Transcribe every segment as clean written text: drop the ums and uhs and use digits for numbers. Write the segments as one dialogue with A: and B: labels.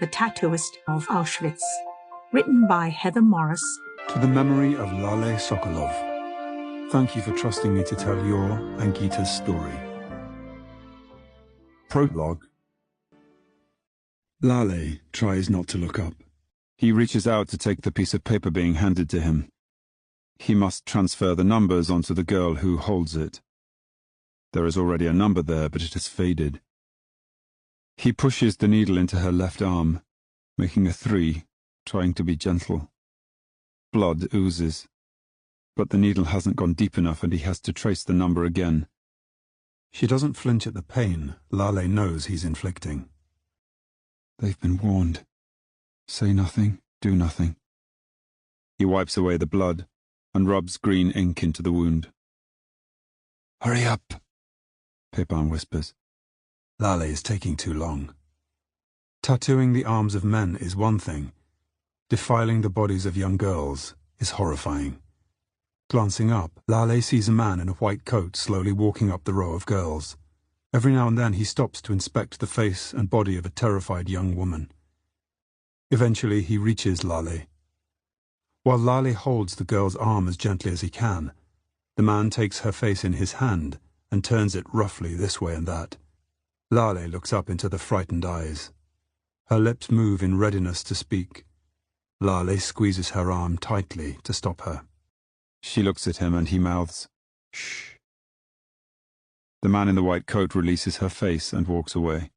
A: The Tattooist of Auschwitz, written by Heather Morris.
B: To the memory of Lale Sokolov, thank you for trusting me to tell your and Gita's story. Prologue. Lale tries not to look up. He reaches out to take the piece of paper being handed to him. He must transfer the numbers onto the girl who holds it. There is already a number there, but it has faded. He pushes the needle into her left arm, making a 3, trying to be gentle. Blood oozes, but the needle hasn't gone deep enough and he has to trace the number again. She doesn't flinch at the pain Lale knows he's inflicting. They've been warned. Say nothing, do nothing. He wipes away the blood and rubs green ink into the wound. Hurry up, Pepin whispers. Lale is taking too long. Tattooing the arms of men is one thing. Defiling the bodies of young girls is horrifying. Glancing up, Lale sees a man in a white coat slowly walking up the row of girls. Every now and then he stops to inspect the face and body of a terrified young woman. Eventually he reaches Lale. While Lale holds the girl's arm as gently as he can, the man takes her face in his hand and turns it roughly this way and that. Lale looks up into the frightened eyes. Her lips move in readiness to speak. Lale squeezes her arm tightly to stop her. She looks at him and he mouths, "Shh." The man in the white coat releases her face and walks away.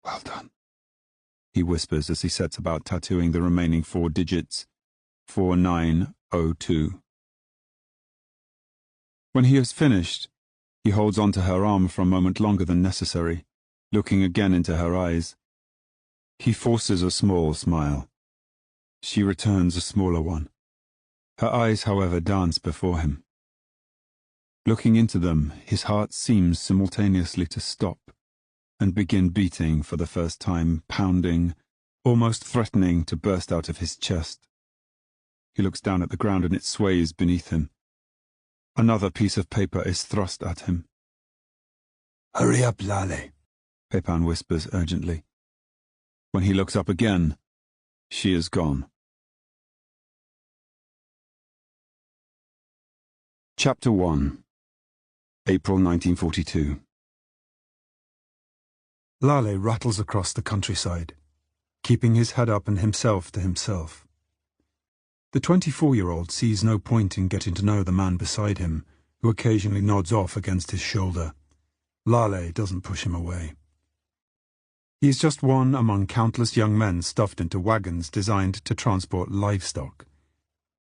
B: "Well done," he whispers as he sets about tattooing the remaining 4 digits, 4902. When he has finished, he holds onto her arm for a moment longer than necessary, looking again into her eyes. He forces a small smile. She returns a smaller one. Her eyes, however, dance before him. Looking into them, his heart seems simultaneously to stop and begin beating for the first time, pounding, almost threatening to burst out of his chest. He looks down at the ground and it sways beneath him. Another piece of paper is thrust at him. "Hurry up, Lale," Pepin whispers urgently. When he looks up again, she is gone. Chapter 1. April 1942. Lale rattles across the countryside, keeping his head up and himself to himself. The 24-year-old sees no point in getting to know the man beside him, who occasionally nods off against his shoulder. Lale doesn't push him away. He is just one among countless young men stuffed into wagons designed to transport livestock.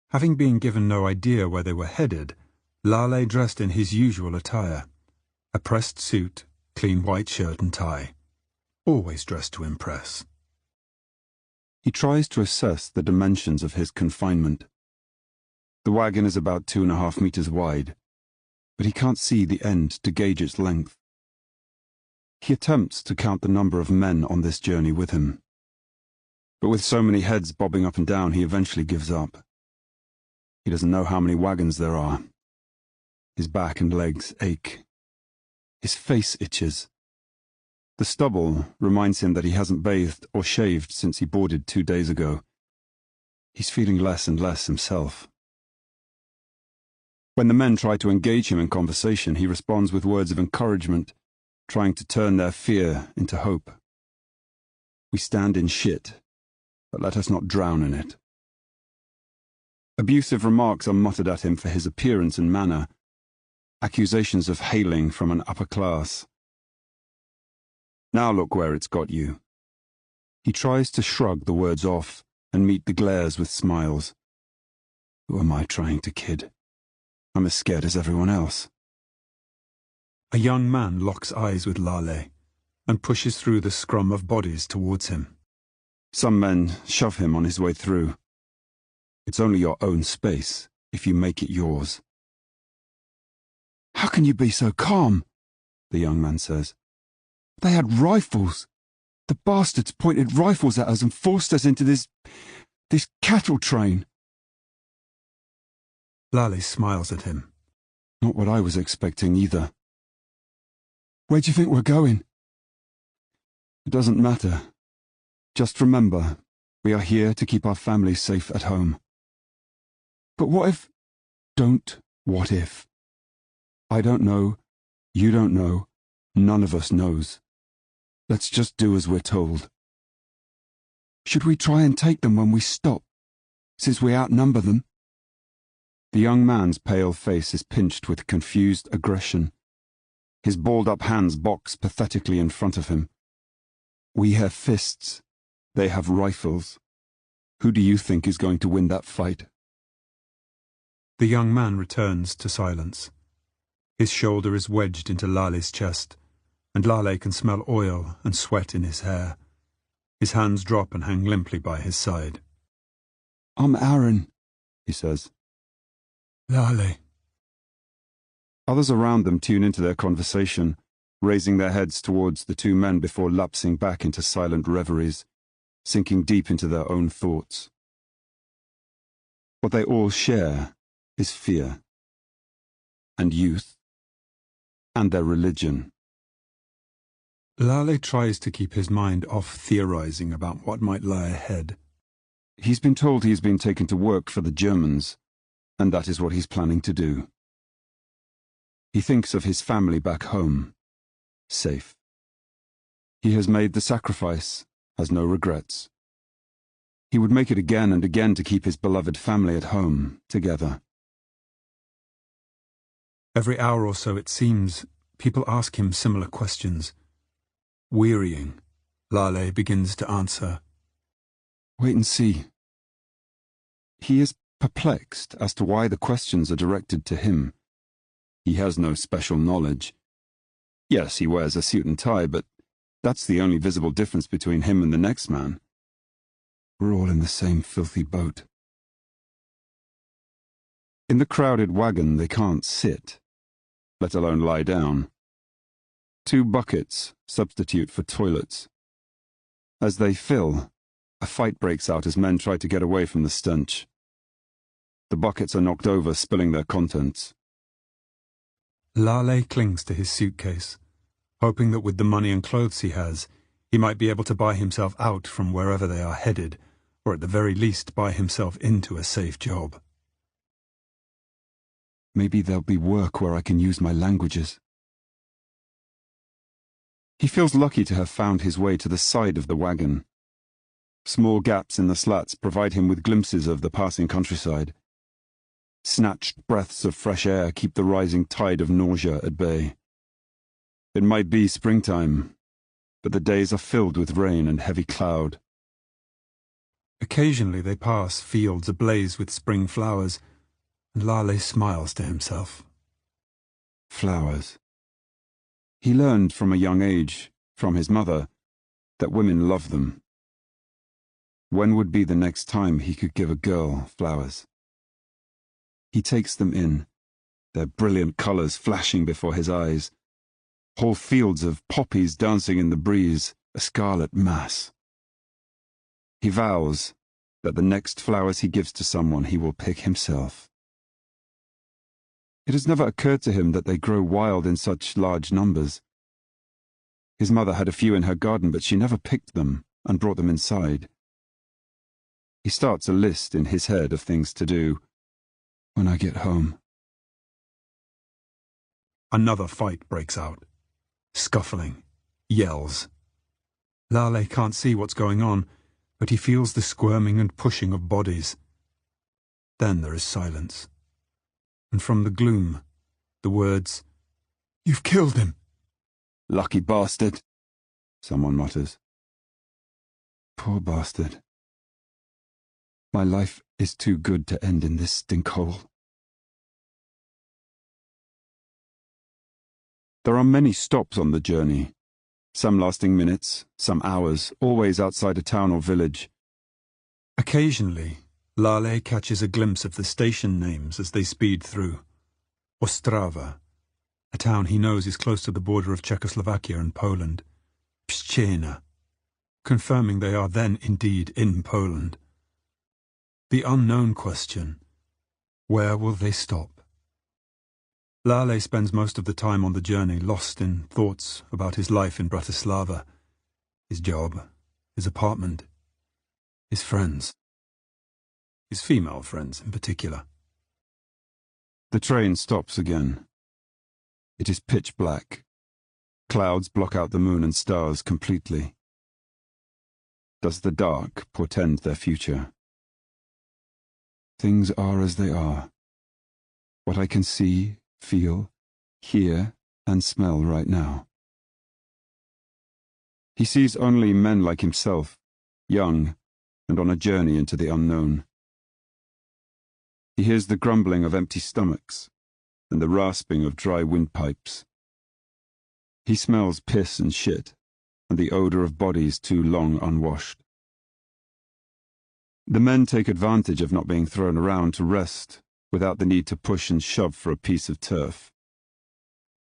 B: Having been given no idea where they were headed, Lale dressed in his usual attire, a pressed suit, clean white shirt and tie. Always dressed to impress. He tries to assess the dimensions of his confinement. The wagon is about 2.5 meters wide, but he can't see the end to gauge its length. He attempts to count the number of men on this journey with him. But with so many heads bobbing up and down, he eventually gives up. He doesn't know how many wagons there are. His back and legs ache. His face itches. The stubble reminds him that he hasn't bathed or shaved since he boarded 2 days ago. He's feeling less and less himself. When the men try to engage him in conversation, he responds with words of encouragement, trying to turn their fear into hope. "We stand in shit, but let us not drown in it." Abusive remarks are muttered at him for his appearance and manner, accusations of hailing from an upper class. Now look where it's got you. He tries to shrug the words off and meet the glares with smiles. Who am I trying to kid? I'm as scared as everyone else. A young man locks eyes with Lale and pushes through the scrum of bodies towards him. Some men shove him on his way through. It's only your own space if you make it yours. "How can you be so calm?" the young man says. "They had rifles. The bastards pointed rifles at us and forced us into this cattle train." Lale smiles at him. "Not what I was expecting either." "Where do you think we're going?" "It doesn't matter. Just remember, we are here to keep our family safe at home. But what if... Don't what if. I don't know, you don't know, none of us knows. Let's just do as we're told. Should we try and take them when we stop, since we outnumber them? The young man's pale face is pinched with confused aggression. His balled-up hands box pathetically in front of him. We have fists. They have rifles. Who do you think is going to win that fight?
C: The young man returns to silence. His shoulder is wedged into Lale's chest, and Lale can smell oil and sweat in his hair. His hands drop and hang limply by his side.
B: I'm Aaron, he says.
C: Lale.
B: Others around them tune into their conversation, raising their heads towards the two men before lapsing back into silent reveries, sinking deep into their own thoughts. What they all share is fear, and youth, and their religion.
C: Lale tries to keep his mind off theorizing about what might lie ahead.
B: He's been told he's been taken to work for the Germans, and that is what he's planning to do. He thinks of his family back home, safe. He has made the sacrifice, has no regrets. He would make it again and again to keep his beloved family at home, together.
C: Every hour or so, it seems, people ask him similar questions. Wearying, Lale begins to answer.
B: Wait and see. He is perplexed as to why the questions are directed to him. He has no special knowledge. Yes, he wears a suit and tie, but that's the only visible difference between him and the next man. We're all in the same filthy boat. In the crowded wagon they can't sit, let alone lie down. 2 buckets substitute for toilets. As they fill, a fight breaks out as men try to get away from the stench. The buckets are knocked over, spilling their contents.
C: Lale clings to his suitcase, hoping that with the money and clothes he has, he might be able to buy himself out from wherever they are headed, or at the very least buy himself into a safe job.
B: Maybe there'll be work where I can use my languages. He feels lucky to have found his way to the side of the wagon. Small gaps in the slats provide him with glimpses of the passing countryside. Snatched breaths of fresh air keep the rising tide of nausea at bay. It might be springtime, but the days are filled with rain and heavy cloud.
C: Occasionally they pass fields ablaze with spring flowers, and Lale smiles to himself.
B: Flowers. He learned from a young age, from his mother, that women love them. When would be the next time he could give a girl flowers? He takes them in, their brilliant colours flashing before his eyes. Whole fields of poppies dancing in the breeze, a scarlet mass. He vows that the next flowers he gives to someone he will pick himself. It has never occurred to him that they grow wild in such large numbers. His mother had a few in her garden, but she never picked them and brought them inside. He starts a list in his head of things to do when I get home.
C: Another fight breaks out. Scuffling, yells. Lale can't see what's going on, but he feels the squirming and pushing of bodies. Then there is silence. And from the gloom, the words, "You've killed him."
B: Lucky bastard, someone mutters. Poor bastard. My life is too good to end in this stinkhole. There are many stops on the journey, some lasting minutes, some hours, always outside a town or village.
C: Occasionally, Lale catches a glimpse of the station names as they speed through. Ostrava, a town he knows is close to the border of Czechoslovakia and Poland. Pszczyna, confirming they are then indeed in Poland. The unknown question, where will they stop? Lale spends most of the time on the journey lost in thoughts about his life in Bratislava, his job, his apartment, his friends, his female friends in particular.
B: The train stops again. It is pitch black. Clouds block out the moon and stars completely. Does the dark portend their future? Things are as they are. What I can see, feel, hear, and smell right now. He sees only men like himself, young, and on a journey into the unknown. He hears the grumbling of empty stomachs and the rasping of dry windpipes. He smells piss and shit and the odor of bodies too long unwashed. The men take advantage of not being thrown around to rest without the need to push and shove for a piece of turf.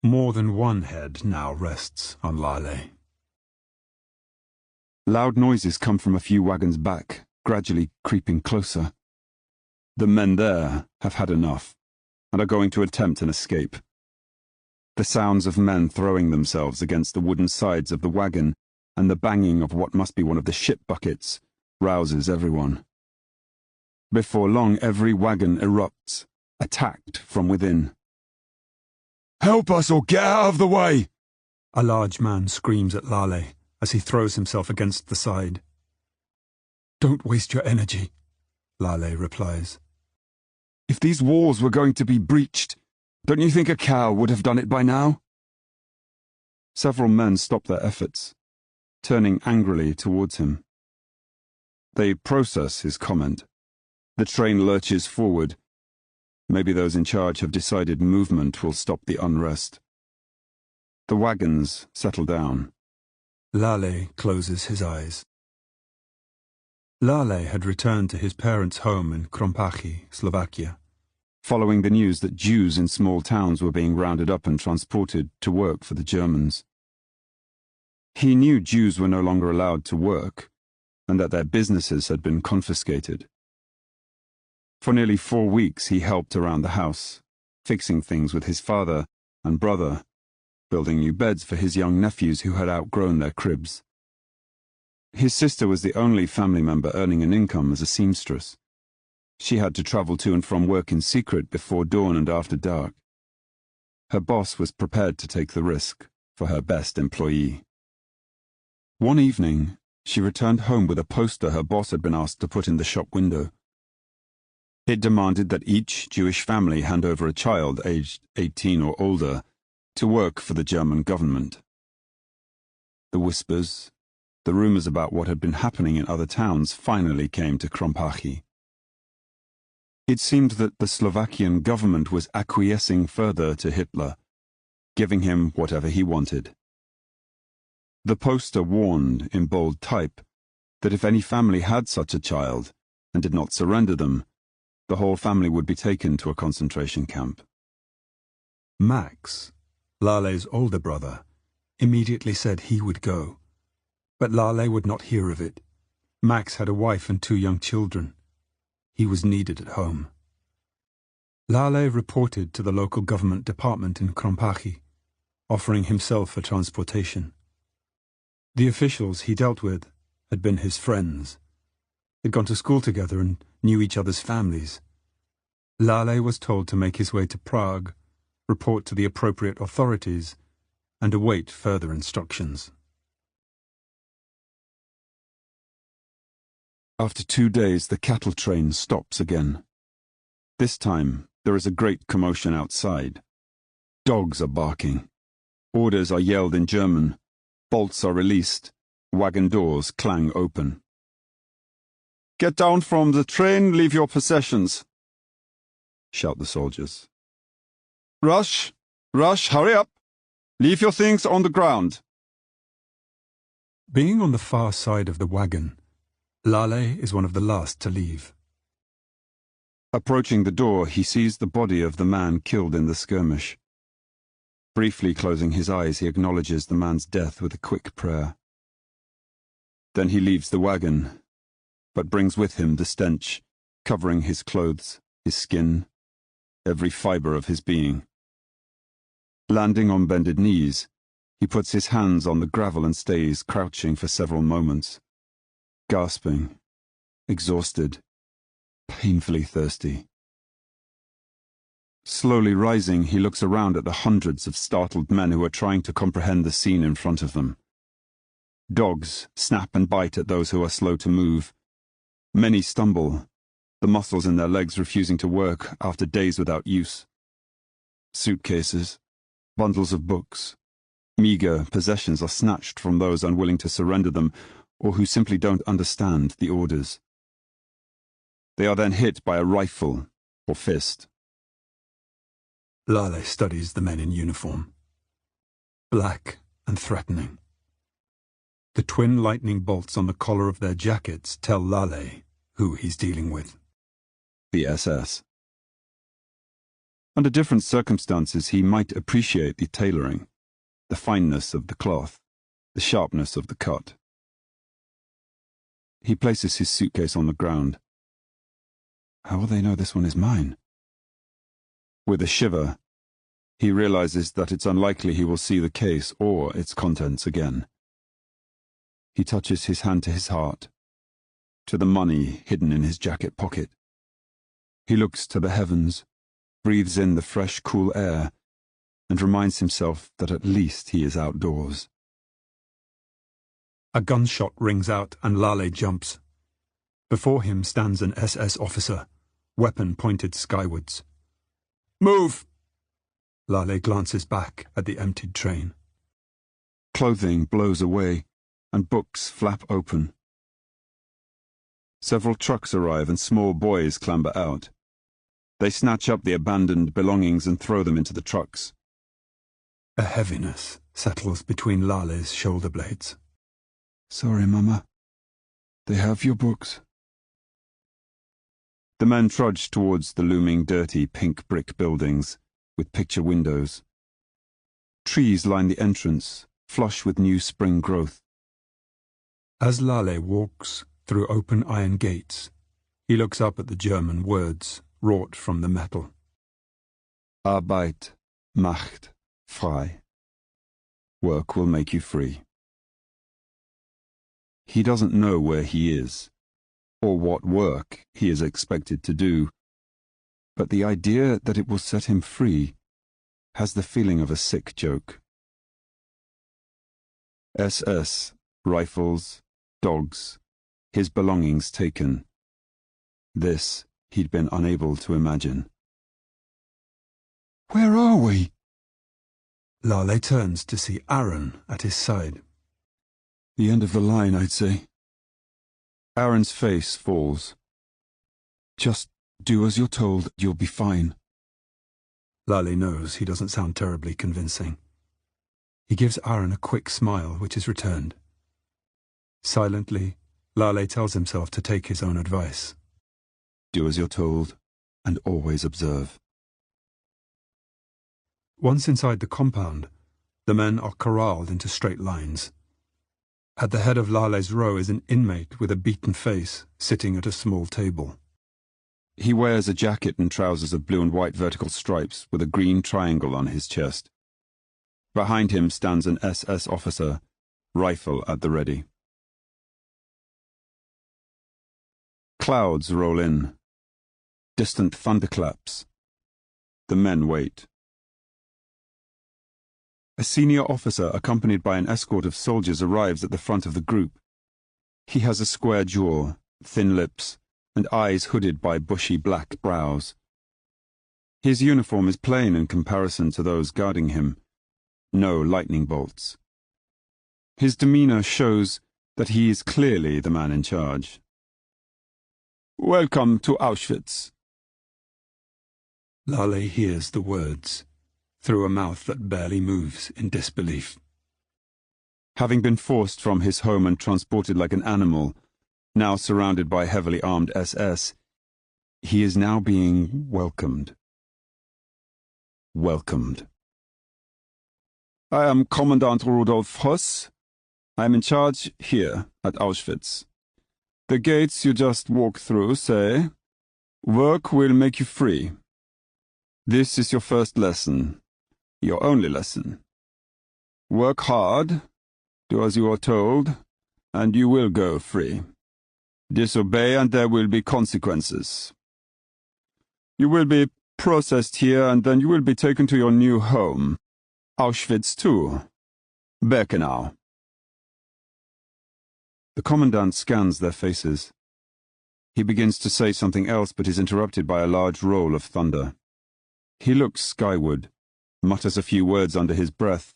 C: More than one head now rests on Lale.
B: Loud noises come from a few wagons back, gradually creeping closer. The men there have had enough, and are going to attempt an escape. The sounds of men throwing themselves against the wooden sides of the wagon and the banging of what must be one of the ship buckets rouses everyone. Before long, every wagon erupts, attacked from within.
D: "Help us or get out of the way!"
C: A large man screams at Lale as he throws himself against the side. "Don't waste your energy," Lale replies.
D: "If these walls were going to be breached, don't you think a cow would have done it by now?"
B: Several men stop their efforts, turning angrily towards him. They process his comment. The train lurches forward. Maybe those in charge have decided movement will stop the unrest. The wagons settle down.
C: Lale closes his eyes. Lale had returned to his parents' home in Krompachy, Slovakia,
B: following the news that Jews in small towns were being rounded up and transported to work for the Germans. He knew Jews were no longer allowed to work, and that their businesses had been confiscated. For nearly 4 weeks he helped around the house, fixing things with his father and brother, building new beds for his young nephews who had outgrown their cribs. His sister was the only family member earning an income as a seamstress. She had to travel to and from work in secret before dawn and after dark. Her boss was prepared to take the risk for her best employee. One evening, she returned home with a poster her boss had been asked to put in the shop window. It demanded that each Jewish family hand over a child aged 18 or older to work for the German government. The whispers, the rumors about what had been happening in other towns finally came to Krompachy. It seemed that the Slovakian government was acquiescing further to Hitler, giving him whatever he wanted. The poster warned, in bold type, that if any family had such a child and did not surrender them, the whole family would be taken to a concentration camp.
C: Max, Lale's older brother, immediately said he would go. But Lale would not hear of it. Max had a wife and 2 young children. He was needed at home. Lale reported to the local government department in Krompachy, offering himself for transportation. The officials he dealt with had been his friends. They'd gone to school together and knew each other's families. Lale was told to make his way to Prague, report to the appropriate authorities, and await further instructions.
B: After 2 days, the cattle train stops again. This time, there is a great commotion outside. Dogs are barking. Orders are yelled in German. Bolts are released. Wagon doors clang open. "Get down from the train, leave your possessions," shout the soldiers. "Rush! Rush, hurry up! Leave your things on the ground."
C: Being on the far side of the wagon, Lale is one of the last to leave.
B: Approaching the door, he sees the body of the man killed in the skirmish. Briefly closing his eyes, he acknowledges the man's death with a quick prayer. Then he leaves the wagon, but brings with him the stench, covering his clothes, his skin, every fiber of his being. Landing on bended knees, he puts his hands on the gravel and stays crouching for several moments, gasping, exhausted, painfully thirsty. Slowly rising, he looks around at the hundreds of startled men who are trying to comprehend the scene in front of them. Dogs snap and bite at those who are slow to move. Many stumble, the muscles in their legs refusing to work after days without use. Suitcases, bundles of books, meager possessions are snatched from those unwilling to surrender them or who simply don't understand the orders. They are then hit by a rifle or fist.
C: Lale studies the men in uniform. Black and threatening. The twin lightning bolts on the collar of their jackets tell Lale who he's dealing with.
B: The SS. Under different circumstances, he might appreciate the tailoring, the fineness of the cloth, the sharpness of the cut. He places his suitcase on the ground. How will they know this one is mine? With a shiver, he realizes that it's unlikely he will see the case or its contents again. He touches his hand to his heart, to the money hidden in his jacket pocket. He looks to the heavens, breathes in the fresh, cool air, and reminds himself that at least he is outdoors.
C: A gunshot rings out and Lale jumps. Before him stands an SS officer, weapon pointed skywards. "Move!" Lale glances back at the emptied train.
B: Clothing blows away, and books flap open. Several trucks arrive and small boys clamber out. They snatch up the abandoned belongings and throw them into the trucks.
C: A heaviness settles between Lale's shoulder blades.
D: Sorry, Mama. They have your books.
B: The men trudge towards the looming dirty pink brick buildings with picture windows. Trees line the entrance, flush with new spring growth.
C: As Lale walks through open iron gates, he looks up at the German words wrought from the metal.
B: Arbeit macht frei. Work will make you free. He doesn't know where he is, or what work he is expected to do, but the idea that it will set him free has the feeling of a sick joke. SS, rifles, dogs, his belongings taken. This he'd been unable to imagine.
D: Where are we?
C: Lale turns to see Aaron at his side.
D: The end of the line, I'd say.
B: Aaron's face falls.
D: Just do as you're told, you'll be fine.
C: Lale knows he doesn't sound terribly convincing. He gives Aaron a quick smile, which is returned. Silently, Lale tells himself to take his own advice.
B: Do as you're told, and always observe.
C: Once inside the compound, the men are corralled into straight lines. At the head of Lale's row is an inmate with a beaten face, sitting at a small table.
B: He wears a jacket and trousers of blue and white vertical stripes with a green triangle on his chest. Behind him stands an SS officer, rifle at the ready. Clouds roll in. Distant thunderclaps. The men wait. A senior officer, accompanied by an escort of soldiers, arrives at the front of the group. He has a square jaw, thin lips, and eyes hooded by bushy black brows. His uniform is plain in comparison to those guarding him. No lightning bolts. His demeanor shows that he is clearly the man in charge. Welcome to Auschwitz.
C: Lale hears the words, through a mouth that barely moves in disbelief.
B: Having been forced from his home and transported like an animal, now surrounded by heavily armed SS, he is now being welcomed. Welcomed. I am Commandant Rudolf Hoss. I am in charge here at Auschwitz. The gates you just walk through say, work will make you free. This is your first lesson, your only lesson. Work hard, do as you are told, and you will go free. Disobey and there will be consequences. You will be processed here and then you will be taken to your new home. Auschwitz II. Birkenau. The commandant scans their faces. He begins to say something else but is interrupted by a large roll of thunder. He looks skyward, mutters a few words under his breath,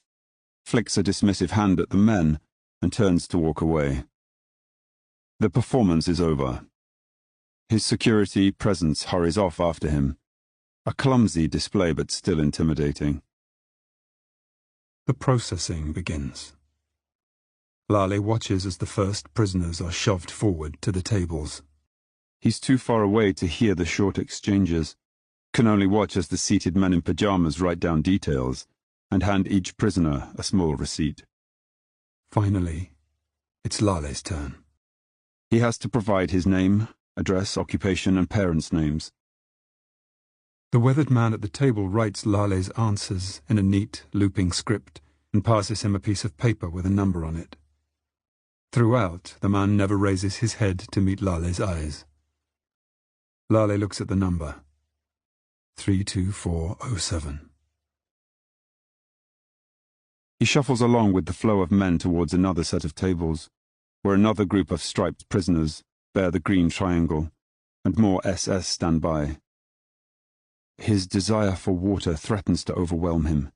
B: flicks a dismissive hand at the men, and turns to walk away. The performance is over. His security presence hurries off after him. A clumsy display but still intimidating.
C: The processing begins. Lale watches as the first prisoners are shoved forward to the tables.
B: He's too far away to hear the short exchanges, can only watch as the seated men in pajamas write down details and hand each prisoner a small receipt.
C: Finally, it's Lale's turn.
B: He has to provide his name, address, occupation, and parents' names.
C: The weathered man at the table writes Lale's answers in a neat, looping script and passes him a piece of paper with a number on it. Throughout, the man never raises his head to meet Lale's eyes. Lale looks at the number. 32407.
B: He shuffles along with the flow of men towards another set of tables, where another group of striped prisoners bear the green triangle, and more SS stand by. His desire for water threatens to overwhelm him.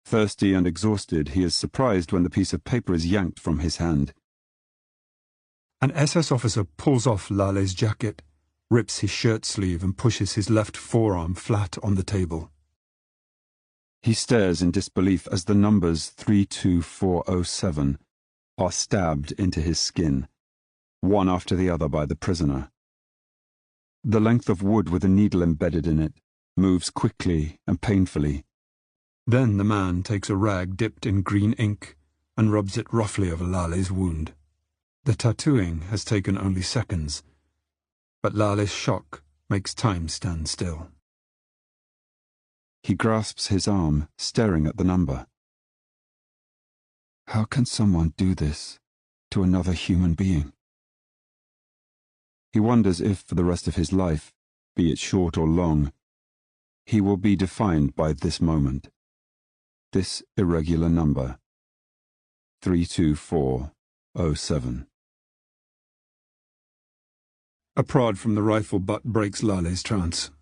B: Thirsty and exhausted, he is surprised when the piece of paper is yanked from his hand.
C: An SS officer pulls off Lale's jacket, rips his shirt sleeve and pushes his left forearm flat on the table.
B: He stares in disbelief as the numbers 32407 are stabbed into his skin, one after the other by the prisoner. The length of wood with a needle embedded in it moves quickly and painfully.
C: Then the man takes a rag dipped in green ink and rubs it roughly over Lale's wound. The tattooing has taken only seconds, but Lale's shock makes time stand still.
B: He grasps his arm, staring at the number. How can someone do this to another human being? He wonders if, for the rest of his life, be it short or long, he will be defined by this moment, this irregular number, 32407.
C: A prod from the rifle butt breaks Lale's trance.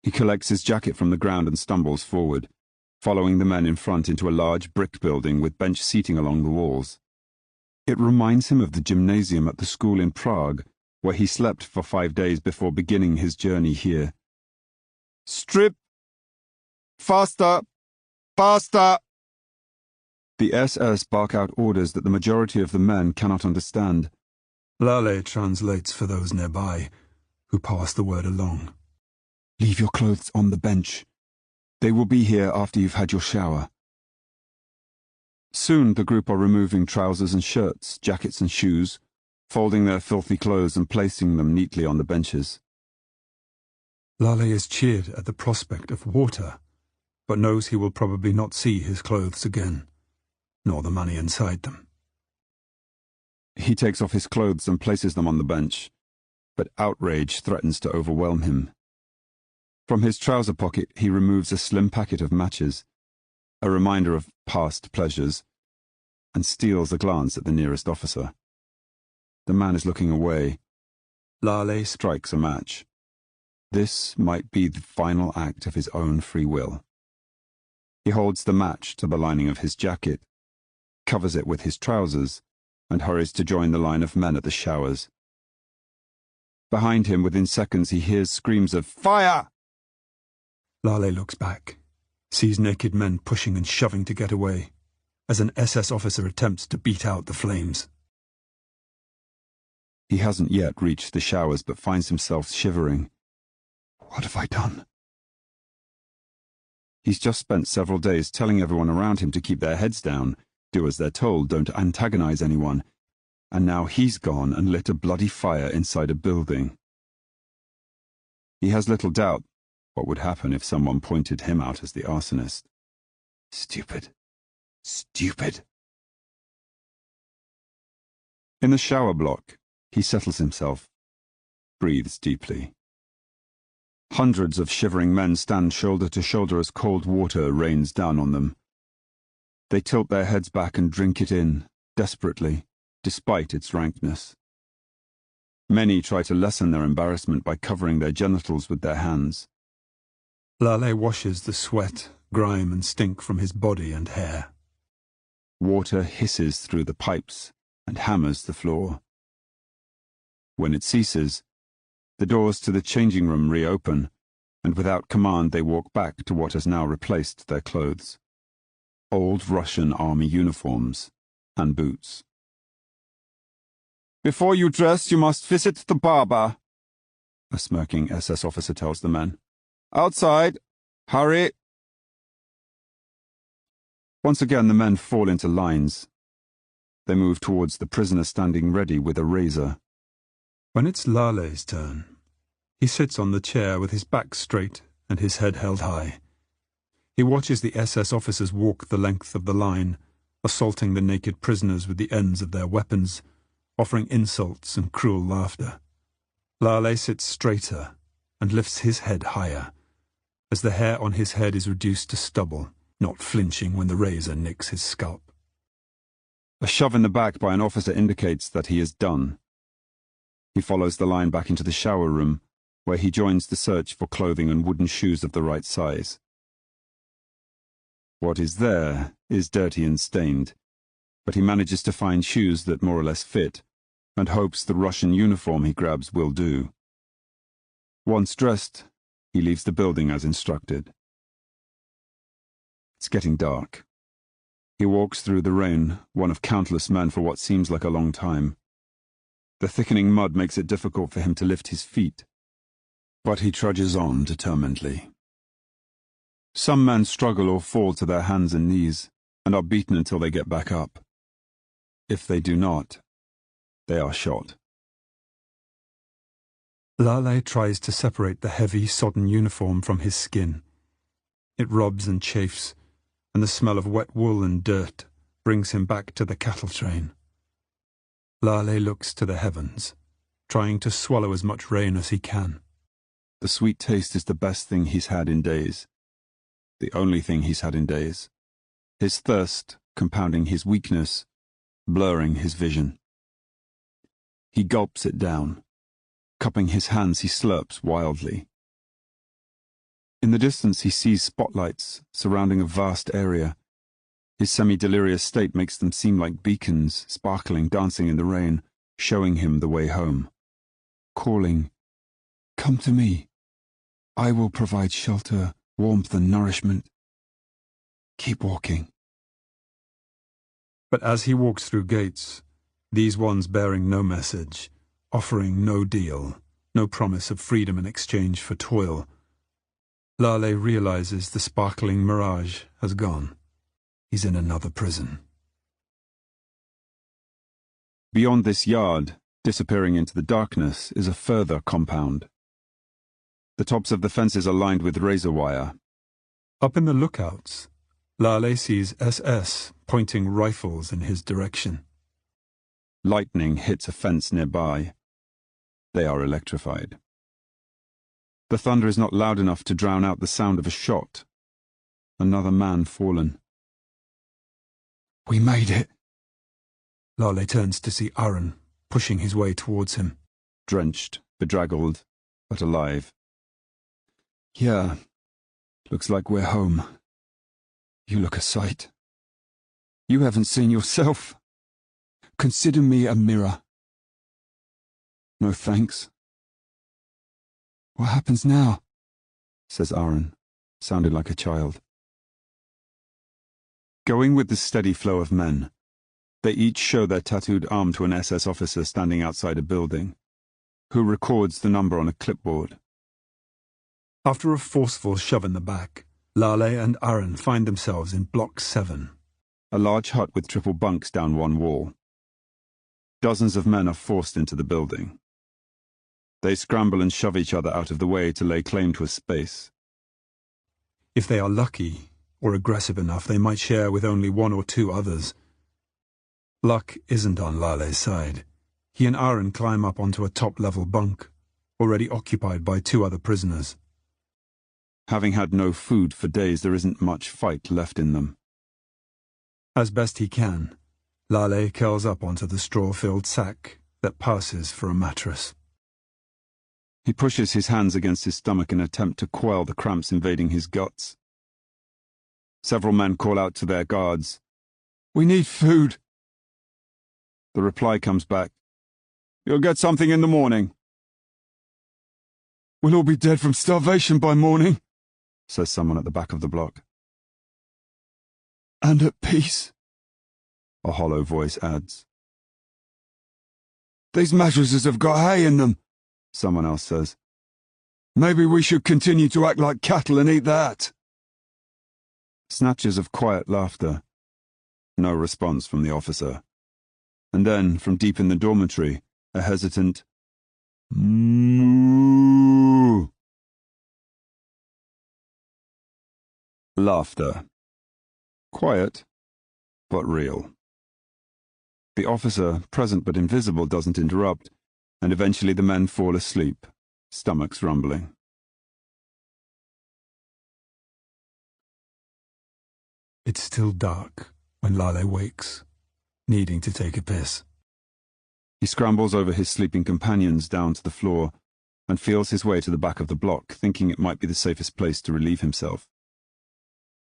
B: He collects his jacket from the ground and stumbles forward, following the men in front into a large brick building with bench seating along the walls. It reminds him of the gymnasium at the school in Prague, where he slept for 5 days before beginning his journey here. Strip! Faster! Faster! The SS bark out orders that the majority of the men cannot understand.
C: Lale translates for those nearby, who pass the word along.
B: Leave your clothes on the bench. They will be here after you've had your shower. Soon the group are removing trousers and shirts, jackets and shoes, folding their filthy clothes and placing them neatly on the benches.
C: Lale is cheered at the prospect of water, but knows he will probably not see his clothes again, nor the money inside them.
B: He takes off his clothes and places them on the bench, but outrage threatens to overwhelm him. From his trouser pocket he removes a slim packet of matches, a reminder of past pleasures, and steals a glance at the nearest officer. The man is looking away. Lale strikes a match. This might be the final act of his own free will. He holds the match to the lining of his jacket, covers it with his trousers, and hurries to join the line of men at the showers. Behind him, within seconds, he hears screams of "Fire!"
C: Lale looks back, sees naked men pushing and shoving to get away, as an SS officer attempts to beat out the flames.
B: He hasn't yet reached the showers, but finds himself shivering. What have I done? He's just spent several days telling everyone around him to keep their heads down, do as they're told, don't antagonize anyone, and now he's gone and lit a bloody fire inside a building. He has little doubt what would happen if someone pointed him out as the arsonist. Stupid. Stupid. In the shower block, He settles himself, breathes deeply. Hundreds of shivering men stand shoulder to shoulder as cold water rains down on them. They tilt their heads back and drink it in, desperately, despite its rankness. Many try to lessen their embarrassment by covering their genitals with their hands.
C: Lale washes the sweat, grime and stink from his body and hair.
B: Water hisses through the pipes and hammers the floor. When it ceases, the doors to the changing room reopen, and without command they walk back to what has now replaced their clothes. Old Russian army uniforms and boots. "Before you dress, you must visit the barber," a smirking SS officer tells the men. "Outside! Hurry!" Once again the men fall into lines. They move towards the prisoner standing ready with a razor.
C: When it's Lale's turn, he sits on the chair with his back straight and his head held high. He watches the SS officers walk the length of the line, assaulting the naked prisoners with the ends of their weapons, offering insults and cruel laughter. Lale sits straighter and lifts his head higher, as the hair on his head is reduced to stubble, not flinching when the razor nicks his scalp.
B: A shove in the back by an officer indicates that he is done. He follows the line back into the shower room, where he joins the search for clothing and wooden shoes of the right size. What is there is dirty and stained, but he manages to find shoes that more or less fit, and hopes the Russian uniform he grabs will do. Once dressed, he leaves the building as instructed. It's getting dark. He walks through the rain, one of countless men for what seems like a long time. The thickening mud makes it difficult for him to lift his feet, but he trudges on determinedly. Some men struggle or fall to their hands and knees, and are beaten until they get back up. If they do not, they are shot.
C: Lale tries to separate the heavy, sodden uniform from his skin. It rubs and chafes, and the smell of wet wool and dirt brings him back to the cattle train. Lale looks to the heavens, trying to swallow as much rain as he can.
B: The sweet taste is the best thing he's had in days. The only thing he's had in days. His thirst compounding his weakness, blurring his vision. He gulps it down. Cupping his hands, he slurps wildly. In the distance he sees spotlights surrounding a vast area. His semi-delirious state makes them seem like beacons, sparkling, dancing in the rain, showing him the way home. Calling, "Come to me. I will provide shelter, warmth and nourishment. Keep walking."
C: But as he walks through gates, these ones bearing no message, offering no deal, no promise of freedom in exchange for toil, Lale realizes the sparkling mirage has gone. He's in another prison.
B: Beyond this yard, disappearing into the darkness, is a further compound. The tops of the fences are lined with razor wire.
C: Up in the lookouts, Lale sees SS pointing rifles in his direction.
B: Lightning hits a fence nearby. They are electrified. The thunder is not loud enough to drown out the sound of a shot. Another man fallen.
C: "We made it." Lale turns to see Aaron pushing his way towards him.
B: Drenched, bedraggled, but alive. "Yeah, looks like we're home. You look a sight. You haven't seen yourself. Consider me a mirror." "No thanks." "What happens now?" says Aaron, sounding like a child. Going with the steady flow of men, they each show their tattooed arm to an SS officer standing outside a building, who records the number on a clipboard.
C: After a forceful shove in the back, Lale and Aaron find themselves in Block 7.
B: A large hut with triple bunks down one wall. Dozens of men are forced into the building. They scramble and shove each other out of the way to lay claim to a space.
C: If they are lucky or aggressive enough, they might share with only one or two others. Luck isn't on Lale's side. he and Aaron climb up onto a top-level bunk, already occupied by 2 other prisoners.
B: Having had no food for days, there isn't much fight left in them.
C: As best he can, Lale curls up onto the straw-filled sack that passes for a mattress.
B: He pushes his hands against his stomach in an attempt to quell the cramps invading his guts. Several men call out to their guards, "We need food." The reply comes back, "You'll get something in the morning."
D: "We'll all be dead from starvation by morning,"
B: says someone at the back of the block.
D: "And at peace,"
B: a hollow voice adds.
D: "These mattresses have got hay in them,"
B: someone else says.
D: "Maybe we should continue to act like cattle and eat that."
B: Snatches of quiet laughter. No response from the officer. And then, from deep in the dormitory, a hesitant "Moo." Laughter. Quiet, but real. The officer, present but invisible, doesn't interrupt, and eventually the men fall asleep, stomachs rumbling.
C: It's still dark when Lale wakes, needing to take a piss.
B: He scrambles over his sleeping companions down to the floor and feels his way to the back of the block, thinking it might be the safest place to relieve himself.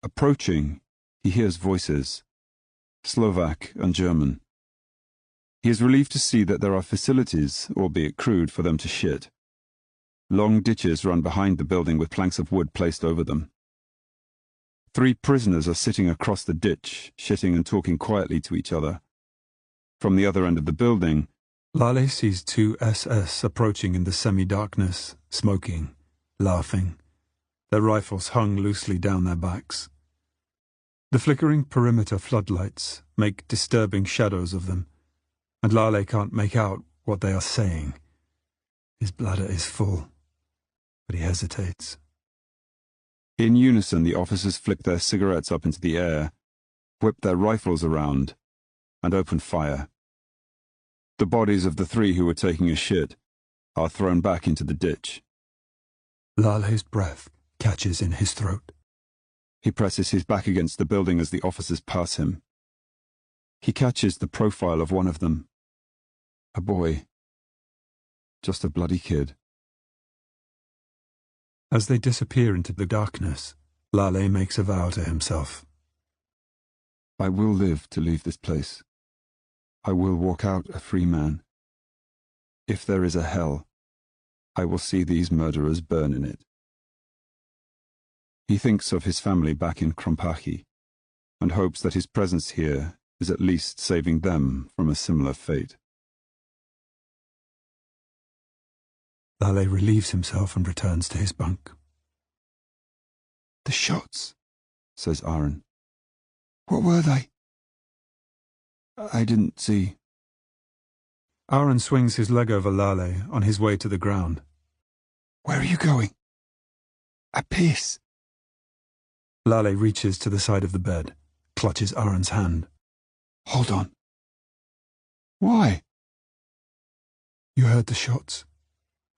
B: Approaching, he hears voices, Slovak and German. He is relieved to see that there are facilities, albeit crude, for them to shit. Long ditches run behind the building with planks of wood placed over them. 3 prisoners are sitting across the ditch, shitting and talking quietly to each other. From the other end of the building,
C: Lale sees 2 SS approaching in the semi-darkness, smoking, laughing, their rifles hung loosely down their backs. The flickering perimeter floodlights make disturbing shadows of them, and Lale can't make out what they are saying. His bladder is full, but he hesitates.
B: In unison, the officers flick their cigarettes up into the air, whip their rifles around, and open fire. The bodies of the 3 who were taking a shit are thrown back into the ditch.
C: Lale's breath catches in his throat.
B: He presses his back against the building as the officers pass him. He catches the profile of one of them. A boy. Just a bloody kid.
C: As they disappear into the darkness, Lale makes a vow to himself.
B: I will live to leave this place. I will walk out a free man. If there is a hell, I will see these murderers burn in it. He thinks of his family back in Krompachi, and hopes that his presence here is at least saving them from a similar fate.
C: Lale relieves himself and returns to his bunk.
D: "The shots,"
B: says Aaron.
D: "what were they?" "I didn't see."
C: Aaron swings his leg over Lale on his way to the ground.
D: "Where are you going?" "A piss."
C: Lale reaches to the side of the bed, clutches Aaron's hand.
D: "Hold on." "Why?"
C: "You heard the shots,"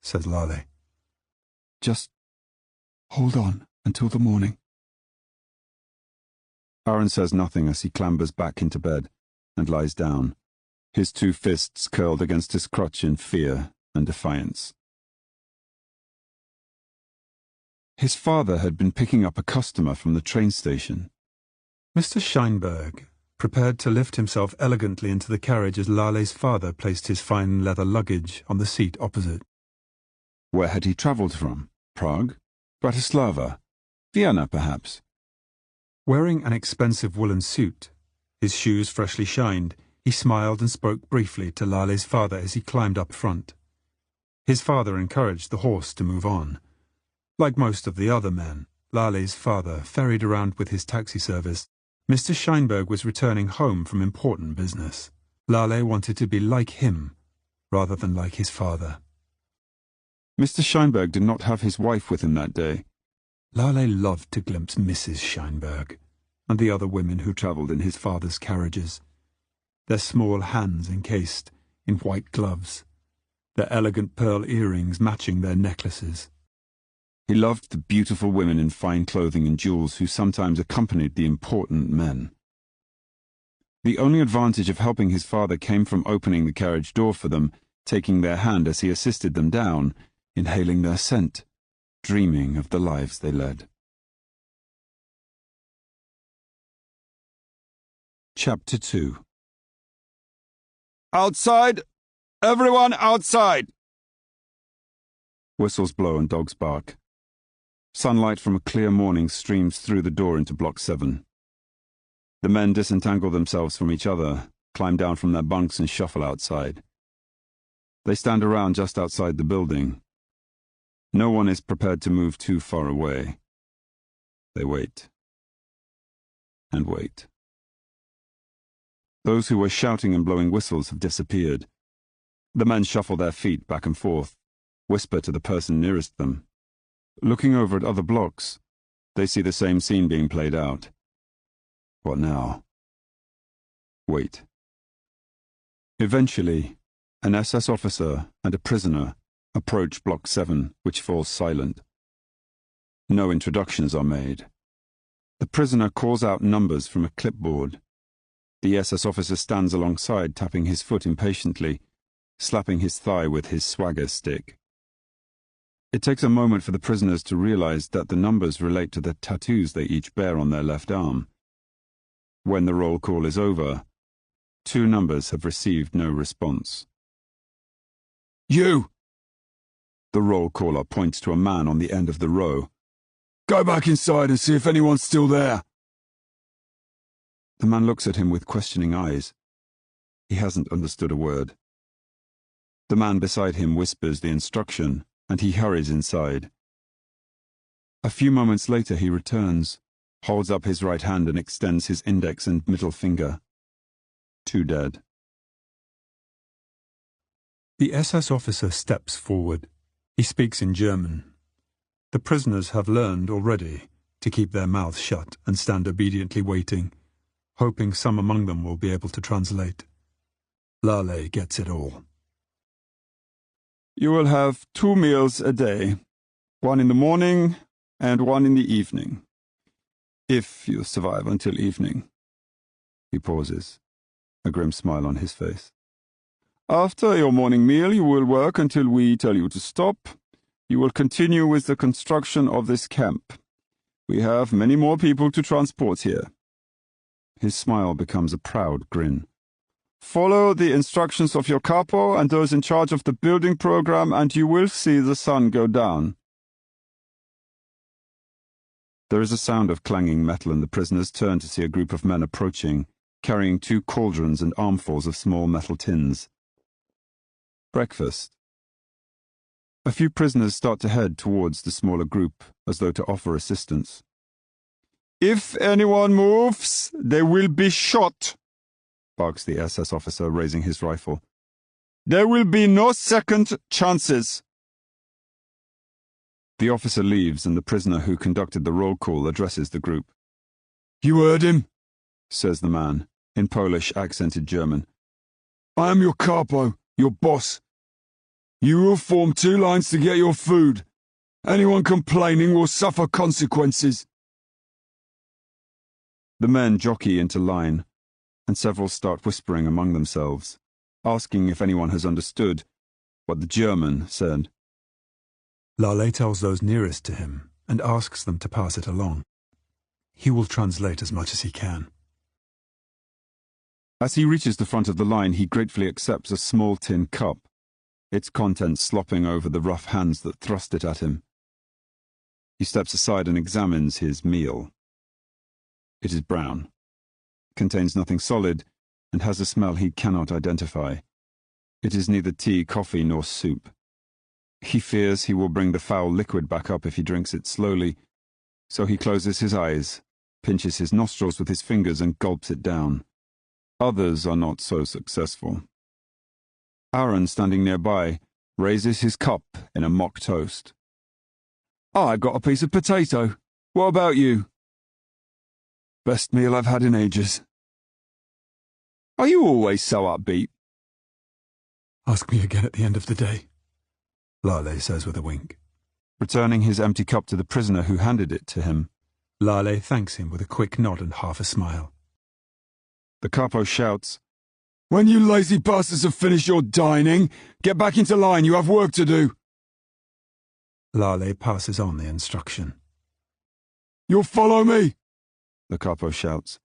C: says Lale.
D: "Just hold on until the morning."
B: Aaron says nothing as he clambers back into bed and lies down, his 2 fists curled against his crotch in fear and defiance. His father had been picking up a customer from the train station.
C: Mr. Scheinberg prepared to lift himself elegantly into the carriage as Lale's father placed his fine leather luggage on the seat opposite.
B: Where had he travelled from? Prague? Bratislava? Vienna, perhaps?
C: Wearing an expensive woolen suit, his shoes freshly shined, he smiled and spoke briefly to Lale's father as he climbed up front. His father encouraged the horse to move on. Like most of the other men, Lale's father ferried around with his taxi service. Mr. Scheinberg was returning home from important business. Lale wanted to be like him, rather than like his father.
B: Mr. Scheinberg did not have his wife with him that day.
C: Lale loved to glimpse Mrs. Scheinberg and the other women who travelled in his father's carriages, their small hands encased in white gloves, their elegant pearl earrings matching their necklaces.
B: He loved the beautiful women in fine clothing and jewels who sometimes accompanied the important men. The only advantage of helping his father came from opening the carriage door for them, taking their hand as he assisted them down, inhaling their scent, dreaming of the lives they led. Chapter 2. Outside! Everyone outside! Whistles blow and dogs bark. Sunlight from a clear morning streams through the door into Block 7. The men disentangle themselves from each other, climb down from their bunks and shuffle outside. They stand around just outside the building. No one is prepared to move too far away. They wait. And wait. Those who were shouting and blowing whistles have disappeared. The men shuffle their feet back and forth, whisper to the person nearest them. Looking over at other blocks, they see the same scene being played out. What now? Wait. Eventually, an SS officer and a prisoner approach Block 7, which falls silent. No introductions are made. The prisoner calls out numbers from a clipboard. The SS officer stands alongside, tapping his foot impatiently, slapping his thigh with his swagger stick. It takes a moment for the prisoners to realize that the numbers relate to the tattoos they each bear on their left arm. When the roll call is over, 2 numbers have received no response.
D: You!
B: The roll caller points to a man on the end of the row.
D: Go back inside and see if anyone's still there.
B: The man looks at him with questioning eyes. He hasn't understood a word. The man beside him whispers the instruction, and he hurries inside. A few moments later he returns, holds up his right hand and extends his index and middle finger. 2 dead.
C: The SS officer steps forward. He speaks in German. The prisoners have learned already to keep their mouths shut and stand obediently waiting, hoping some among them will be able to translate. Lale gets it all.
B: You will have 2 meals a day, 1 in the morning and 1 in the evening. If you survive until evening. He pauses, a grim smile on his face. After your morning meal, you will work until we tell you to stop. You will continue with the construction of this camp. We have many more people to transport here. His smile becomes a proud grin. Follow the instructions of your capo and those in charge of the building program, and you will see the sun go down. There is a sound of clanging metal, and the prisoners turn to see a group of men approaching, carrying 2 cauldrons and armfuls of small metal tins. Breakfast. A few prisoners start to head towards the smaller group, as though to offer assistance. If anyone moves, they will be shot, barks the SS officer, raising his rifle. There will be no second chances. The officer leaves, and the prisoner who conducted the roll call addresses the group.
D: You heard him,
B: says the man, in Polish accented German.
D: I am your capo, your boss. You will form 2 lines to get your food. Anyone complaining will suffer consequences.
B: The men jockey into line, and several start whispering among themselves, asking if anyone has understood what the German said.
C: Lale tells those nearest to him and asks them to pass it along. He will translate as much as he can.
B: As he reaches the front of the line, he gratefully accepts a small tin cup, its contents slopping over the rough hands that thrust it at him. He steps aside and examines his meal. It is brown, contains nothing solid, and has a smell he cannot identify. It is neither tea, coffee, nor soup. He fears he will bring the foul liquid back up if he drinks it slowly, so he closes his eyes, pinches his nostrils with his fingers, and gulps it down. Others are not so successful. Aaron, standing nearby, raises his cup in a mock toast.
D: I've got a piece of potato. What about you? Best meal I've had in ages.
B: Are you always so upbeat?
C: Ask me again at the end of the day, Lale says with a wink.
B: Returning his empty cup to the prisoner who handed it to him,
C: Lale thanks him with a quick nod and half a smile.
B: The capo shouts,
D: When you lazy bastards have finished your dining, get back into line, you have work to do.
C: Lale passes on the instruction.
D: You'll follow me,
B: the capo shouts.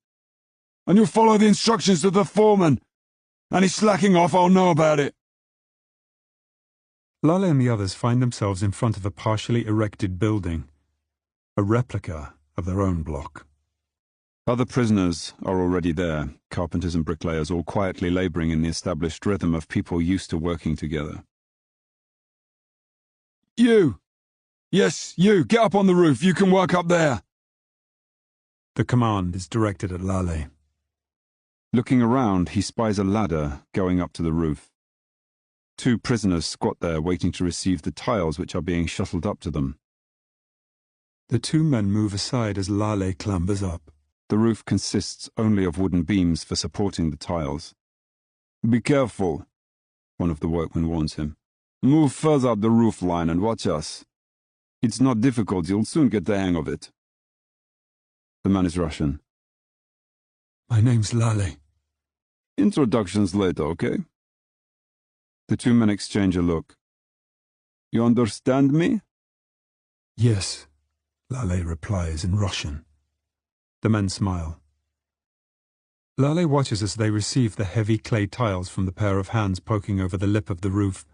D: and you'll follow the instructions of the foreman. Any slacking off, I'll know about it.
C: Lale and the others find themselves in front of a partially erected building, a replica of their own block.
B: Other prisoners are already there, carpenters and bricklayers all quietly labouring in the established rhythm of people used to working together.
D: You! Yes, you, get up on the roof, you can work up there.
C: The command is directed at Lale.
B: Looking around, he spies a ladder going up to the roof. 2 prisoners squat there waiting to receive the tiles which are being shuttled up to them.
C: The 2 men move aside as Lale clambers up.
B: The roof consists only of wooden beams for supporting the tiles.
D: Be careful,
B: one of the workmen warns him.
D: Move further up the roof line and watch us. It's not difficult, you'll soon get the hang of it.
B: The man is Russian.
C: My name's Lale.
D: Introductions later, okay?
B: The 2 men exchange a look.
D: You understand me?
C: Yes, Lale replies in Russian. The men smile. Lale watches as they receive the heavy clay tiles from the pair of hands poking over the lip of the roof,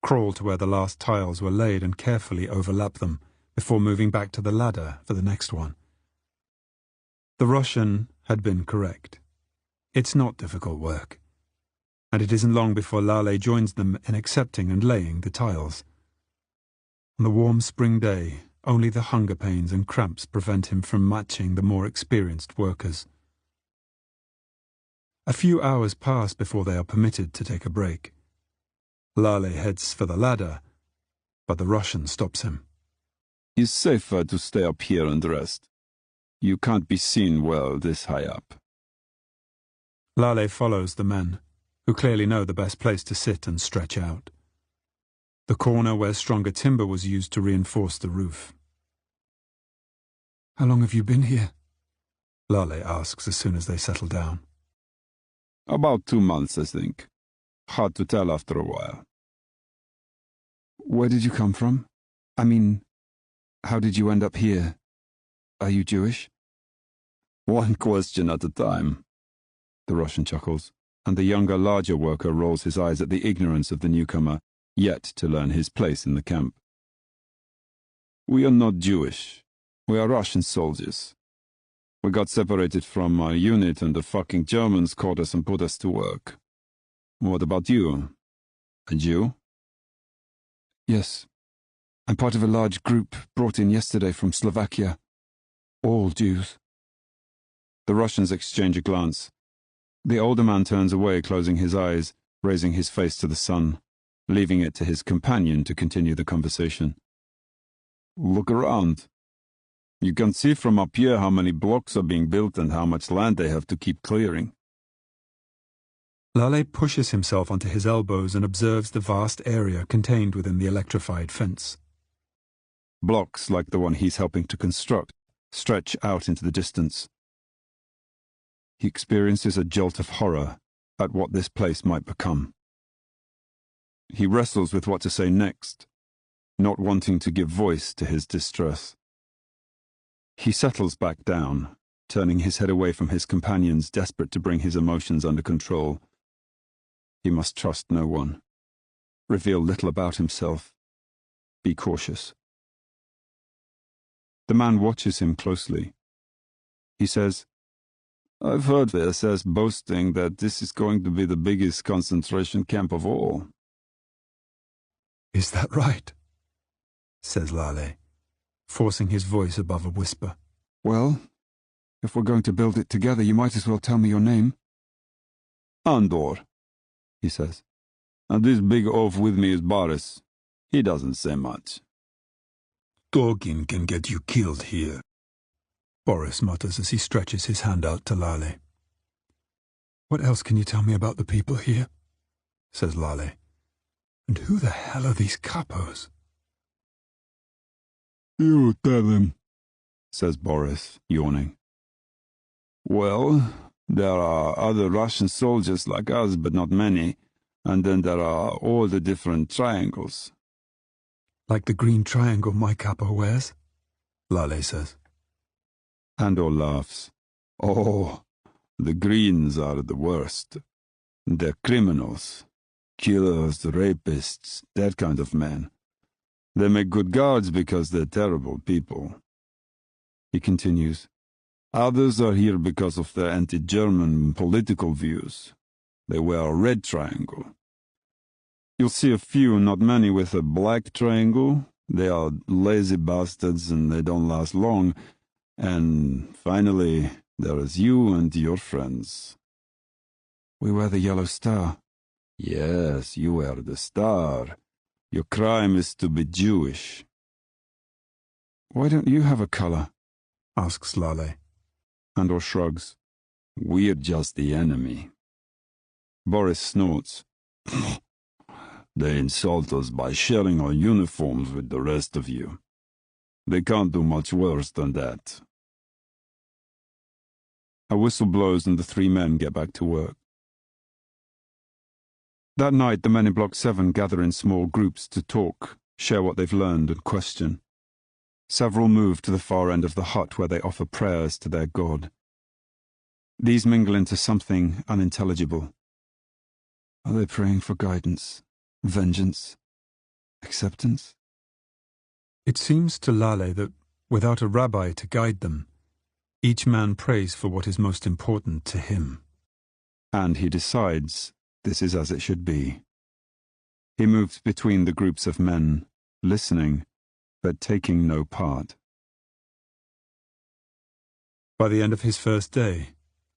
C: crawl to where the last tiles were laid and carefully overlap them before moving back to the ladder for the next one. The Russian had been correct. It's not difficult work, and it isn't long before Lale joins them in accepting and laying the tiles. On the warm spring day, only the hunger pains and cramps prevent him from matching the more experienced workers. A few hours pass before they are permitted to take a break. Lale heads for the ladder, but the Russian stops him.
D: It's safer to stay up here and rest. You can't be seen well this high up.
C: Lale follows the men, who clearly know the best place to sit and stretch out. The corner where stronger timber was used to reinforce the roof. How long have you been here? Lale asks as soon as they settle down.
D: About 2 months, I think. Hard to tell after a while.
B: Where did you come from? I mean, how did you end up here? Are you Jewish?
D: One question at a time.
B: The Russian chuckles, and the younger, larger worker rolls his eyes at the ignorance of the newcomer, yet to learn his place in the camp.
D: We are not Jewish. We are Russian soldiers. We got separated from our unit and the fucking Germans caught us and put us to work. What about you? A Jew?
B: Yes. I'm part of a large group brought in yesterday from Slovakia. All Jews. The Russians exchange a glance. The older man turns away, closing his eyes, raising his face to the sun, leaving it to his companion to continue the conversation.
D: Look around. You can see from up here how many blocks are being built and how much land they have to keep clearing.
C: Lale pushes himself onto his elbows and observes the vast area contained within the electrified fence.
B: Blocks like the one he's helping to construct stretch out into the distance. He experiences a jolt of horror at what this place might become. He wrestles with what to say next, not wanting to give voice to his distress. He settles back down, turning his head away from his companions, desperate to bring his emotions under control. He must trust no one, reveal little about himself, be cautious. The man watches him closely. He says,
D: I've heard the SS boasting that this is going to be the biggest concentration camp of all.
C: Is that right? Says Lale, forcing his voice above a whisper.
B: Well, if we're going to build it together, you might as well tell me your name.
D: Andor,
B: he says.
D: And this big oaf with me is Boris. He doesn't say much.
C: Talking can get you killed here, Boris mutters as he stretches his hand out to Lale. What else can you tell me about the people here? Says Lale, And who the hell are these capos?
D: You tell him, says Boris, yawning. Well, there are other Russian soldiers like us, but not many, and then there are all the different triangles.
C: Like the green triangle my capo wears? Lale says.
D: Andor laughs. Oh, the Greens are the worst. They're criminals. Killers, rapists, that kind of men. They make good guards because they're terrible people. He continues. Others are here because of their anti-German political views. They wear a red triangle. You'll see a few, not many, with a black triangle. They are lazy bastards and they don't last long. And finally, there is you and your friends.
B: We wear the yellow star.
D: Yes, you wear the star. Your crime is to be Jewish.
B: Why don't you have a color?
C: Asks Lale.
B: Andor shrugs.
D: We're just the enemy.
B: Boris snorts.
D: They insult us by sharing our uniforms with the rest of you. They can't do much worse than that.
B: A whistle blows and the three men get back to work. That night, the men in Block 7 gather in small groups to talk, share what they've learned, and question. Several move to the far end of the hut where they offer prayers to their god. These mingle into something unintelligible. Are they praying for guidance, vengeance, acceptance? It seems to Lale that, without a rabbi to guide them, each man prays for what is most important to him. And he decides this is as it should be. He moves between the groups of men, listening, but taking no part. By the end of his first day,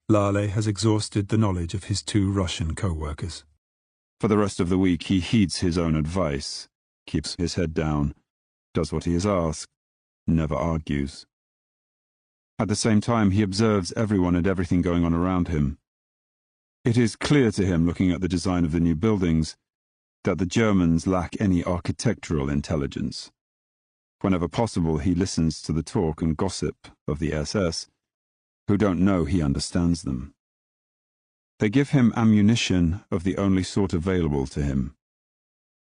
B: Lale has exhausted the knowledge of his two Russian co-workers. For the rest of the week, he heeds his own advice, keeps his head down, does what he is asked, never argues. At the same time, he observes everyone and everything going on around him. It is clear to him, looking at the design of the new buildings, that the Germans lack any architectural intelligence. Whenever possible, he listens to the talk and gossip of the SS, who don't know he understands them. They give him ammunition of the only sort available to him: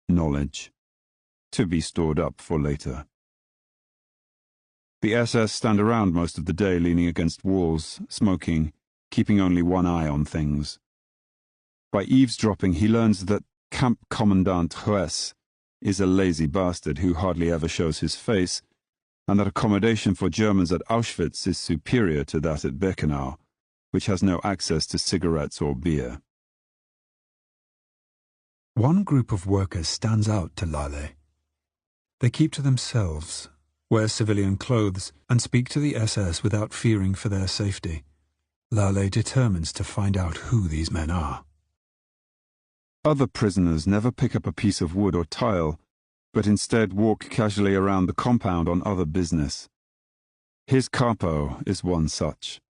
B: knowledge, to be stored up for later. The SS stand around most of the day, leaning against walls, smoking, keeping only one eye on things. By eavesdropping, he learns that Camp Commandant Hess is a lazy bastard who hardly ever shows his face, and that accommodation for Germans at Auschwitz is superior to that at Birkenau, which has no access to cigarettes or beer. One group of workers stands out to Lale. They keep to themselves, wear civilian clothes, and speak to the SS without fearing for their safety. Lale determines to find out who these men are. Other prisoners never pick up a piece of wood or tile, but instead walk casually around the compound on other business. His capo is one such.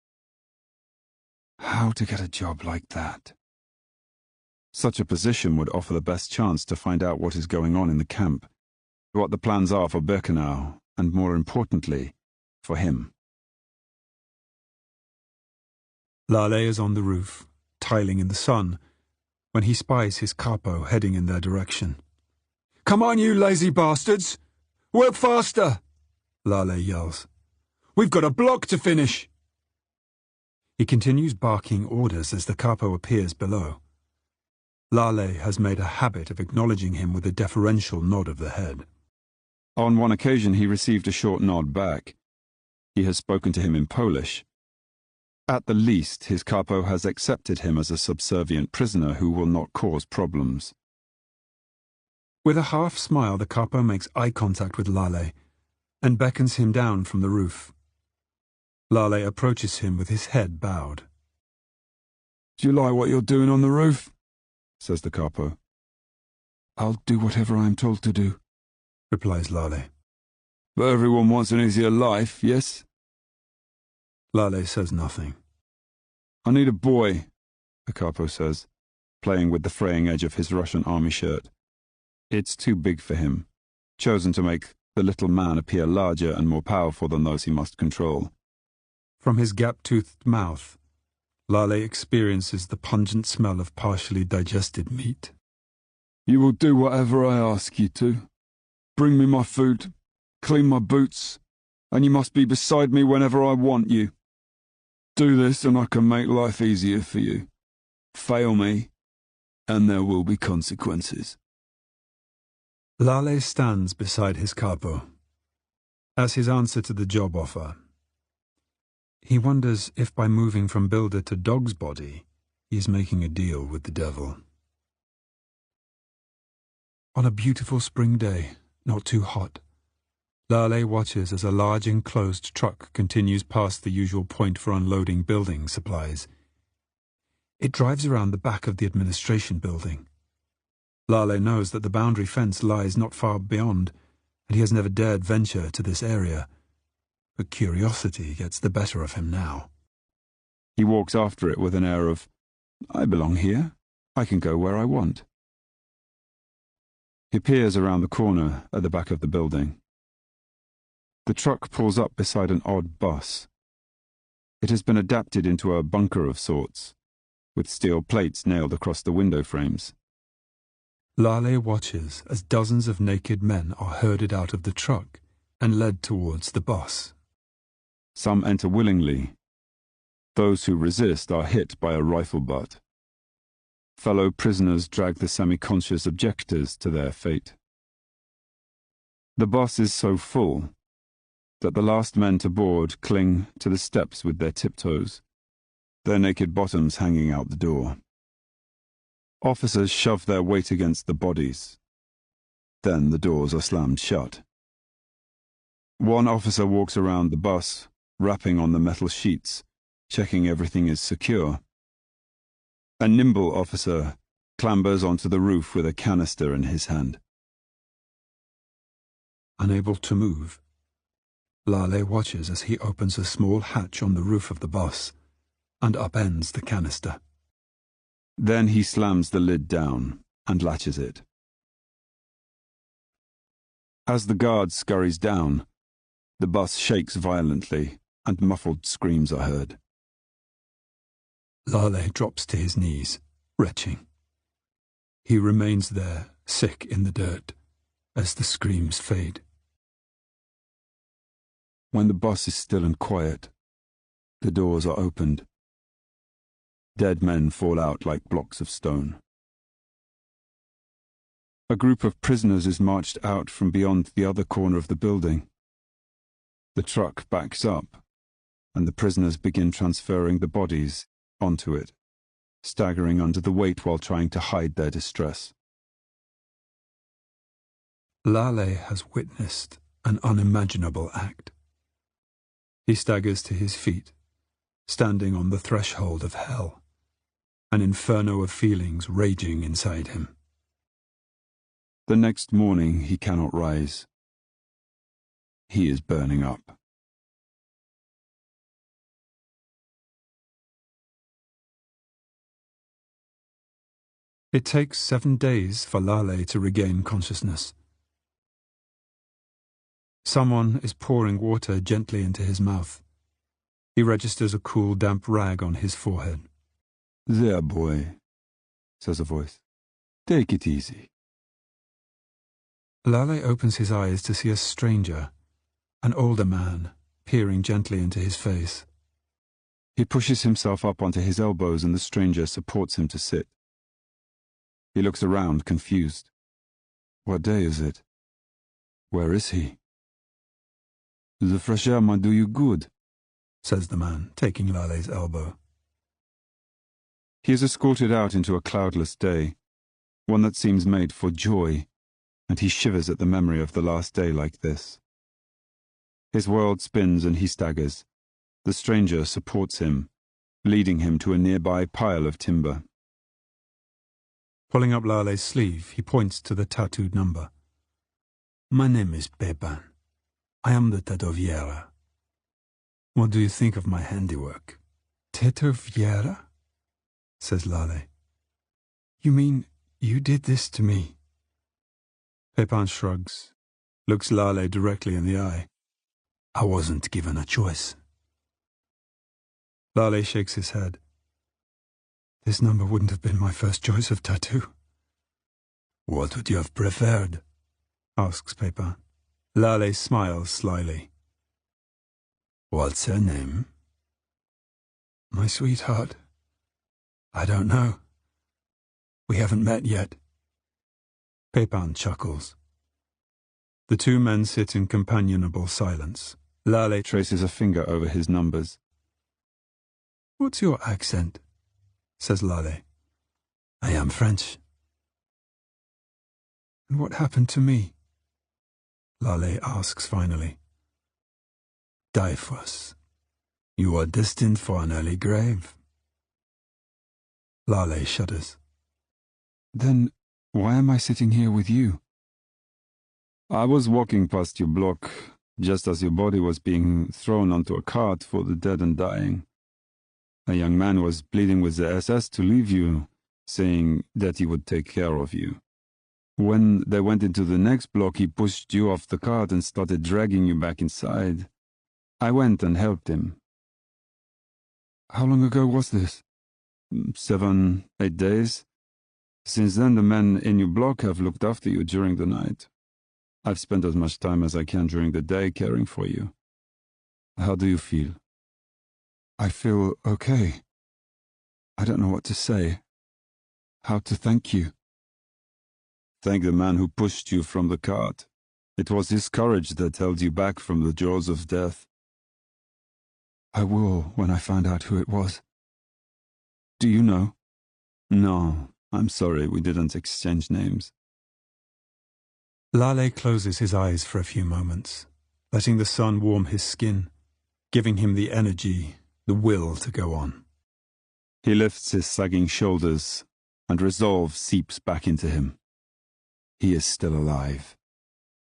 B: How to get a job like that? Such a position would offer the best chance to find out what is going on in the camp, what the plans are for Birkenau, and more importantly, for him. Lale is on the roof, tiling in the sun, when he spies his capo heading in their direction. "Come on, you lazy bastards! Work faster!" Lale yells. "We've got a block to finish!" He continues barking orders as the capo appears below. Lale has made a habit of acknowledging him with a deferential nod of the head. On one occasion he received a short nod back. He has spoken to him in Polish. At the least, his capo has accepted him as a subservient prisoner who will not cause problems. With a half smile, the capo makes eye contact with Lale and beckons him down from the roof. Lale approaches him with his head bowed. "Do you like what you're doing on the roof?" says the capo. "I'll do whatever I am told to do," replies Lale. "But everyone wants an easier life, yes?" Lale says nothing. "I need a boy," the capo says, playing with the fraying edge of his Russian army shirt. It's too big for him, chosen to make the little man appear larger and more powerful than those he must control.
C: From his gap-toothed mouth, Lale experiences the pungent smell of partially digested meat.
D: You will do whatever I ask you to. Bring me my food, clean my boots, and you must be beside me whenever I want you. Do this and I can make life easier for you. Fail me, and there will be consequences.
C: Lale stands beside his capo. As his answer to the job offer, he wonders if by moving from builder to dog's body, he is making a deal with the devil. On a beautiful spring day, not too hot, Lale watches as a large enclosed truck continues past the usual point for unloading building supplies. It drives around the back of the administration building. Lale knows that the boundary fence lies not far beyond, and he has never dared venture to this area. But curiosity gets the better of him now.
B: He walks after it with an air of, I belong here. I can go where I want. He peers around the corner at the back of the building. The truck pulls up beside an odd bus. It has been adapted into a bunker of sorts, with steel plates nailed across the window frames.
C: Lale watches as dozens of naked men are herded out of the truck and led towards the bus.
B: Some enter willingly. Those who resist are hit by a rifle butt. Fellow prisoners drag the semi-conscious objectors to their fate. The bus is so full that the last men to board cling to the steps with their tiptoes, their naked bottoms hanging out the door. Officers shove their weight against the bodies. Then the doors are slammed shut. One officer walks around the bus, rapping on the metal sheets, checking everything is secure. A nimble officer clambers onto the roof with a canister in his hand.
C: Unable to move, Lale watches as he opens a small hatch on the roof of the bus and upends the canister.
B: Then he slams the lid down and latches it. As the guard scurries down, the bus shakes violently and muffled screams are heard.
C: Lale drops to his knees, retching. He remains there, sick in the dirt, as the screams fade.
B: When the bus is still and quiet, the doors are opened. Dead men fall out like blocks of stone. A group of prisoners is marched out from beyond the other corner of the building. The truck backs up, and the prisoners begin transferring the bodies onto it, staggering under the weight while trying to hide their distress.
C: Lale has witnessed an unimaginable act. He staggers to his feet, standing on the threshold of hell, an inferno of feelings raging inside him.
B: The next morning he cannot rise. He is burning up.
C: It takes 7 days for Lale to regain consciousness. Someone is pouring water gently into his mouth. He registers a cool, damp rag on his forehead.
B: There, boy, says a voice. Take it easy.
C: Lale opens his eyes to see a stranger, an older man, peering gently into his face.
B: He pushes himself up onto his elbows and the stranger supports him to sit. He looks around, confused. What day is it? Where is he? The fresh air might do you good,
C: says the man, taking Lale's elbow.
B: He is escorted out into a cloudless day, one that seems made for joy, and he shivers at the memory of the last day like this. His world spins and he staggers. The stranger supports him, leading him to a nearby pile of timber.
C: Pulling up Lale's sleeve, he points to the tattooed number. My name is Pepan. I am the Tatoviera. What do you think of my handiwork? Tatoviera? Says Lale. You mean you did this to me? Pepin shrugs, looks Lale directly in the eye. I wasn't given a choice. Lale shakes his head. This number wouldn't have been my first choice of tattoo. What would you have preferred? Asks Pepin. Lale smiles slyly. What's her name? My sweetheart. I don't know. We haven't met yet. Pepin chuckles. The two men sit in companionable silence. Lale
B: Traces a finger over his numbers.
C: What's your accent? Says Lale. I am French. And what happened to me? Lale asks finally. Typhus. You are destined for an early grave. Lale shudders.
B: Then why am I sitting here with you? I was walking past your block, just as your body was being thrown onto a cart for the dead and dying. A young man was pleading with the SS to leave you, saying that he would take care of you. When they went into the next block, he pushed you off the cart and started dragging you back inside. I went and helped him.
C: How long ago was this?
B: 7, 8 days. Since then, the men in your block have looked after you during the night. I've spent as much time as I can during the day caring for you. How do you feel?
C: I feel okay. I don't know what to say. How to thank you.
B: Thank the man who pushed you from the cart. It was his courage that held you back from the jaws of death.
C: I will when I find out who it was. Do you know?
B: No, I'm sorry we didn't exchange names.
C: Lale closes his eyes for a few moments, letting the sun warm his skin, giving him the energy, the will to go on.
B: He lifts his sagging shoulders, and resolve seeps back into him. He is still alive.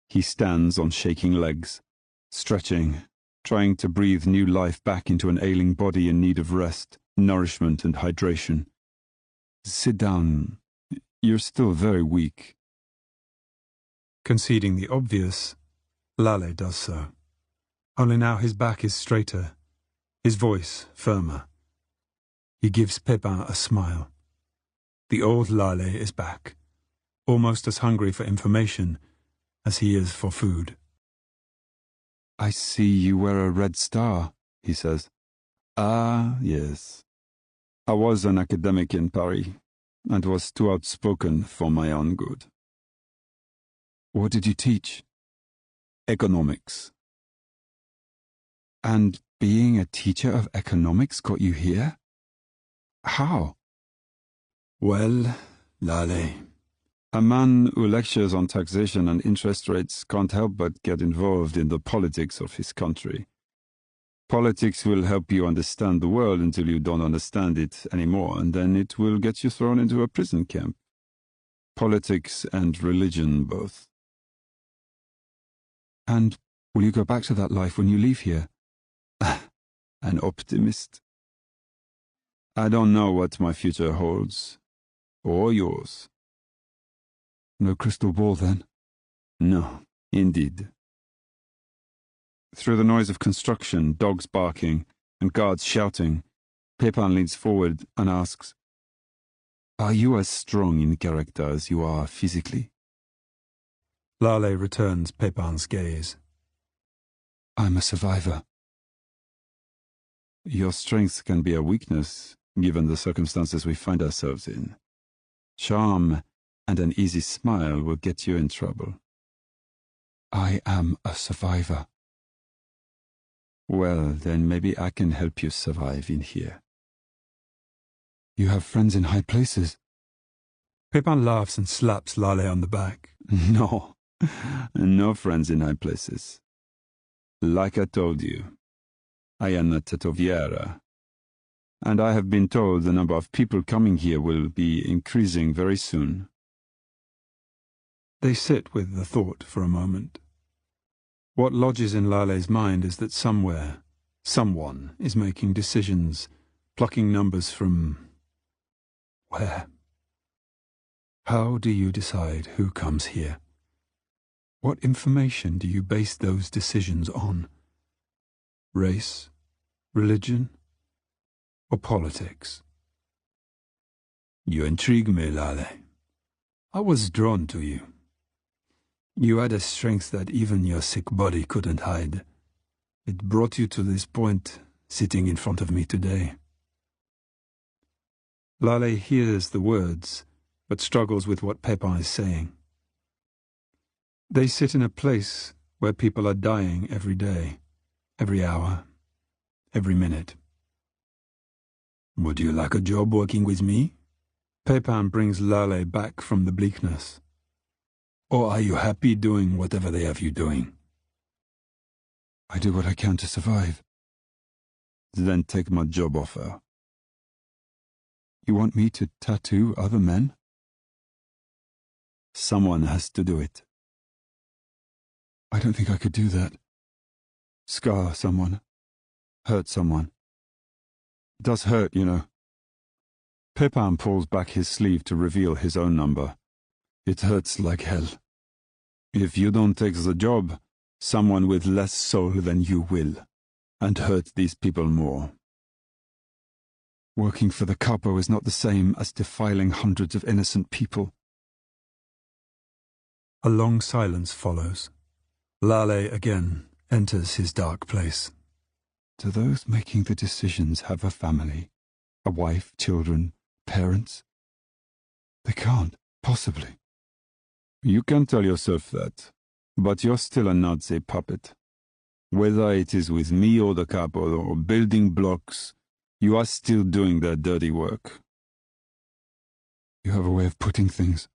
B: He stands on shaking legs, stretching, trying to breathe new life back into an ailing body in need of rest, nourishment, and hydration. Sit down. You're still very weak.
C: Conceding the obvious, Lale does so. Only now his back is straighter, his voice firmer. He gives Pepin a smile. The old Lale is back, almost as hungry for information as he is for food.
B: I see you wear a red star, he says. Ah, yes. I was an academic in Paris, and was too outspoken for my own good.
C: What did you teach?
B: Economics.
C: And being a teacher of economics got you here? How?
B: Well, Lale, a man who lectures on taxation and interest rates can't help but get involved in the politics of his country. Politics will help you understand the world until you don't understand it anymore, and then it will get you thrown into a prison camp. Politics and religion both.
C: And will you go back to that life when you leave here?
B: An optimist. I don't know what my future holds. Or yours.
C: No crystal ball, then?
B: No, indeed. Through the noise of construction, dogs barking, and guards shouting, Pepin leans forward and asks, Are you as strong in character as you are physically?
C: Lale returns Pepin's gaze. I'm a survivor.
B: Your strength can be a weakness, given the circumstances we find ourselves in. Charm and an easy smile will get you in trouble.
C: I am a survivor.
B: Well, then maybe I can help you survive in here.
C: You have friends in high places? Pepin laughs and slaps Lale on the back.
B: No, no friends in high places. Like I told you, I am a tatoviera, and I have been told the number of people coming here will be increasing very soon.
C: They sit with the thought for a moment. What lodges in Lale's mind is that somewhere, someone is making decisions, plucking numbers from... where? How do you decide who comes here? What information do you base those decisions on? Race, religion, or politics? You intrigue me, Lale. I was drawn to you. You had a strength that even your sick body couldn't hide. It brought you to this point, sitting in front of me today. Lale hears the words, but struggles with what Pepin is saying. They sit in a place where people are dying every day, every hour, every minute. Would you like a job working with me? Pepin brings Lale back from the bleakness. Or are you happy doing whatever they have you doing?
B: I do what I can to survive.
D: Then take my job offer.
B: You want me to tattoo other men?
D: Someone has to do it.
B: I don't think I could do that. Scar someone. Hurt someone. It does hurt, you know.
D: Pepin pulls back his sleeve to reveal his own number.
B: It hurts like hell.
D: If you don't take the job, someone with less soul than you will, and hurt these people more.
B: Working for the capo is not the same as defiling hundreds of innocent people.
C: A long silence follows. Lale again enters his dark place.
B: Do those making the decisions have a family? A wife, children, parents? They can't, possibly.
D: You can tell yourself that, but you're still a Nazi puppet. Whether it is with me or the capo or building blocks, you are still doing their dirty work.
B: You have a way of putting things.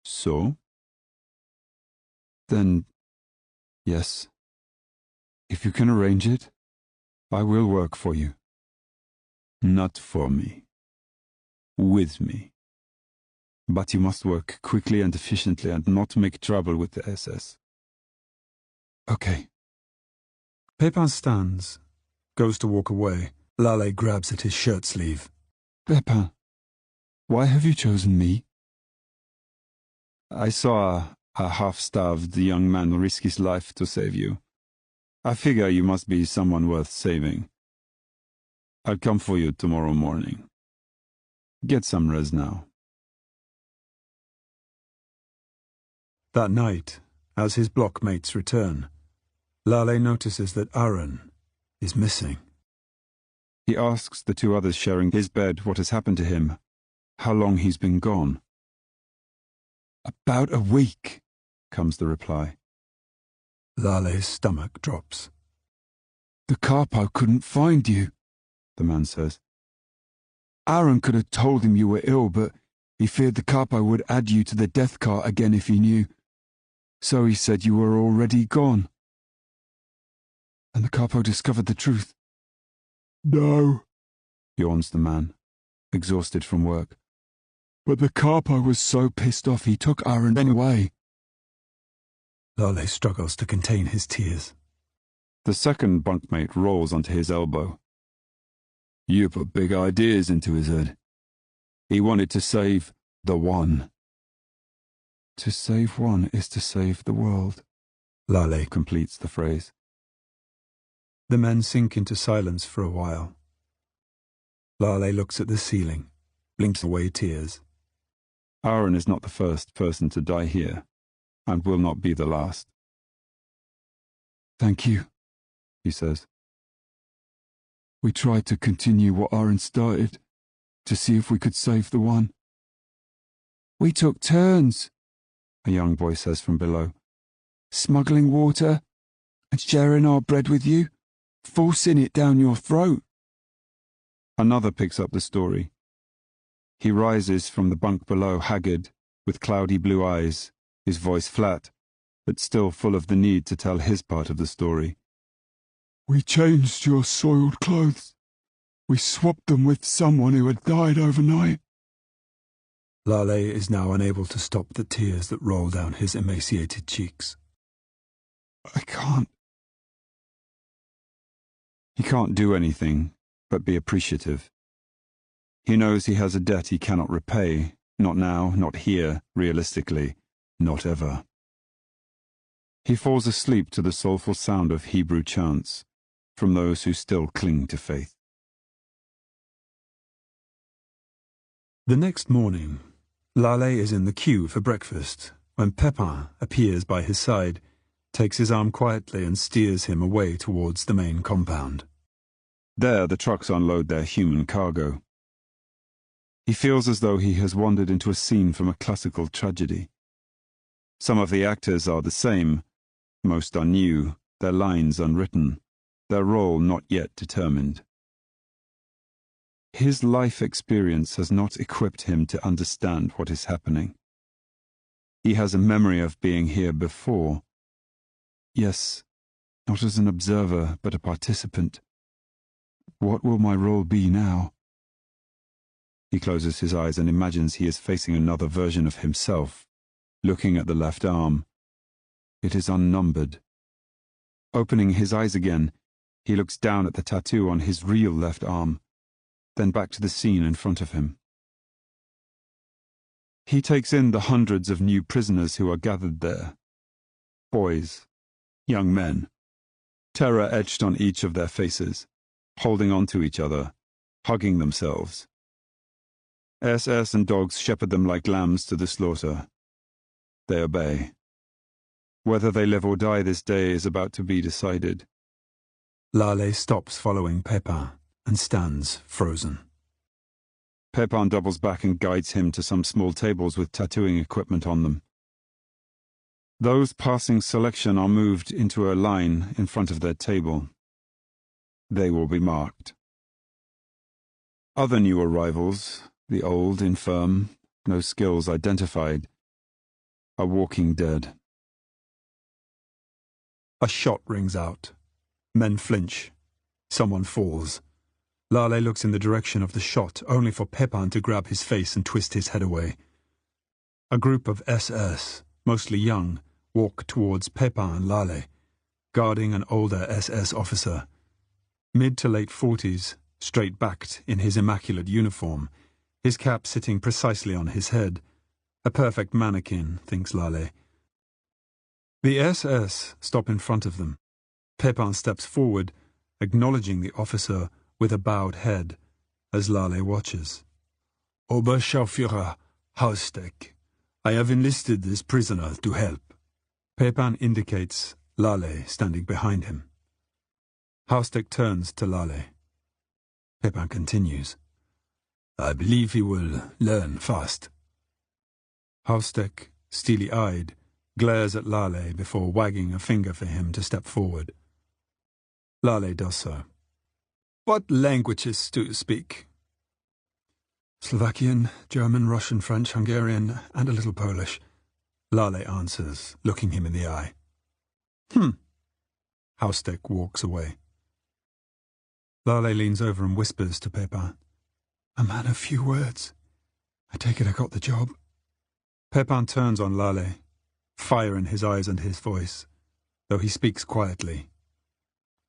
D: So?
B: Then, yes. If you can arrange it, I will work for you.
D: Not for me. With me. But you must work quickly and efficiently and not make trouble with the SS.
B: Okay.
C: Pepin stands, goes to walk away. Lale grabs at his shirt sleeve.
B: Pepin, why have you chosen me?
D: I saw a half-starved young man risk his life to save you. I figure you must be someone worth saving. I'll come for you tomorrow morning. Get some rest now.
C: That night, as his blockmates return, Lale notices that Aaron is missing.
B: He asks the two others sharing his bed what has happened to him, how long he's been gone.
C: About a week,
B: comes the reply.
C: Lale's stomach drops.
B: The capo couldn't find you, the man says. Aaron could have told him you were ill, but he feared the capo would add you to the death cart again if he knew. So he said you were already gone. And the capo discovered the truth.
D: No,
B: yawns the man, exhausted from work. But the capo was so pissed off he took Aaron away.
C: Lale struggles to contain his tears.
B: The second bunkmate rolls onto his elbow. You put big ideas into his head. He wanted to save the one. To save one is to save the world,
C: Lale
B: completes the phrase.
C: The men sink into silence for a while. Lale looks at the ceiling, blinks away tears.
B: Aaron is not the first person to die here, and will not be the last. Thank you, he says. We tried to continue what Aaron started, to see if we could save the one. We took turns, a young boy says from below, smuggling water and sharing our bread with you, forcing it down your throat. Another picks up the story. He rises from the bunk below, haggard, with cloudy blue eyes, his voice flat, but still full of the need to tell his part of the story. We changed your soiled clothes. We swapped them with someone who had died overnight.
C: Lale is now unable to stop the tears that roll down his emaciated cheeks.
B: I can't. He can't do anything but be appreciative. He knows he has a debt he cannot repay, not now, not here, realistically, not ever. He falls asleep to the soulful sound of Hebrew chants from those who still cling to faith.
C: The next morning, Laleh is in the queue for breakfast when Pepin appears by his side, takes his arm quietly and steers him away towards the main compound.
B: There the trucks unload their human cargo. He feels as though he has wandered into a scene from a classical tragedy. Some of the actors are the same, most are new, their lines unwritten, their role not yet determined. His life experience has not equipped him to understand what is happening. He has a memory of being here before. Yes, not as an observer, but a participant. What will my role be now? He closes his eyes and imagines he is facing another version of himself, looking at the left arm. It is unnumbered. Opening his eyes again, he looks down at the tattoo on his real left arm, then back to the scene in front of him. He takes in the hundreds of new prisoners who are gathered there. Boys, young men, terror etched on each of their faces, holding on to each other, hugging themselves. SS and dogs shepherd them like lambs to the slaughter. They obey. Whether they live or die this day is about to be decided.
C: Laleh stops following Pepin and stands frozen.
B: Pepin doubles back and guides him to some small tables with tattooing equipment on them. Those passing selection are moved into a line in front of their table. They will be marked. Other new arrivals, the old, infirm, no skills identified, are walking dead.
C: A shot rings out. Men flinch. Someone falls. Laleh looks in the direction of the shot, only for Pepin to grab his face and twist his head away. A group of SS, mostly young, walk towards Pepin and Laleh, guarding an older SS officer. Mid to late 40s, straight-backed in his immaculate uniform, his cap sitting precisely on his head. A perfect mannequin, thinks Laleh. The SS stop in front of them. Pepin steps forward, acknowledging the officer with a bowed head, as Laleh watches. Oberscharführer Haustek, I have enlisted this prisoner to help. Pepin indicates Laleh standing behind him. Haustek turns to Laleh. Pepin continues. I believe he will learn fast. Haustek, steely-eyed, glares at Laleh before wagging a finger for him to step forward. Laleh does so. What languages do you speak? Slovakian, German, Russian, French, Hungarian, and a little Polish. Laleh answers, looking him in the eye. Haustek walks away. Laleh leans over and whispers to Pepin. A man of few words. I take it I got the job. Pepin turns on Laleh, fire in his eyes and his voice, though he speaks quietly.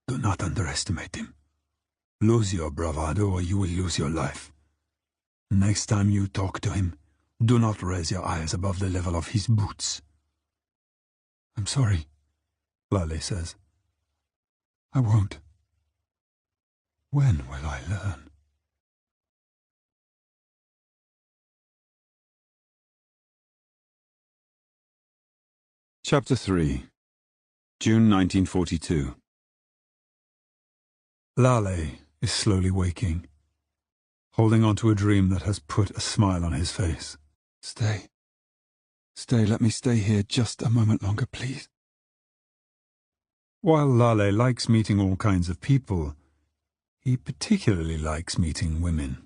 C: Do not underestimate him. Lose your bravado or you will lose your life. Next time you talk to him, do not raise your eyes above the level of his boots. I'm sorry, Laleh says. I won't. When will I learn?
B: Chapter 3, June 1942.
C: Laleh is slowly waking, holding on to a dream that has put a smile on his face.
B: Stay, let me stay here just a moment longer, please.
C: While Laleh likes meeting all kinds of people, he particularly likes meeting women.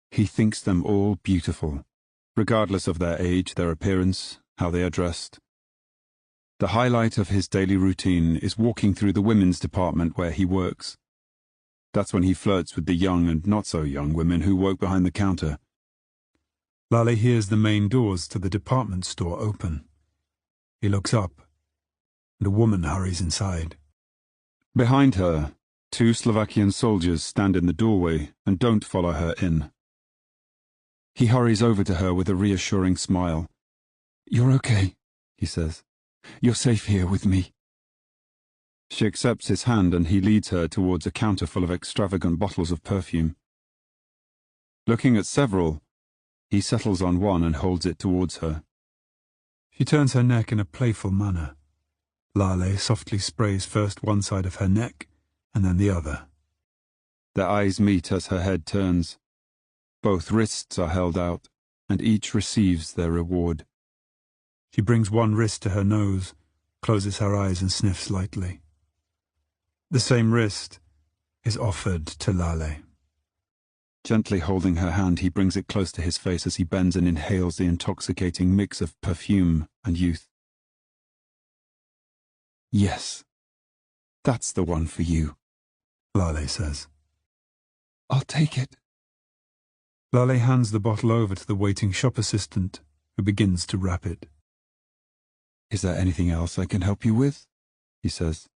B: He thinks them all beautiful, regardless of their age, their appearance, how they are dressed. The highlight of his daily routine is walking through the women's department where he works. That's when he flirts with the young and not-so-young women who work behind the counter.
C: Laleh hears the main doors to the department store open. He looks up, and a woman hurries inside.
B: Behind her, 2 Slovakian soldiers stand in the doorway and don't follow her in. He hurries over to her with a reassuring smile. You're okay, he says. You're safe here with me. She accepts his hand and he leads her towards a counter full of extravagant bottles of perfume. Looking at several, he settles on one and holds it towards her.
C: She turns her neck in a playful manner. Lale softly sprays first one side of her neck and then the other.
B: Their eyes meet as her head turns. Both wrists are held out, and each receives their reward.
C: She brings one wrist to her nose, closes her eyes and sniffs lightly. The same wrist is offered to Lale.
B: Gently holding her hand, he brings it close to his face as he bends and inhales the intoxicating mix of perfume and youth. Yes, that's the one for you,
C: Lale says.
B: I'll take it.
C: Lale hands the bottle over to the waiting shop assistant, who begins to wrap it.
B: Is there anything else I can help you with? He says.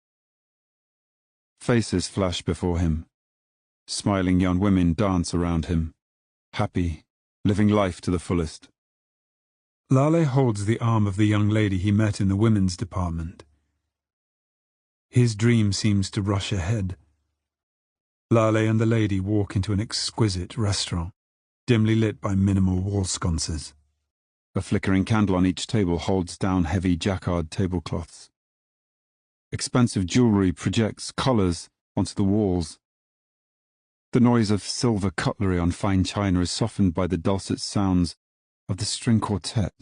B: Faces flash before him. Smiling young women dance around him, happy, living life to the fullest.
C: Lale holds the arm of the young lady he met in the women's department. His dream seems to rush ahead. Lale and the lady walk into an exquisite restaurant, dimly lit by minimal wall sconces.
B: A flickering candle on each table holds down heavy jacquard tablecloths. Expensive jewellery projects colours onto the walls. The noise of silver cutlery on fine china is softened by the dulcet sounds of the string quartet,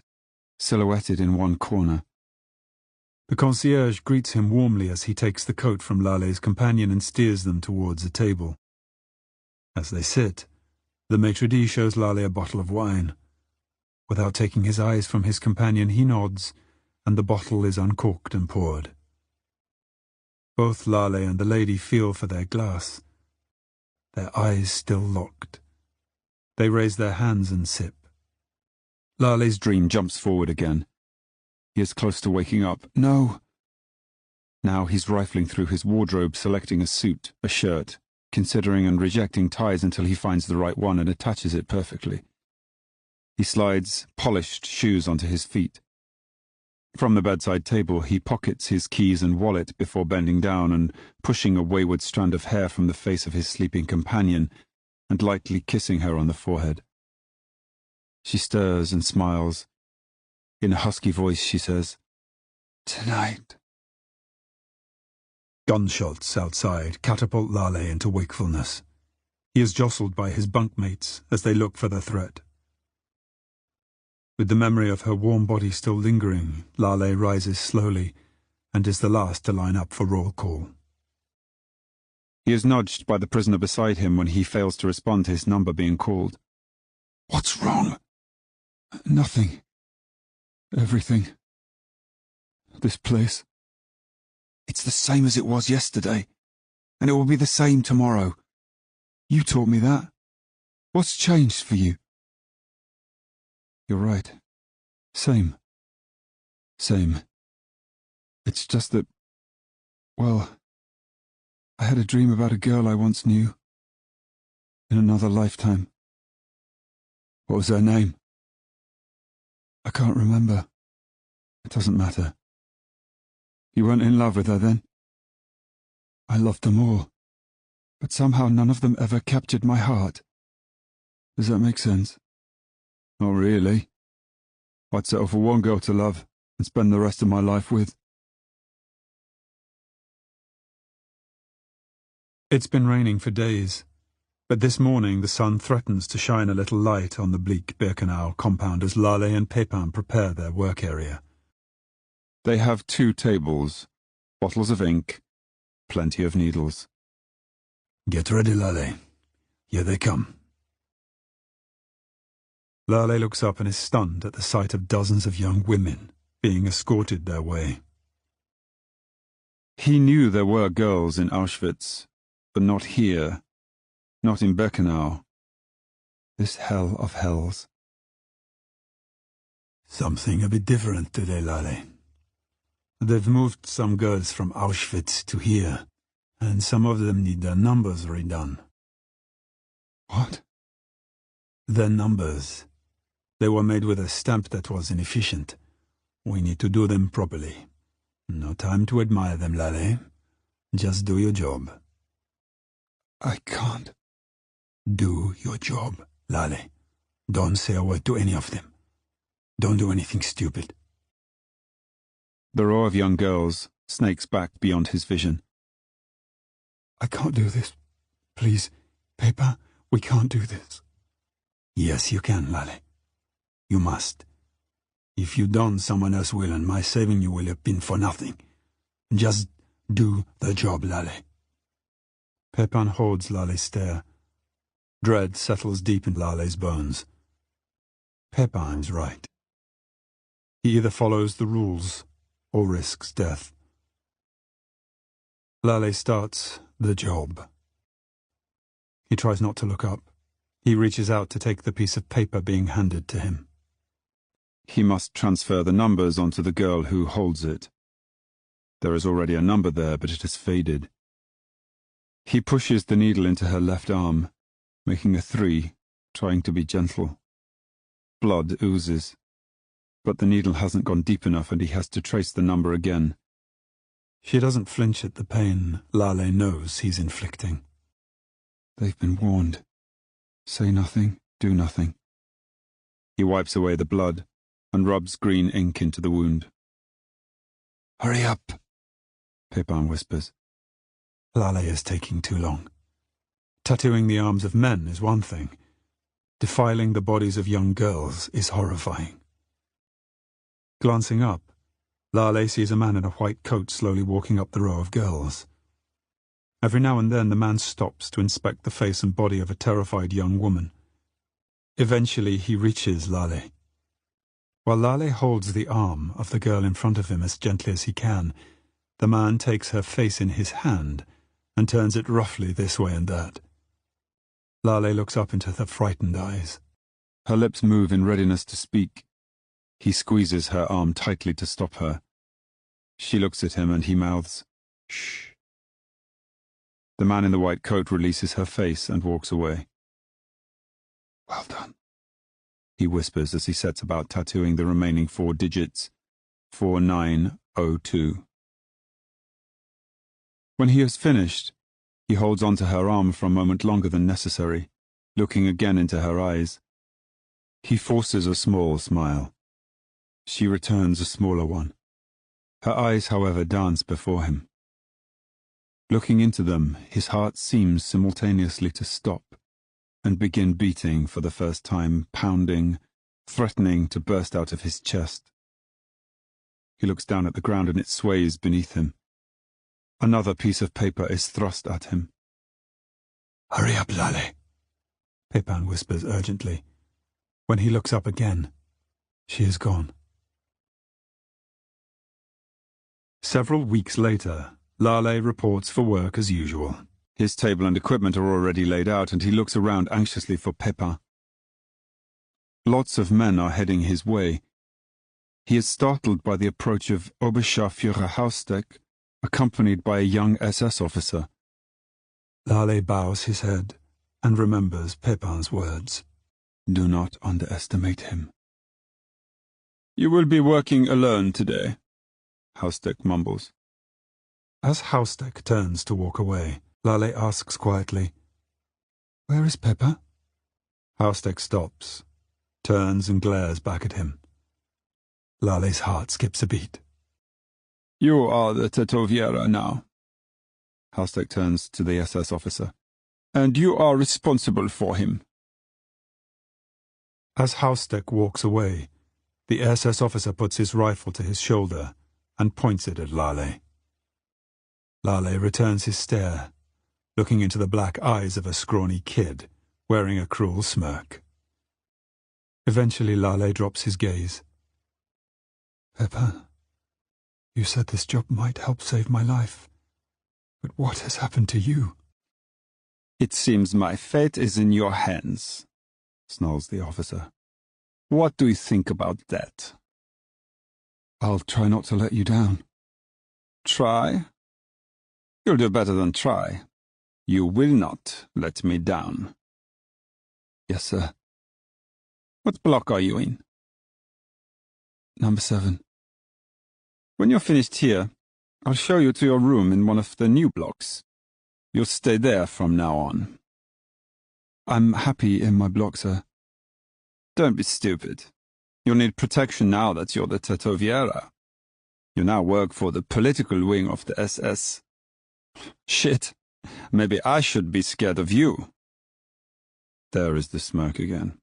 B: silhouetted in one corner.
C: The concierge greets him warmly as he takes the coat from Lale's companion and steers them towards a table. As they sit, the maitre d' shows Lale a bottle of wine. Without taking his eyes from his companion, he nods, and the bottle is uncorked and poured. Both Lale and the lady feel for their glass, their eyes still locked. They raise their hands and sip.
B: Lale's dream jumps forward again. He is close to waking up. No! Now he's rifling through his wardrobe, selecting a suit, a shirt, considering and rejecting ties until he finds the right one and attaches it perfectly. He slides polished shoes onto his feet. From the bedside table, he pockets his keys and wallet before bending down and pushing a wayward strand of hair from the face of his sleeping companion and lightly kissing her on the forehead. She stirs and smiles. In a husky voice, she says, "Tonight."
C: Gunshots outside catapult Lale into wakefulness. He is jostled by his bunkmates as they look for the threat. With the memory of her warm body still lingering, Lale rises slowly and is the last to line up for roll call.
B: He is nudged by the prisoner beside him when he fails to respond to his number being called. "What's wrong?" "Nothing. Everything. This place. It's the same as it was yesterday, and it will be the same tomorrow. You taught me that. What's changed for you?" "You're right. Same. Same. It's just that, well, I had a dream about a girl I once knew. In another lifetime. What was her name? I can't remember. It doesn't matter. You weren't in love with her then? I loved them all, but somehow none of them ever captured my heart. Does that make sense? Not really. I'd settle for one girl to love and spend the rest of my life with.
C: It's been raining for days, but this morning the sun threatens to shine a little light on the bleak Birkenau compound as Lale and Pepin prepare their work area.
B: They have 2 tables, bottles of ink, plenty of needles.
C: Get ready, Lale. Here they come. Lale looks up and is stunned at the sight of dozens of young women being escorted their way.
B: He knew there were girls in Auschwitz, but not here, not in Birkenau. This hell of hells.
C: Something a bit different today, Lale. They've moved some girls from Auschwitz to here, and some of them need their numbers redone.
B: What?
C: Their numbers. They were made with a stamp that was inefficient. We need to do them properly. No time to admire them, Lale. Just do your job.
B: I can't.
C: Do your job, Lale. Don't say a word to any of them. Don't do anything stupid.
B: The row of young girls snakes back beyond his vision.
C: I can't do this. Please, Peppa, we can't do this. Yes, you can, Lale. You must. If you don't, someone else will, and my saving you will have been for nothing. Just do the job, Lale. Pepin holds Lale's stare. Dread settles deep in Lale's bones. Pepin's right. He either follows the rules or risks death. Lale starts the job. He tries not to look up. He reaches out to take the piece of paper being handed to him.
B: He must transfer the numbers onto the girl who holds it. There is already a number there, but it has faded. He pushes the needle into her left arm, making a 3, trying to be gentle. Blood oozes, but the needle hasn't gone deep enough and he has to trace the number again.
C: She doesn't flinch at the pain Lale knows he's inflicting.
B: They've been warned. Say nothing, do nothing. He wipes away the blood and rubs green ink into the wound.
C: Hurry up,
B: Pepin whispers.
C: Lale is taking too long. Tattooing the arms of men is one thing. Defiling the bodies of young girls is horrifying. Glancing up, Lale sees a man in a white coat slowly walking up the row of girls. Every now and then the man stops to inspect the face and body of a terrified young woman. Eventually he reaches Lale. While Lale holds the arm of the girl in front of him as gently as he can, the man takes her face in his hand and turns it roughly this way and that. Lale looks up into the frightened eyes.
B: Her lips move in readiness to speak. He squeezes her arm tightly to stop her. She looks at him and he mouths, "Shh." The man in the white coat releases her face and walks away.
C: Well done,
B: he whispers as he sets about tattooing the remaining 4 digits, 4902. When he has finished, he holds onto her arm for a moment longer than necessary, looking again into her eyes. He forces a small smile. She returns a smaller one. Her eyes, however, dance before him. Looking into them, his heart seems simultaneously to stop and begin beating for the first time, pounding, threatening to burst out of his chest. He looks down at the ground and it sways beneath him. Another piece of paper is thrust at him.
C: Hurry up, Lale, Pepin whispers urgently. When he looks up again, she is gone. Several weeks later, Lale reports for work as usual.
B: His table and equipment are already laid out, and he looks around anxiously for Pepin. Lots of men are heading his way. He is startled by the approach of Oberscharführer Hausdeck, accompanied by a young SS officer.
C: Lale bows his head and remembers Pepin's words.
B: Do not underestimate him. You will be working alone today, Hausdeck mumbles.
C: As Hausdeck turns to walk away, Lale asks quietly, Where is Pepin? Hausdeck stops, turns and glares back at him. Lale's heart skips a beat.
B: You are the Tätowierer now. Hausdeck turns to the SS officer. And you are responsible for him.
C: As Hausdeck walks away, the SS officer puts his rifle to his shoulder and points it at Lale. Lale returns his stare, looking into the black eyes of a scrawny kid, wearing a cruel smirk. Eventually Lale drops his gaze. Pepin, you said this job might help save my life, but what has happened to you?
B: It seems my fate is in your hands, snarls the officer. What do you think about that?
C: I'll try not to let you down.
B: Try? You'll do better than try. You will not let me down.
C: Yes, sir.
B: What block are you in?
C: Number 7.
B: When you're finished here,
D: I'll show you to your room in one of the new blocks. You'll stay there from now on.
B: I'm happy in my block, sir.
D: Don't be stupid. You'll need protection now that you're the Tätowierer. You now work for the political wing of the SS. Shit, maybe I should be scared of you. There is the smirk again.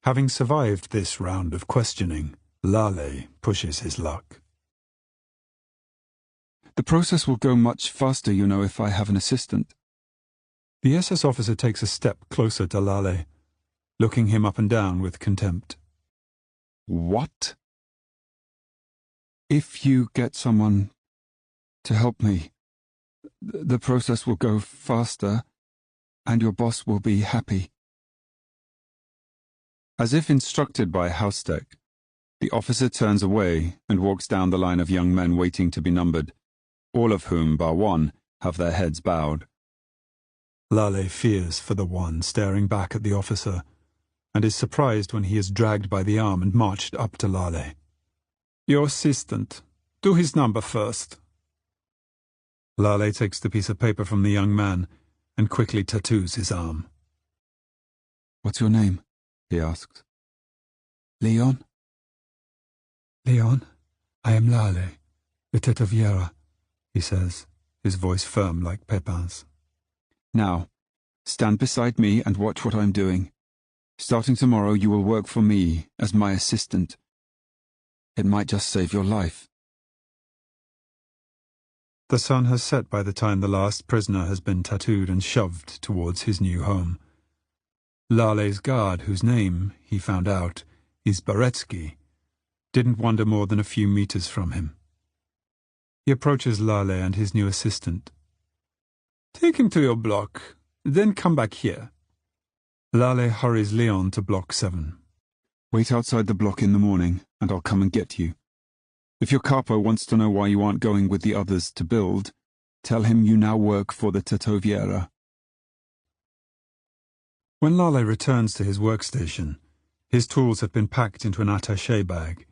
C: Having survived this round of questioning, Lale pushes his luck.
B: The process will go much faster, you know, if I have an assistant.
C: The SS officer takes a step closer to Lale, looking him up and down with contempt.
D: What?
B: If you get someone to help me, the process will go faster, and your boss will be happy.
D: As if instructed by Haustek, the officer turns away and walks down the line of young men waiting to be numbered, all of whom, bar one, have their heads bowed.
C: Lale fears for the one staring back at the officer, and is surprised when he is dragged by the arm and marched up to Lale. Your assistant. Do his number first. Lale takes the piece of paper from the young man and quickly tattoos his arm.
B: What's your name? He asks. Leon?
C: Leon, I am Lale, the Tätowierer, he says, his voice firm like Pepin's.
B: Now, stand beside me and watch what I'm doing. Starting tomorrow, you will work for me as my assistant. It might just save your life.
C: The sun has set by the time the last prisoner has been tattooed and shoved towards his new home. Lale's guard, whose name, he found out, is Baretsky, didn't wander more than a few meters from him. He approaches Lale and his new assistant. Take him to your block, then come back here. Lale hurries Leon to block 7.
B: Wait outside the block in the morning, and I'll come and get you. If your capo wants to know why you aren't going with the others to build, tell him you now work for the Tätowierer.
C: When Lale returns to his workstation, his tools have been packed into an attaché bag,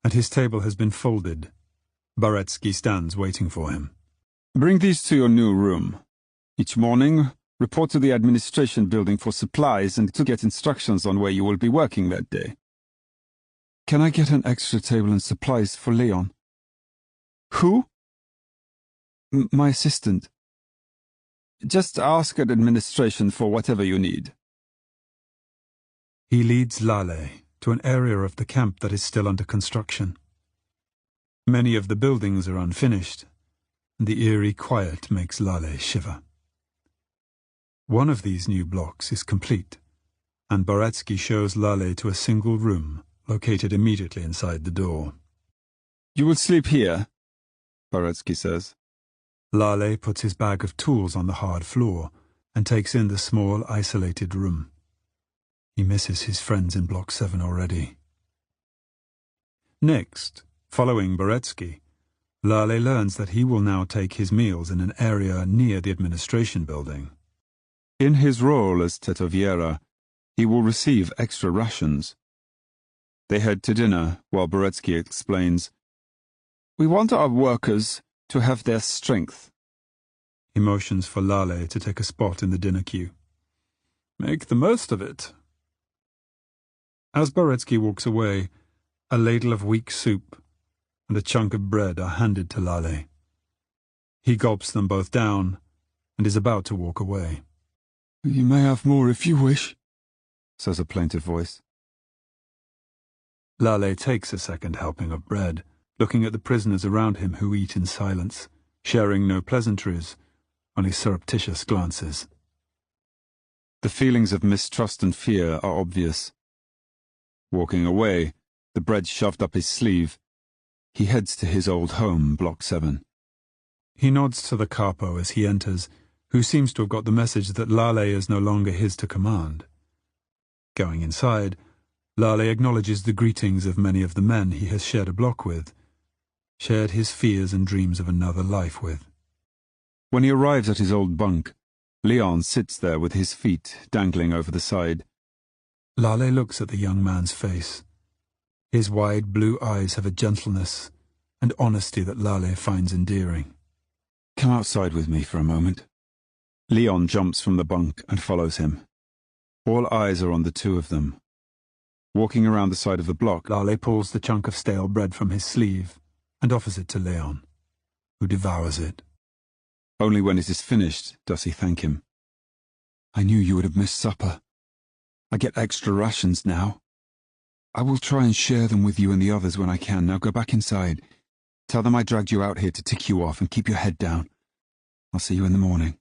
C: and his table has been folded. Baretsky stands waiting for him.
D: Bring these to your new room. Each morning, report to the administration building for supplies and to get instructions on where you will be working that day.
B: Can I get an extra table and supplies for Leon?
D: Who?
B: My assistant.
D: Just ask at administration for whatever you need.
C: He leads Lale to an area of the camp that is still under construction. Many of the buildings are unfinished, and the eerie quiet makes Lale shiver. One of these new blocks is complete, and Baretsky shows Lale to a single room located immediately inside the door.
D: You will sleep here, Baretsky says.
C: Lale puts his bag of tools on the hard floor and takes in the small, isolated room. He misses his friends in Block 7 already. Next, following Baretsky, Lale learns that he will now take his meals in an area near the administration building.
D: In his role as Tätowierer, he will receive extra rations. They head to dinner while Baretsky explains, "We want our workers to have their strength."
C: He motions for Lale to take a spot in the dinner queue. Make the most of it. As Baretsky walks away, a ladle of weak soup and a chunk of bread are handed to Lale. He gulps them both down and is about to walk away.
B: You may have more if you wish,
D: says a plaintive voice.
C: Lale takes a second helping of bread, looking at the prisoners around him who eat in silence, sharing no pleasantries, only surreptitious glances.
D: The feelings of mistrust and fear are obvious. Walking away, the bread shoved up his sleeve, he heads to his old home, Block 7.
C: He nods to the capo as he enters, who seems to have got the message that Lale is no longer his to command. Going inside, Lale acknowledges the greetings of many of the men he has shared a block with, shared his fears and dreams of another life with.
D: When he arrives at his old bunk, Leon sits there with his feet dangling over the side.
C: Lale looks at the young man's face. His wide blue eyes have a gentleness, and honesty that Lale finds endearing.
B: Come outside with me for a moment. Leon jumps from the bunk and follows him. All eyes are on the two of them. Walking around the side of the block,
C: Lale pulls the chunk of stale bread from his sleeve and offers it to Leon, who devours it.
B: Only when it is finished does he thank him. I knew you would have missed supper. I get extra rations now. I will try and share them with you and the others when I can. Now go back inside. Tell them I dragged you out here to tick you off and keep your head down. I'll see you in the morning.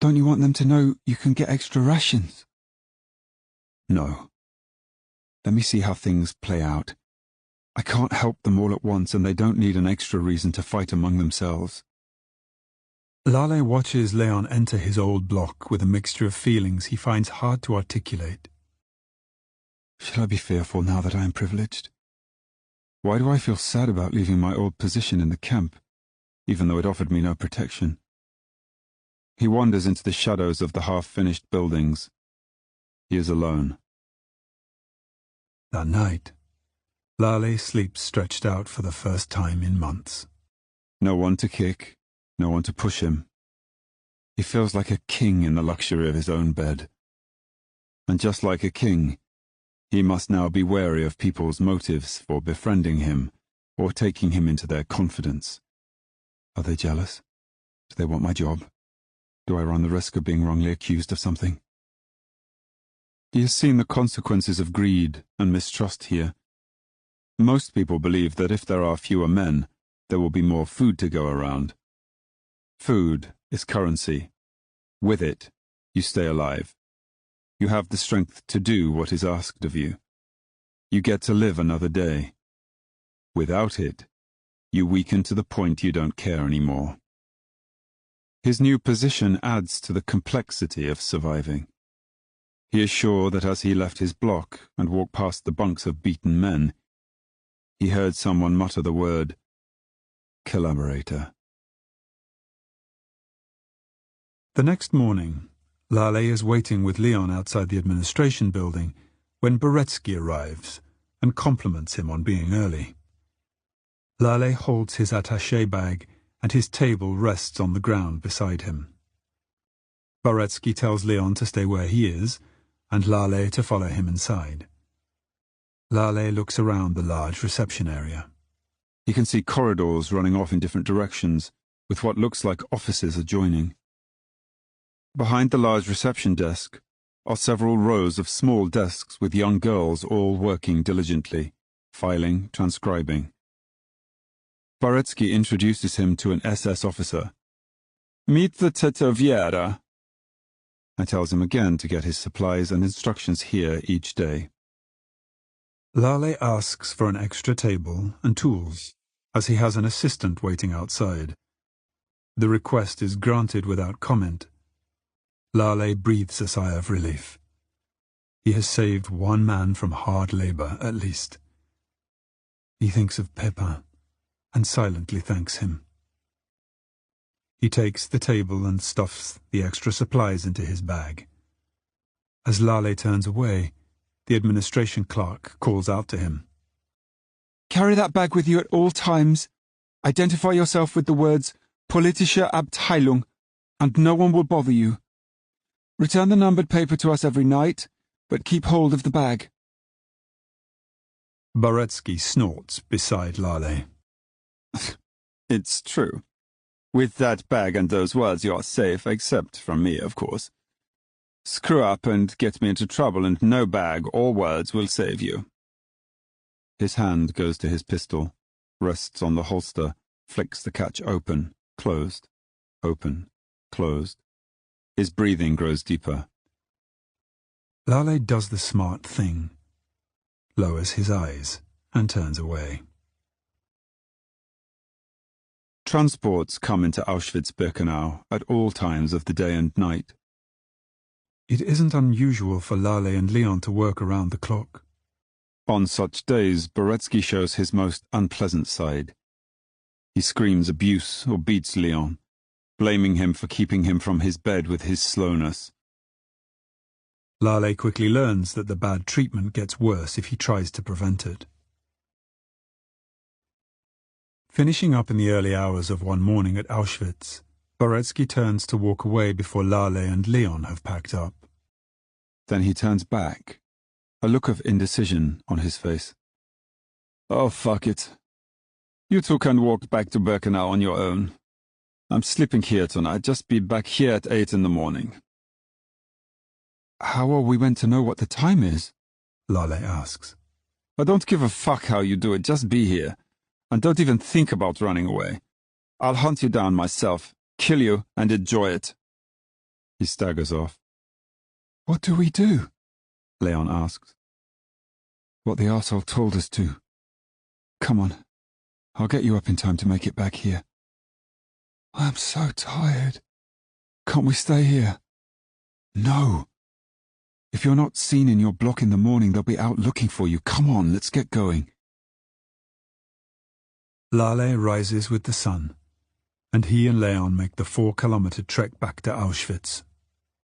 B: Don't you want them to know you can get extra rations? No. Let me see how things play out. I can't help them all at once, and they don't need an extra reason to fight among themselves.
C: Lale watches Leon enter his old block with a mixture of feelings he finds hard to articulate.
B: Shall I be fearful now that I am privileged? Why do I feel sad about leaving my old position in the camp, even though it offered me no protection? He wanders into the shadows of the half-finished buildings. He is alone.
C: That night, Lale sleeps stretched out for the first time in months.
B: No one to kick, no one to push him. He feels like a king in the luxury of his own bed. And just like a king, he must now be wary of people's motives for befriending him or taking him into their confidence. Are they jealous? Do they want my job? Do I run the risk of being wrongly accused of something? He has seen the consequences of greed and mistrust here. Most people believe that if there are fewer men, there will be more food to go around. Food is currency. With it, you stay alive. You have the strength to do what is asked of you. You get to live another day. Without it, you weaken to the point you don't care anymore. His new position adds to the complexity of surviving. He is sure that as he left his block and walked past the bunks of beaten men, he heard someone mutter the word, collaborator.
C: The next morning, Lale is waiting with Leon outside the administration building when Boretsky arrives and compliments him on being early. Lale holds his attaché bag and his table rests on the ground beside him. Boretsky tells Leon to stay where he is and Lale to follow him inside. Lale looks around the large reception area.
B: He can see corridors running off in different directions, with what looks like offices adjoining. Behind the large reception desk are several rows of small desks with young girls all working diligently, filing, transcribing. Boretsky introduces him to an SS officer. Meet the Tetoviera. I tells him again to get his supplies and instructions here each day.
C: Lale asks for an extra table and tools, as he has an assistant waiting outside. The request is granted without comment. Lale breathes a sigh of relief. He has saved one man from hard labor, at least. He thinks of Pepin, and silently thanks him. He takes the table and stuffs the extra supplies into his bag. As Lale turns away, the administration clerk calls out to him. Carry that bag with you at all times. Identify yourself with the words Politische Abteilung, and no one will bother you. Return the numbered paper to us every night, but keep hold of the bag. Boretsky snorts beside Lale.
B: It's true. With that bag and those words you are safe, except from me, of course. Screw up and get me into trouble, and no bag or words will save you. His hand goes to his pistol, rests on the holster, flicks the catch open, closed, open, closed. His breathing grows deeper.
C: Lale does the smart thing, lowers his eyes, and turns away.
B: Transports come into Auschwitz-Birkenau at all times of the day and night.
C: It isn't unusual for Lale and Leon to work around the clock.
B: On such days, Boretsky shows his most unpleasant side. He screams abuse or beats Leon, blaming him for keeping him from his bed with his slowness.
C: Lale quickly learns that the bad treatment gets worse if he tries to prevent it. Finishing up in the early hours of one morning at Auschwitz, Boretsky turns to walk away before Lale and Leon have packed up.
B: Then he turns back, a look of indecision on his face. Oh, fuck it. You two can walk back to Birkenau on your own. I'm sleeping here tonight, just be back here at 8 in the morning.
C: How are we meant to know what the time is? Lale asks.
B: I don't give a fuck how you do it, just be here. And don't even think about running away. I'll hunt you down myself, kill you, and enjoy it. He staggers off.
C: What do we do?
B: Leon asks.
C: What the arsehole told us to. Come on. I'll get you up in time to make it back here. I'm so tired. Can't we stay here? No. If you're not seen in your block in the morning, they'll be out looking for you. Come on, let's get going. Lale rises with the sun, and he and Leon make the 4-kilometer trek back to Auschwitz.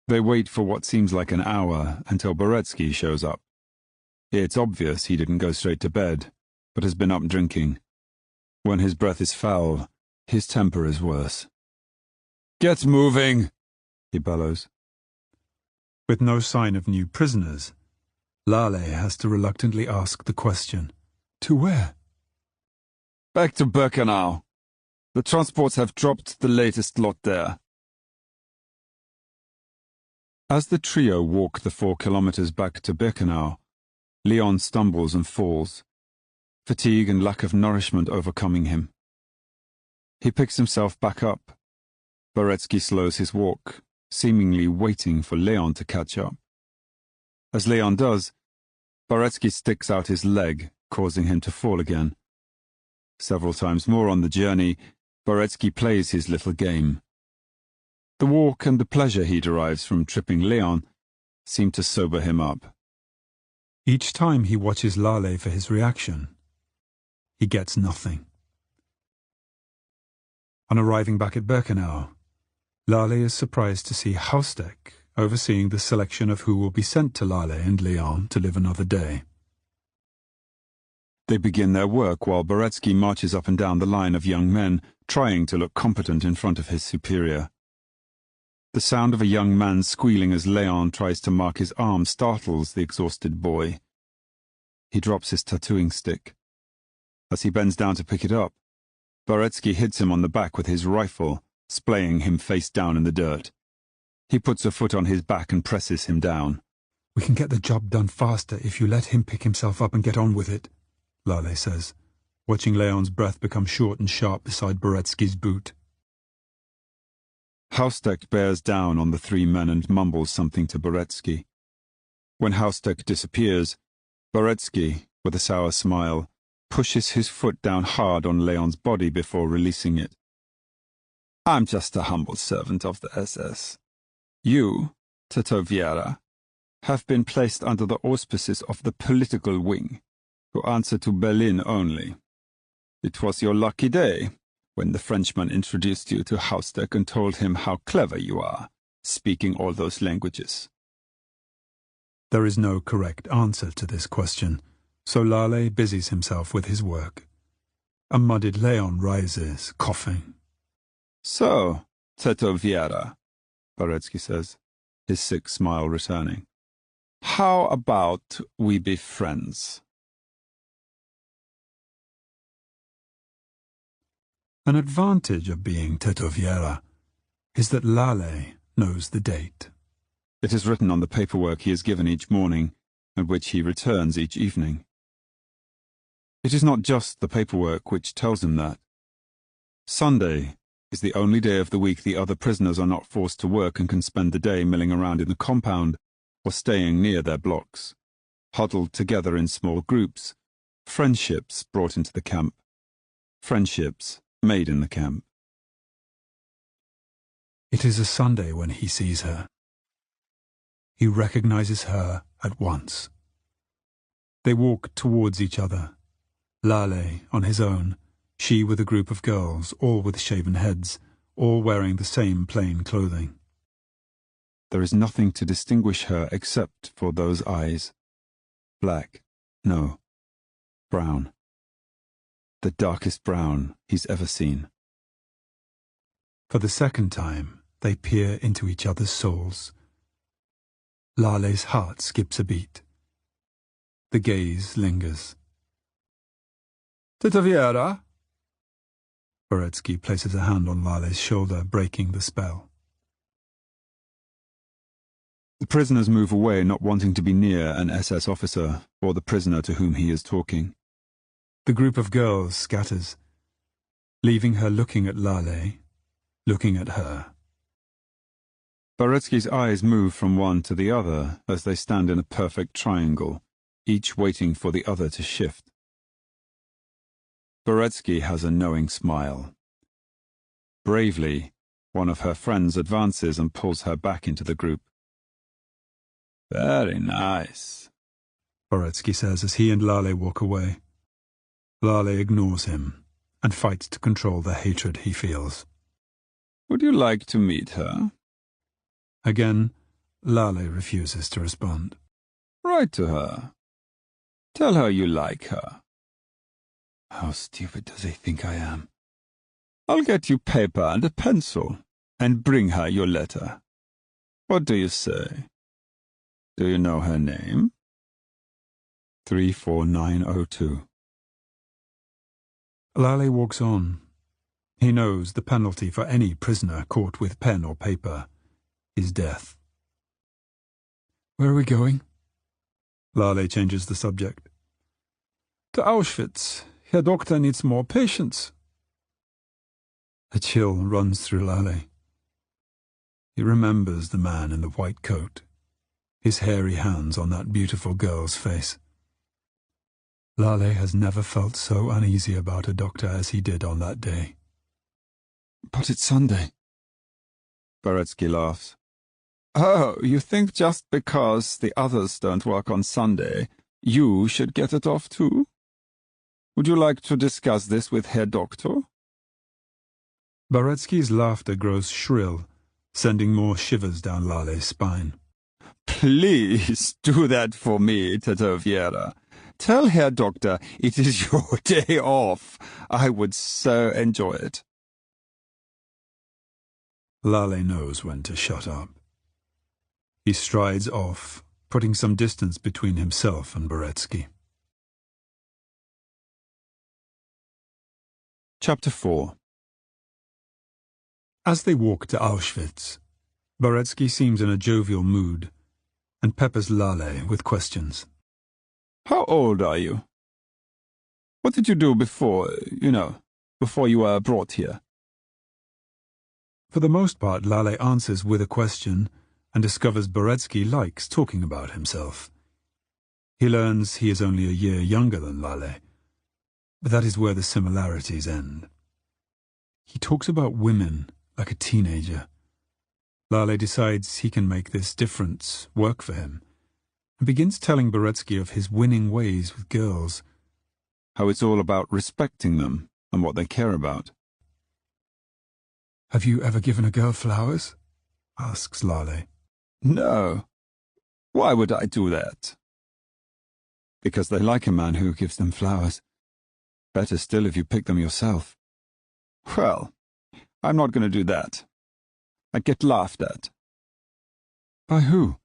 B: They wait for what seems like an hour until Boretsky shows up. It's obvious he didn't go straight to bed, but has been up drinking. When his breath is foul, his temper is worse. Get moving, he bellows.
C: With no sign of new prisoners, Lale has to reluctantly ask the question, to where?
B: Back to Birkenau. The transports have dropped the latest lot there. As the trio walk the 4 kilometers back to Birkenau, Leon stumbles and falls, fatigue and lack of nourishment overcoming him. He picks himself back up. Boretsky slows his walk, seemingly waiting for Leon to catch up. As Leon does, Boretsky sticks out his leg, causing him to fall again. Several times more on the journey, Boretsky plays his little game. The walk and the pleasure he derives from tripping Leon seem to sober him up.
C: Each time he watches Lale for his reaction, he gets nothing. On arriving back at Birkenau, Lale is surprised to see Haustek overseeing the selection of who will be sent to Lale and Leon to live another day.
B: They begin their work while Boretsky marches up and down the line of young men, trying to look competent in front of his superior. The sound of a young man squealing as Leon tries to mark his arm startles the exhausted boy. He drops his tattooing stick. As he bends down to pick it up, Boretsky hits him on the back with his rifle, splaying him face down in the dirt. He puts a foot on his back and presses him down.
C: We can get the job done faster if you let him pick himself up and get on with it, Lale says, watching Leon's breath become short and sharp beside Boretsky's boot.
B: Haustek bears down on the 3 men and mumbles something to Boretsky. When Haustek disappears, Boretsky, with a sour smile, pushes his foot down hard on Leon's body before releasing it. I'm just a humble servant of the SS. You, Tattooist, have been placed under the auspices of the political wing, who answer to Berlin only. It was your lucky day when the Frenchman introduced you to Haustek and told him how clever you are, speaking all those languages.
C: There is no correct answer to this question, so Lale busies himself with his work. A muddied Leon rises, coughing.
B: So, Tattooist, Boretsky says, his sick smile returning. How about we be friends?
C: An advantage of being Tattooist is that Lale knows the date.
B: It is written on the paperwork he is given each morning, and which he returns each evening. It is not just the paperwork which tells him that. Sunday is the only day of the week the other prisoners are not forced to work and can spend the day milling around in the compound or staying near their blocks, huddled together in small groups, friendships brought into the camp, friendships made in the camp.
C: It is a Sunday when he sees her. He recognizes her at once. They walk towards each other, Lale on his own, she with a group of girls, all with shaven heads, all wearing the same plain clothing.
B: There is nothing to distinguish her except for those eyes. Black. No. Brown. the darkest brown he's ever seen.
C: For the second time, they peer into each other's souls. Lale's heart skips a beat. The gaze lingers. Tetaviera? Boretsky places a hand on Lale's shoulder, breaking the spell.
B: The prisoners move away, not wanting to be near an SS officer or the prisoner to whom he is talking.
C: The group of girls scatters, leaving her looking at Lale, looking at her.
B: Boretsky's eyes move from one to the other as they stand in a perfect triangle, each waiting for the other to shift. Boretsky has a knowing smile. Bravely, one of her friends advances and pulls her back into the group. Very nice,
C: Boretsky says as he and Lale walk away. Lale ignores him and fights to control the hatred he feels.
B: Would you like to meet her?
C: Again, Lale refuses to respond.
B: Write to her. Tell her you like her. How stupid does he think I am? I'll get you paper and a pencil and bring her your letter. What do you say? Do you know her name? 34902.
C: Lale walks on. He knows the penalty for any prisoner caught with pen or paper is death. Where are we going? Lale changes the subject. To Auschwitz. Herr Doctor needs more patience. A chill runs through Lale. He remembers the man in the white coat, his hairy hands on that beautiful girl's face. Lale has never felt so uneasy about a doctor as he did on that day.
B: But it's Sunday. Boretsky laughs. Oh, you think just because the others don't work on Sunday, you should get it off too? Would you like to discuss this with Herr Doctor?
C: Boretsky's laughter grows shrill, sending more shivers down Lale's spine.
B: Please do that for me, Tetaviera. Tell Herr Doctor it is your day off. I would so enjoy it.
C: Lale knows when to shut up. He strides off, putting some distance between himself and Boretsky.
B: Chapter 4.
C: As they walk to Auschwitz, Boretsky seems in a jovial mood and peppers Lale with questions.
B: How old are you? What did you do before you were brought here?
C: For the most part, Lale answers with a question and discovers Boretsky likes talking about himself. He learns he is only a year younger than Lale, but that is where the similarities end. He talks about women like a teenager. Lale decides he can make this difference work for him, and begins telling Boretsky of his winning ways with girls.
B: How it's all about respecting them and what they care about.
C: Have you ever given a girl flowers? Asks Lale.
B: No. Why would I do that? Because they like a man who gives them flowers. Better still if you pick them yourself. Well, I'm not going to do that. I'd get laughed at.
C: By who?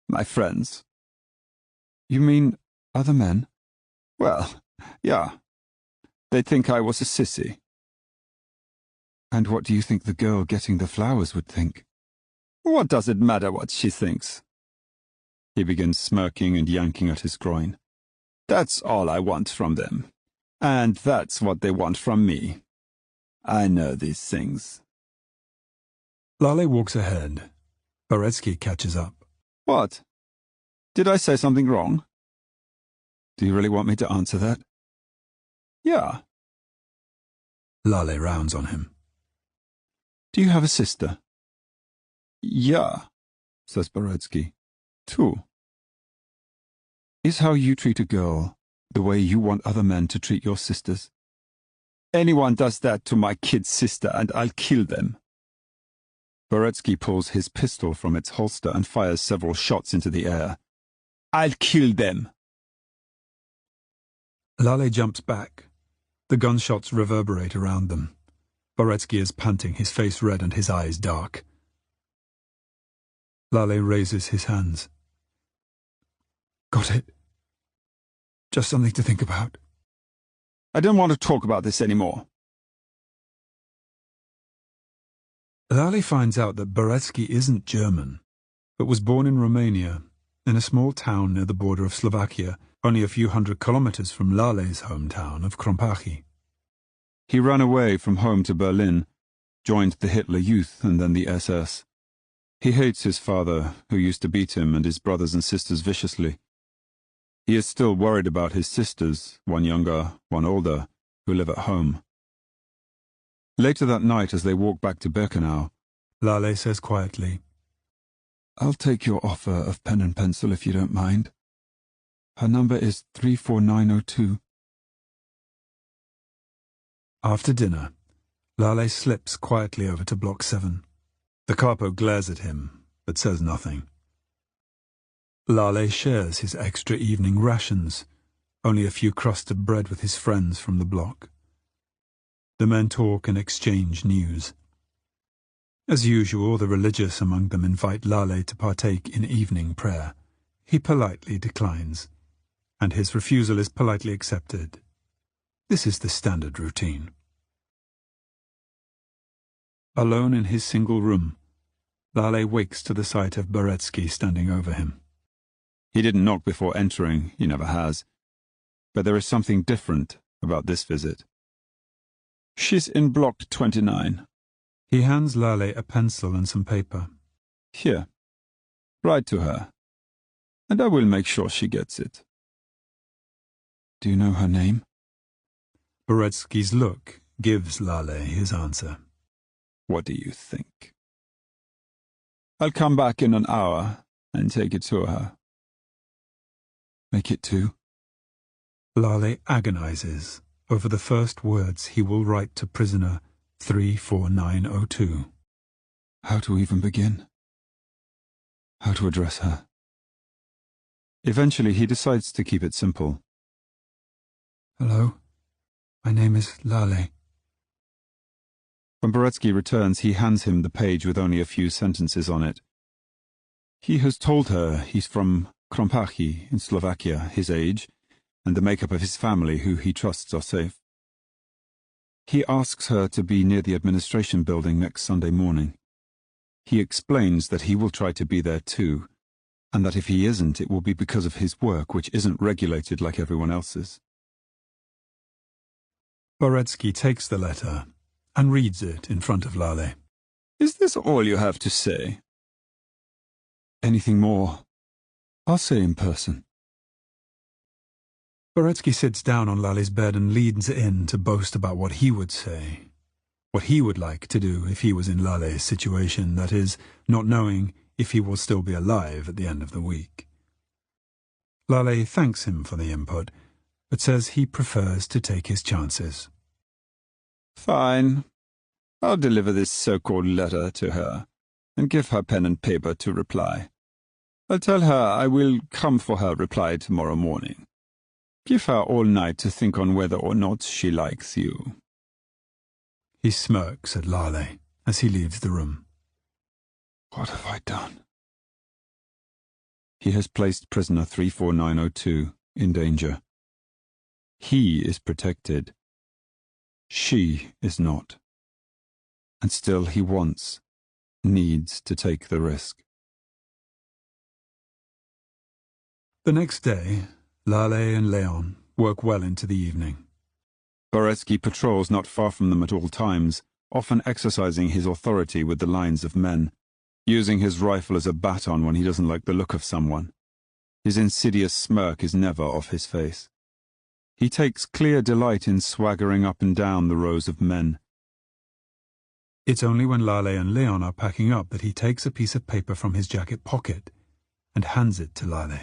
B: My friends.
C: You mean other men?
B: Well, yeah. They'd think I was a sissy.
C: And what do you think the girl getting the flowers would think?
B: What does it matter what she thinks? He begins smirking and yanking at his groin. That's all I want from them. And that's what they want from me. I know these things.
C: Lale walks ahead. Boretsky catches up.
B: What? Did I say something wrong?
C: Do you really want me to answer that?
B: Yeah.
C: Lale rounds on him.
B: Do you have a sister? Yeah, says Boretsky. 2.
C: Is how you treat a girl the way you want other men to treat your sisters?
B: Anyone does that to my kid's sister and I'll kill them.
C: Boretsky pulls his pistol from its holster and fires several shots into the air.
B: I'll kill them.
C: Lale jumps back, The gunshots reverberate around them. Boretsky is panting, his face red and his eyes dark. Lale raises his hands. Got it. Just something to think about.
D: I don't want to talk about this anymore.
C: Lale finds out that Boretsky isn't German, but was born in Romania, in a small town near the border of Slovakia, only a few hundred kilometers from Lale's hometown of Krompachy.
B: He ran away from home to Berlin, joined the Hitler Youth and then the SS. He hates his father, who used to beat him, and his brothers and sisters viciously. He is still worried about his sisters, one younger, one older, who live at home. Later that night, as they walk back to Birkenau,
C: Lale says quietly,
B: "I'll take your offer of pen and pencil if you don't mind. Her number is 34902.
C: After dinner, Lale slips quietly over to Block 7. The capo glares at him, but says nothing. Lale shares his extra evening rations, only a few crusts of bread with his friends from the block. The men talk and exchange news. As usual, the religious among them invite Lale to partake in evening prayer. He politely declines, and his refusal is politely accepted. This is the standard routine. Alone in his single room, Lale wakes to the sight of Boretsky standing over him.
B: He didn't knock before entering, he never has. But there is something different about this visit. She's in block 29.
C: He hands Lale a pencil and some paper.
B: Here, write to her, and I will make sure she gets it. Do you know her name?
C: Boretsky's look gives Lale his answer.
B: What do you think? I'll come back in an hour and take it to her. Make it 2.
C: Lale agonizes over the first words he will write to prisoner 34902.
B: How to even begin? How to address her? Eventually he decides to keep it simple.
C: Hello, my name is Lale.
B: When Boretsky returns, he hands him the page with only a few sentences on it. He has told her he's from Krompachy in Slovakia, his age, and the makeup of his family, who he trusts are safe. He asks her to be near the administration building next Sunday morning. He explains that he will try to be there too, and that if he isn't, it will be because of his work, which isn't regulated like everyone else's.
C: Boretsky takes the letter and reads it in front of Lale.
B: Is this all you have to say? Anything more, I'll say in person.
C: Boretsky sits down on Lale's bed and leans in to boast about what he would say, what he would like to do if he was in Lale's situation, that is, not knowing if he will still be alive at the end of the week. Lale thanks him for the input, but says he prefers to take his chances.
B: Fine. I'll deliver this so-called letter to her, and give her pen and paper to reply. I'll tell her I will come for her reply tomorrow morning. Give her all night to think on whether or not she likes you.
C: He smirks at Lale as he leaves the room.
B: What have I done? He has placed prisoner 34902 in danger. He is protected. She is not. And still he needs to take the risk.
C: The next day, Lale and Leon work well into the evening.
B: Boretsky patrols not far from them at all times, often exercising his authority with the lines of men, using his rifle as a baton when he doesn't like the look of someone. His insidious smirk is never off his face. He takes clear delight in swaggering up and down the rows of men.
C: It's only when Lale and Leon are packing up that he takes a piece of paper from his jacket pocket and hands it to Lale.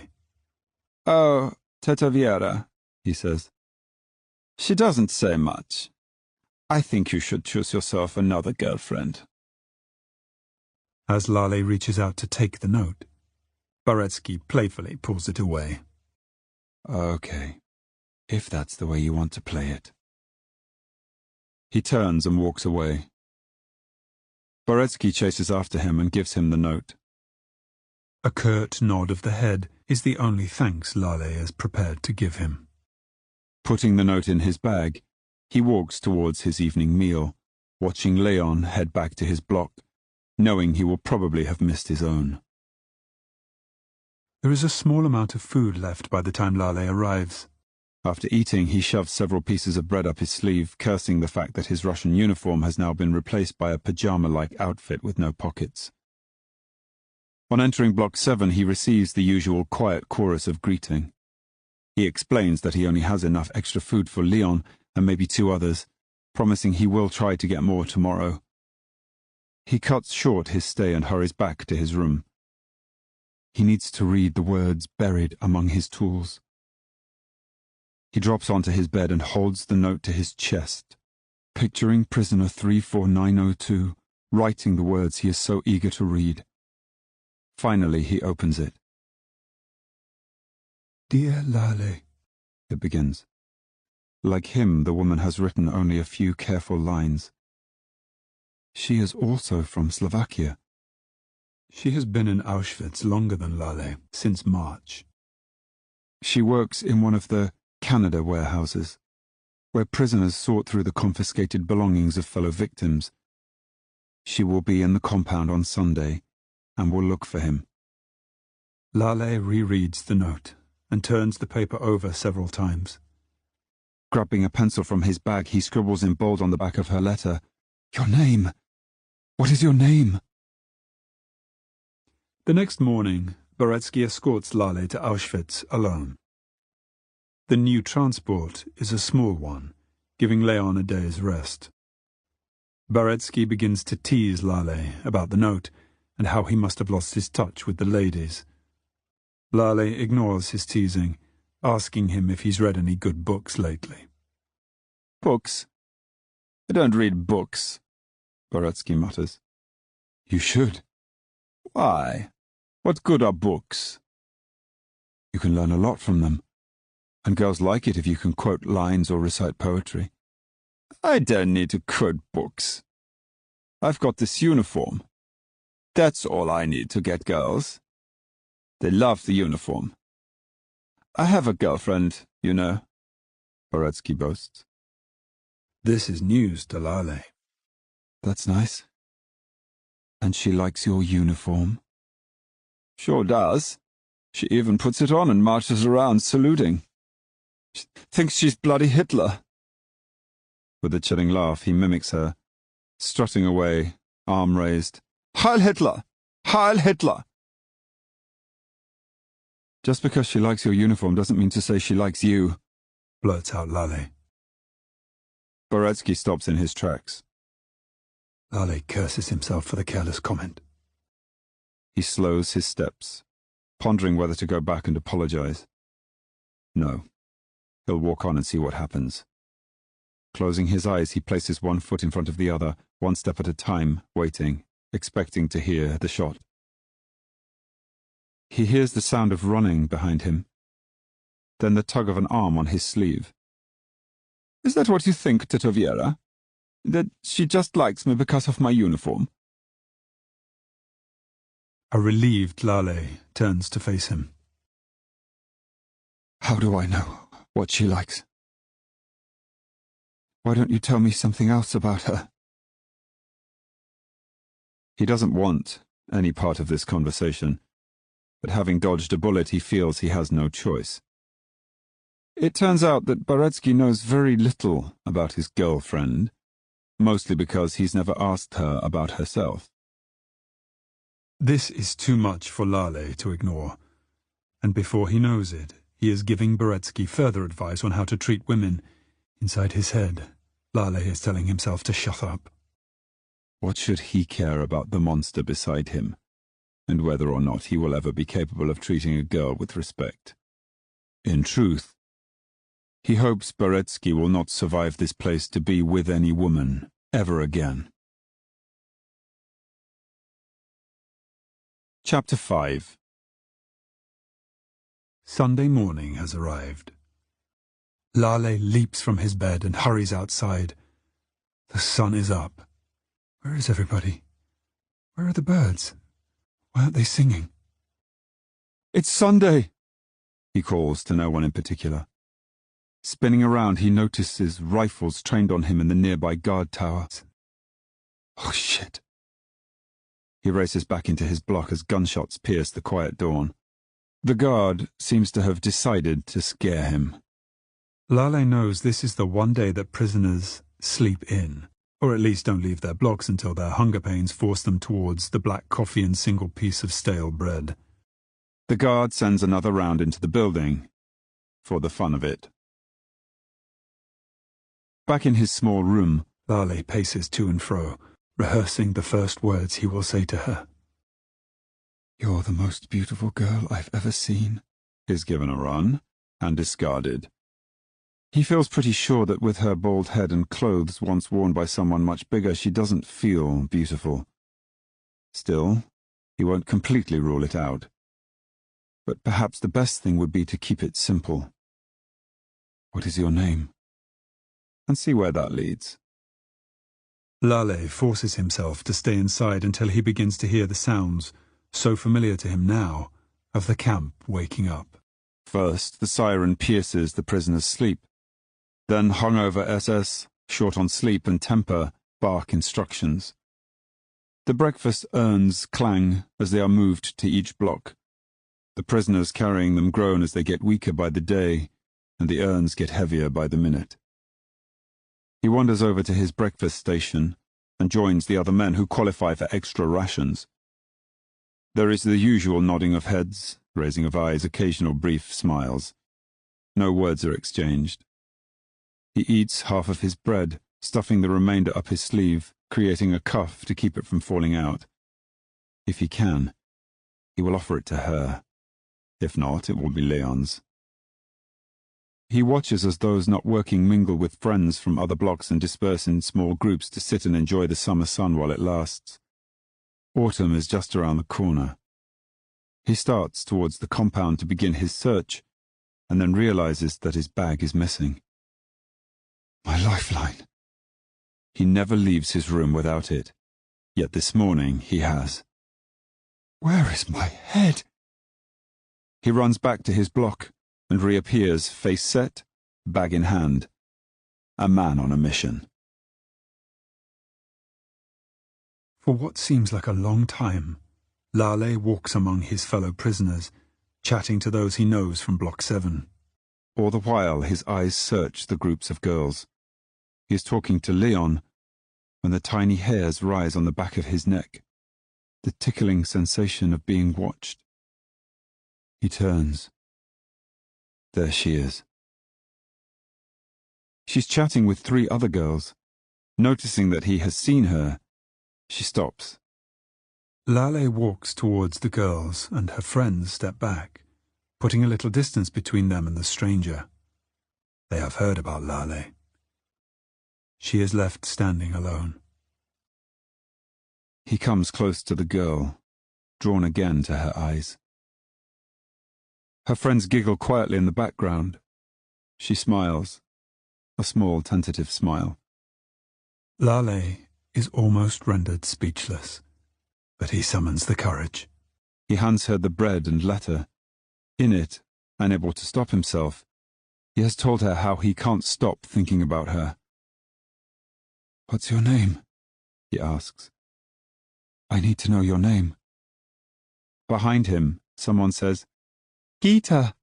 B: Oh, Teta Viera, he says. She doesn't say much. I think you should choose yourself another girlfriend.
C: As Lale reaches out to take the note, Boretsky playfully pulls it away.
B: Okay, if that's the way you want to play it. He turns and walks away. Boretsky chases after him and gives him the note.
C: A curt nod of the head is the only thanks Lale is prepared to give him.
B: Putting the note in his bag, he walks towards his evening meal, watching Leon head back to his block, knowing he will probably have missed his own.
C: There is a small amount of food left by the time Lale arrives.
B: After eating, he shoves several pieces of bread up his sleeve, cursing the fact that his Russian uniform has now been replaced by a pajama-like outfit with no pockets. On entering Block 7, he receives the usual quiet chorus of greeting. He explains that he only has enough extra food for Leon and maybe 2 others, promising he will try to get more tomorrow. He cuts short his stay and hurries back to his room. He needs to read the words buried among his tools. He drops onto his bed and holds the note to his chest, picturing prisoner 34902, writing the words he is so eager to read. Finally, he opens it.
C: Dear Lale,
B: it begins. Like him, the woman has written only a few careful lines. She is also from Slovakia.
C: She has been in Auschwitz longer than Lale, since March.
B: She works in one of the Canada warehouses, where prisoners sort through the confiscated belongings of fellow victims. She will be in the compound on Sunday, and will look for him.
C: Lale rereads the note, and turns the paper over several times.
B: Grabbing a pencil from his bag, he scribbles in bold on the back of her letter, "Your name! What is your name?"
C: The next morning, Boretsky escorts Lale to Auschwitz alone. The new transport is a small one, giving Leon a day's rest. Boretsky begins to tease Lale about the note and how he must have lost his touch with the ladies. Lale ignores his teasing, asking him if he's read any good books lately.
B: "Books? I don't read books," Boretsky mutters.
C: "You should."
B: "Why? What good are books?"
C: "You can learn a lot from them. And girls like it if you can quote lines or recite poetry."
B: "I don't need to quote books. I've got this uniform. That's all I need to get girls. They love the uniform. I have a girlfriend, you know," Boretsky boasts.
C: This is news to Lale.
B: "That's nice.
C: And she likes your uniform?"
B: "Sure does. She even puts it on and marches around saluting. She thinks she's bloody Hitler." With a chilling laugh, he mimics her, strutting away, arm raised. "Heil Hitler! Heil Hitler!"
C: "Just because she likes your uniform doesn't mean to say she likes you," blurts out Lale.
B: Boretsky stops in his tracks.
C: Lale curses himself for the careless comment.
B: He slows his steps, pondering whether to go back and apologize. No. He'll walk on and see what happens. Closing his eyes, he places one foot in front of the other, one step at a time, waiting, expecting to hear the shot. He hears the sound of running behind him, then the tug of an arm on his sleeve. "Is that what you think, Tetoviera? That she just likes me because of my uniform?"
C: A relieved Lale turns to face him.
B: "How do I know what she likes? Why don't you tell me something else about her?" He doesn't want any part of this conversation, but having dodged a bullet, he feels he has no choice. It turns out that Boretsky knows very little about his girlfriend, mostly because he's never asked her about herself.
C: This is too much for Lale to ignore, and before he knows it, he is giving Boretsky further advice on how to treat women. Inside his head, Lale is telling himself to shut up.
B: What should he care about the monster beside him, and whether or not he will ever be capable of treating a girl with respect? In truth, he hopes Boretsky will not survive this place to be with any woman ever again. Chapter 5.
C: Sunday morning has arrived. Lale leaps from his bed and hurries outside. The sun is up. Where is everybody? Where are the birds? Why aren't they singing?
B: It's Sunday, he calls to no one in particular. Spinning around, he notices rifles trained on him in the nearby guard tower. Oh, shit. He races back into his block as gunshots pierce the quiet dawn. The guard seems to have decided to scare him.
C: Lale knows this is the one day that prisoners sleep in, or at least don't leave their blocks until their hunger pains force them towards the black coffee and single piece of stale bread.
B: The guard sends another round into the building, for the fun of it. Back in his small room,
C: Lale paces to and fro, rehearsing the first words he will say to her.
B: "You're the most beautiful girl I've ever seen," is given a run, and discarded. He feels pretty sure that with her bald head and clothes once worn by someone much bigger, she doesn't feel beautiful. Still, he won't completely rule it out. But perhaps the best thing would be to keep it simple. "What is your name?" And see where that leads.
C: Lale forces himself to stay inside until he begins to hear the sounds, so familiar to him now, of the camp waking up.
B: First, the siren pierces the prisoner's sleep. Then hungover SS, short on sleep and temper, bark instructions. The breakfast urns clang as they are moved to each block. The prisoners carrying them groan as they get weaker by the day, and the urns get heavier by the minute. He wanders over to his breakfast station and joins the other men who qualify for extra rations. There is the usual nodding of heads, raising of eyes, occasional brief smiles. No words are exchanged. He eats half of his bread, stuffing the remainder up his sleeve, creating a cuff to keep it from falling out. If he can, he will offer it to her. If not, it will be Leon's. He watches as those not working mingle with friends from other blocks and disperse in small groups to sit and enjoy the summer sun while it lasts. Autumn is just around the corner. He starts towards the compound to begin his search, and then realizes that his bag is missing. My lifeline. He never leaves his room without it, yet this morning he has. Where is my head? He runs back to his block and reappears, face set, bag in hand. A man on a mission.
C: For what seems like a long time, Lale walks among his fellow prisoners, chatting to those he knows from Block 7.
B: All the while his eyes search the groups of girls. He is talking to Leon when the tiny hairs rise on the back of his neck, the tickling sensation of being watched. He turns. There she is. She's chatting with 3 other girls. Noticing that he has seen her, she stops.
C: Lale walks towards the girls, and her friends step back, putting a little distance between them and the stranger. They have heard about Lale. She is left standing alone.
B: He comes close to the girl, drawn again to her eyes. Her friends giggle quietly in the background. She smiles, a small tentative smile.
C: Lale is almost rendered speechless, but he summons the courage.
B: He hands her the bread and letter. In it, unable to stop himself, he has told her how he can't stop thinking about her. What's your name? He asks. I need to know your name. Behind him, someone says, Gita!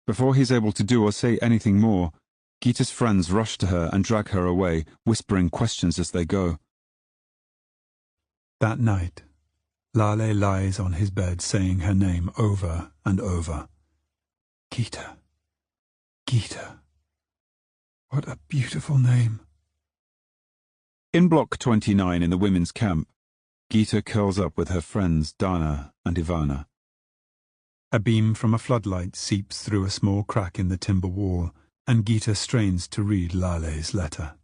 B: Before he's able to do or say anything more, Gita's friends rush to her and drag her away, whispering questions as they go.
C: That night, Lale lies on his bed saying her name over and over. Gita. Gita. What a beautiful name.
B: In Block 29 in the women's camp, Gita curls up with her friends Dana and Ivana.
C: A beam from a floodlight seeps through a small crack in the timber wall, and Gita strains to read Lale's letter.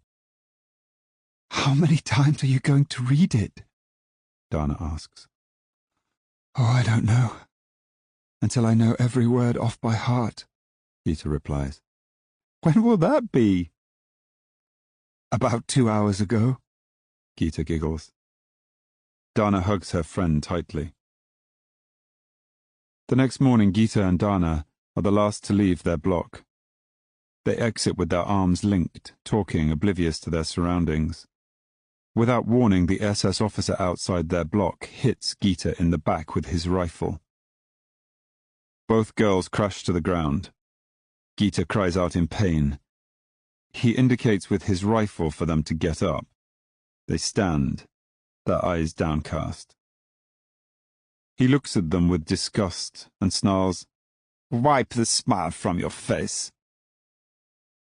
B: How many times are you going to read it? Dana asks. Oh, I don't know. Until I know every word off by heart, Gita replies. When will that be? About 2 hours ago, Gita giggles. Dana hugs her friend tightly. The next morning, Gita and Dana are the last to leave their block. They exit with their arms linked, talking, oblivious to their surroundings. Without warning, the SS officer outside their block hits Gita in the back with his rifle. Both girls crash to the ground. Gita cries out in pain. He indicates with his rifle for them to get up. They stand, their eyes downcast. He looks at them with disgust and snarls, "Wipe the smile from your face."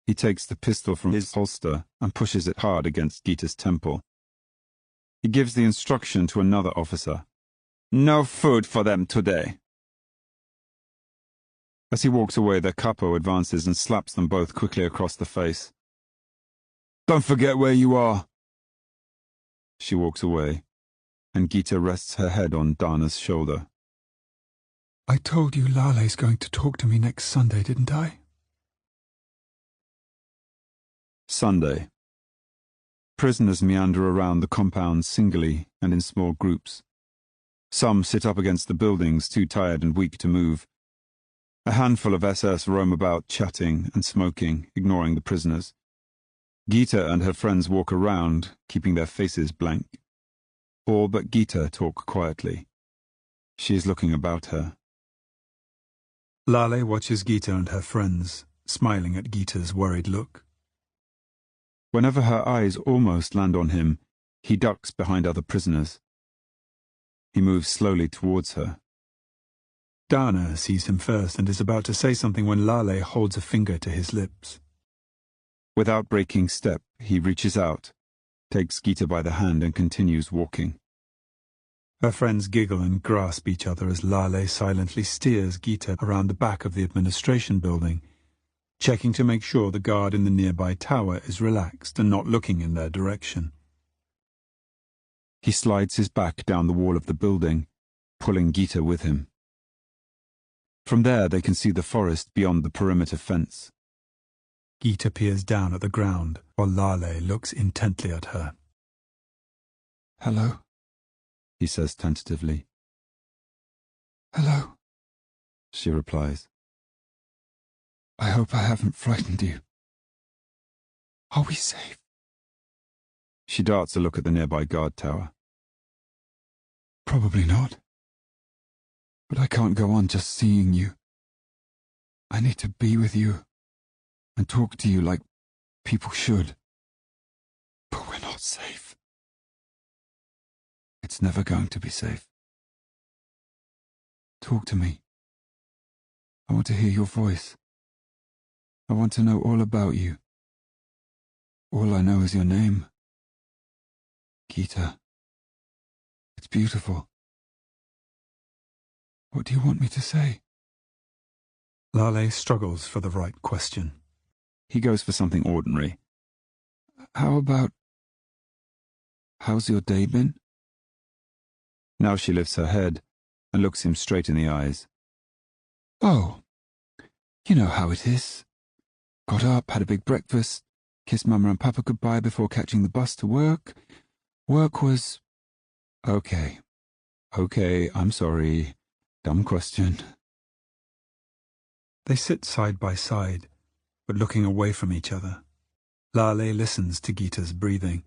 B: He takes the pistol from his holster and pushes it hard against Gita's temple. He gives the instruction to another officer, "No food for them today." As he walks away, their capo advances and slaps them both quickly across the face. "Don't forget where you are." She walks away, and Gita rests her head on Dana's shoulder.
C: I told you Lale's going to talk to me next Sunday, didn't I?
B: Sunday. Prisoners meander around the compound singly and in small groups. Some sit up against the buildings, too tired and weak to move. A handful of SS roam about, chatting and smoking, ignoring the prisoners. Gita and her friends walk around, keeping their faces blank. All but Gita talk quietly. She is looking about her.
C: Lale watches Gita and her friends, smiling at Gita's worried look.
B: Whenever her eyes almost land on him, he ducks behind other prisoners. He moves slowly towards her.
C: Dana sees him first and is about to say something when Lale holds a finger to his lips.
B: Without breaking step, he reaches out, takes Gita by the hand and continues walking.
C: Her friends giggle and grasp each other as Lale silently steers Gita around the back of the administration building, checking to make sure the guard in the nearby tower is relaxed and not looking in their direction.
B: He slides his back down the wall of the building, pulling Gita with him. From there they can see the forest beyond the perimeter fence.
C: Gita peers down at the ground while Lale looks intently at her.
B: "Hello," he says tentatively.
C: "Hello,"
B: she replies.
C: "I hope I haven't frightened you. Are we safe?"
B: She darts a look at the nearby guard tower.
C: "Probably not. But I can't go on just seeing you. I need to be with you and talk to you like people should. But we're not safe."
B: "It's never going to be safe."
C: "Talk to me. I want to hear your voice. I want to know all about you. All I know is your name. Gita. It's beautiful. What do you want me to say?" Lale struggles for the right question.
B: He goes for something ordinary.
C: How's your day been?"
B: Now she lifts her head and looks him straight in the eyes.
C: "Oh, you know how it is. Got up, had a big breakfast, kissed Mama and Papa goodbye before catching the bus to work. Work was...
B: Okay, I'm sorry. Dumb question."
C: They sit side by side, but looking away from each other. Lale listens to Gita's breathing.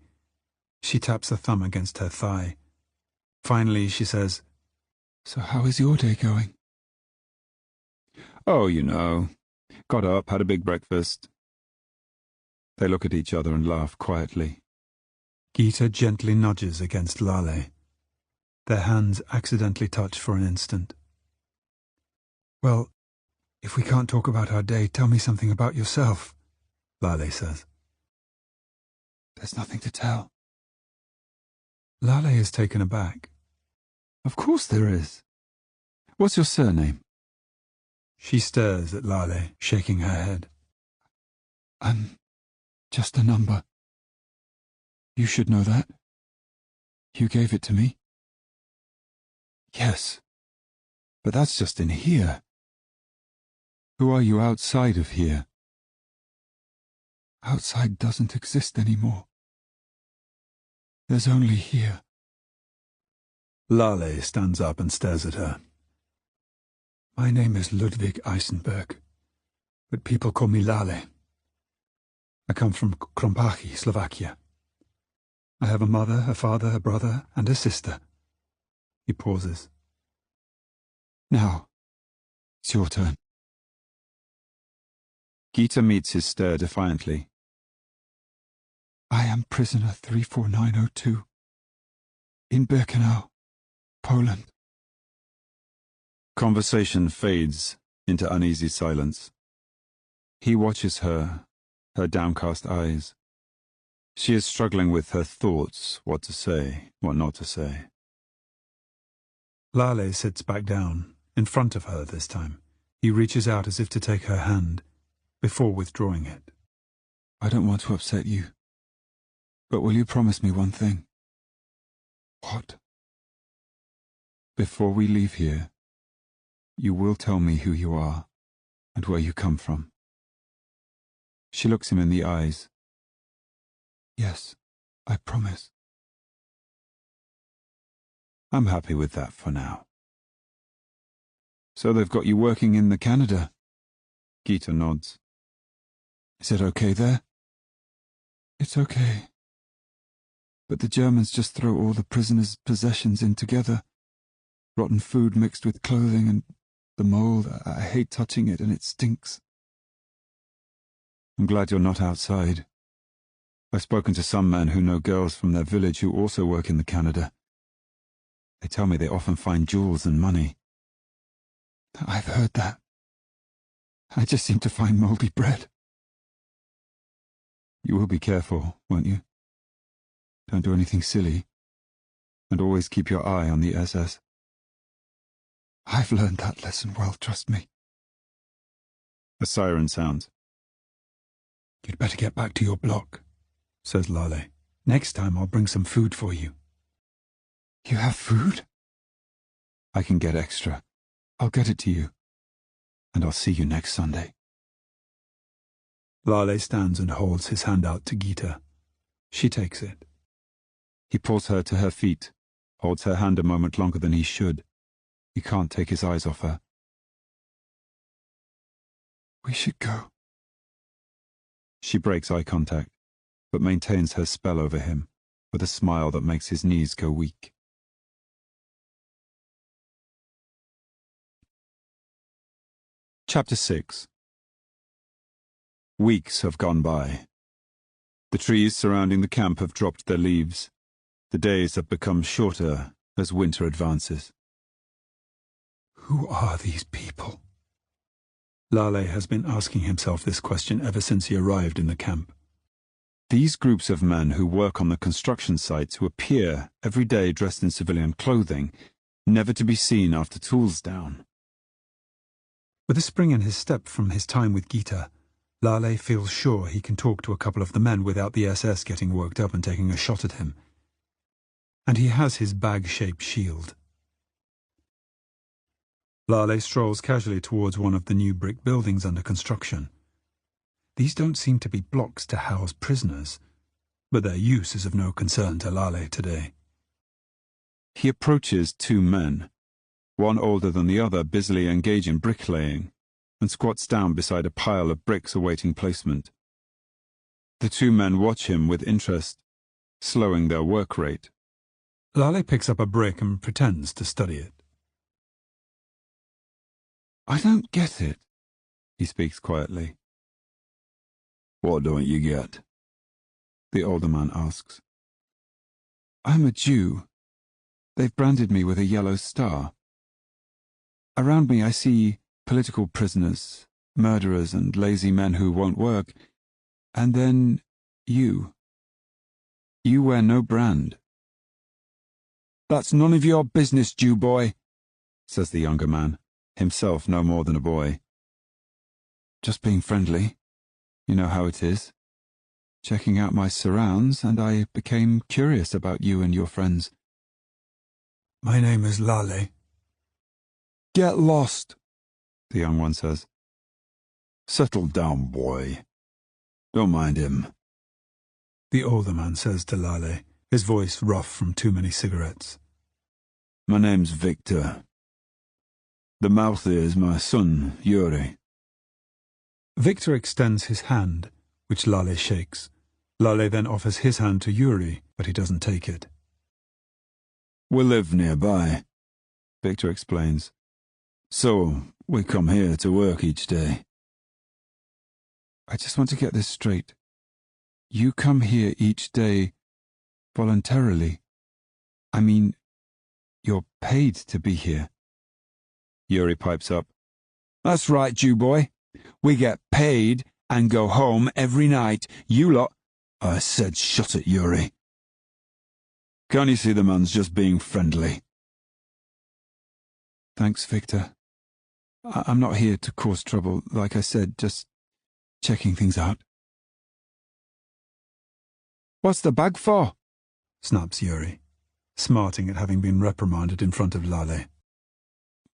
C: She taps a thumb against her thigh. Finally, she says, "So how is your day going?"
B: "Oh, you know. Got up, had a big breakfast." They look at each other and laugh quietly.
C: Gita gently nudges against Lale. Their hands accidentally touch for an instant. "Well, if we can't talk about our day, tell me something about yourself," Lale says. "There's nothing to tell." Lale is taken aback.
B: "Of course there is. What's your surname?"
C: She stares at Lale, shaking her head. "I'm just a number. You should know that. You gave it to me."
B: "Yes, but that's just in here. Who are you outside of here?"
C: Outside doesn't exist anymore. There's only here. Lale stands up and stares at her. My name is Ludwig Eisenberg, but people call me Lale. I come from Krompachy, Slovakia. I have a mother, a father, a brother, and a sister. He pauses. Now, it's your turn.
B: Gita meets his stare defiantly.
C: I am prisoner 34902 in Birkenau, Poland.
B: Conversation fades into uneasy silence. He watches her downcast eyes. She is struggling with her thoughts, what to say, what not to say.
C: Lale sits back down, in front of her this time. He reaches out as if to take her hand, before withdrawing it. I don't want to upset you, but will you promise me one thing? What? Before we leave here, you will tell me who you are and where you come from. She looks him in the eyes. Yes, I promise.
B: I'm happy with that for now. So they've got you working in the Canada? Gita nods.
C: Is it okay there? It's okay. But the Germans just throw all the prisoners' possessions in together. Rotten food mixed with clothing and the mold. I hate touching it and it stinks.
B: I'm glad you're not outside. I've spoken to some men who know girls from their village who also work in the Canada. They tell me they often find jewels and money.
C: I've heard that. I just seem to find mouldy bread.
B: You will be careful, won't you? Don't do anything silly. And always keep your eye on the SS.
C: I've learned that lesson well, trust me.
B: A siren sounds.
C: You'd better get back to your block, says Lale. Next time I'll bring some food for you. You have food?
B: I can get extra. I'll get it to you. And I'll see you next Sunday.
C: Lale stands and holds his hand out to Gita. She takes it.
B: He pulls her to her feet, holds her hand a moment longer than he should. He can't take his eyes off her.
C: We should go.
B: She breaks eye contact, but maintains her spell over him, with a smile that makes his knees go weak. Chapter 6. Weeks have gone by. The trees surrounding the camp have dropped their leaves. The days have become shorter as winter advances.
C: Who are these people? Lale has been asking himself this question ever since he arrived in the camp.
B: These groups of men who work on the construction sites who appear every day dressed in civilian clothing, never to be seen after tools down.
C: With a spring in his step from his time with Gita, Lale feels sure he can talk to a couple of the men without the SS getting worked up and taking a shot at him. And he has his bag-shaped shield. Lale strolls casually towards one of the new brick buildings under construction. These don't seem to be blocks to house prisoners, but their use is of no concern to Lale today.
B: He approaches two men, one older than the other busily engaged in bricklaying, and squats down beside a pile of bricks awaiting placement. The two men watch him with interest, slowing their work rate.
C: Lale picks up a brick and pretends to study it.
B: I don't get it, he speaks quietly. What don't you get? The older man asks.
C: I'm a Jew. They've branded me with a yellow star. Around me I see political prisoners, murderers and lazy men who won't work. And then you. You wear no brand.
B: That's none of your business, Jew boy, says the younger man, himself no more than a boy.
C: Just being friendly. You know how it is. Checking out my surrounds, and I became curious about you and your friends. My name is Lale.
B: Get lost, the young one says. Settle down, boy.
D: Don't mind him.
C: The older man says to Lale, his voice rough from too many cigarettes.
D: My name's Victor. The mouth is my son, Yuri.
C: Victor extends his hand, which Lale shakes. Lale then offers his hand to Yuri, but he doesn't take it.
D: We live nearby, Victor explains. So, we come here to work each day.
B: I just want to get this straight. You come here each day voluntarily. I mean, you're paid to be here.
D: Yuri pipes up.
E: That's right, Jew boy. We get paid and go home every night. You lot...
D: I said shut it, Yuri. Can't you see the man's just being friendly?
B: Thanks, Victor. I'm not here to cause trouble, like I said, just checking things out.
E: What's the bag for?
C: Snaps Yuri, smarting at having been reprimanded in front of Lale.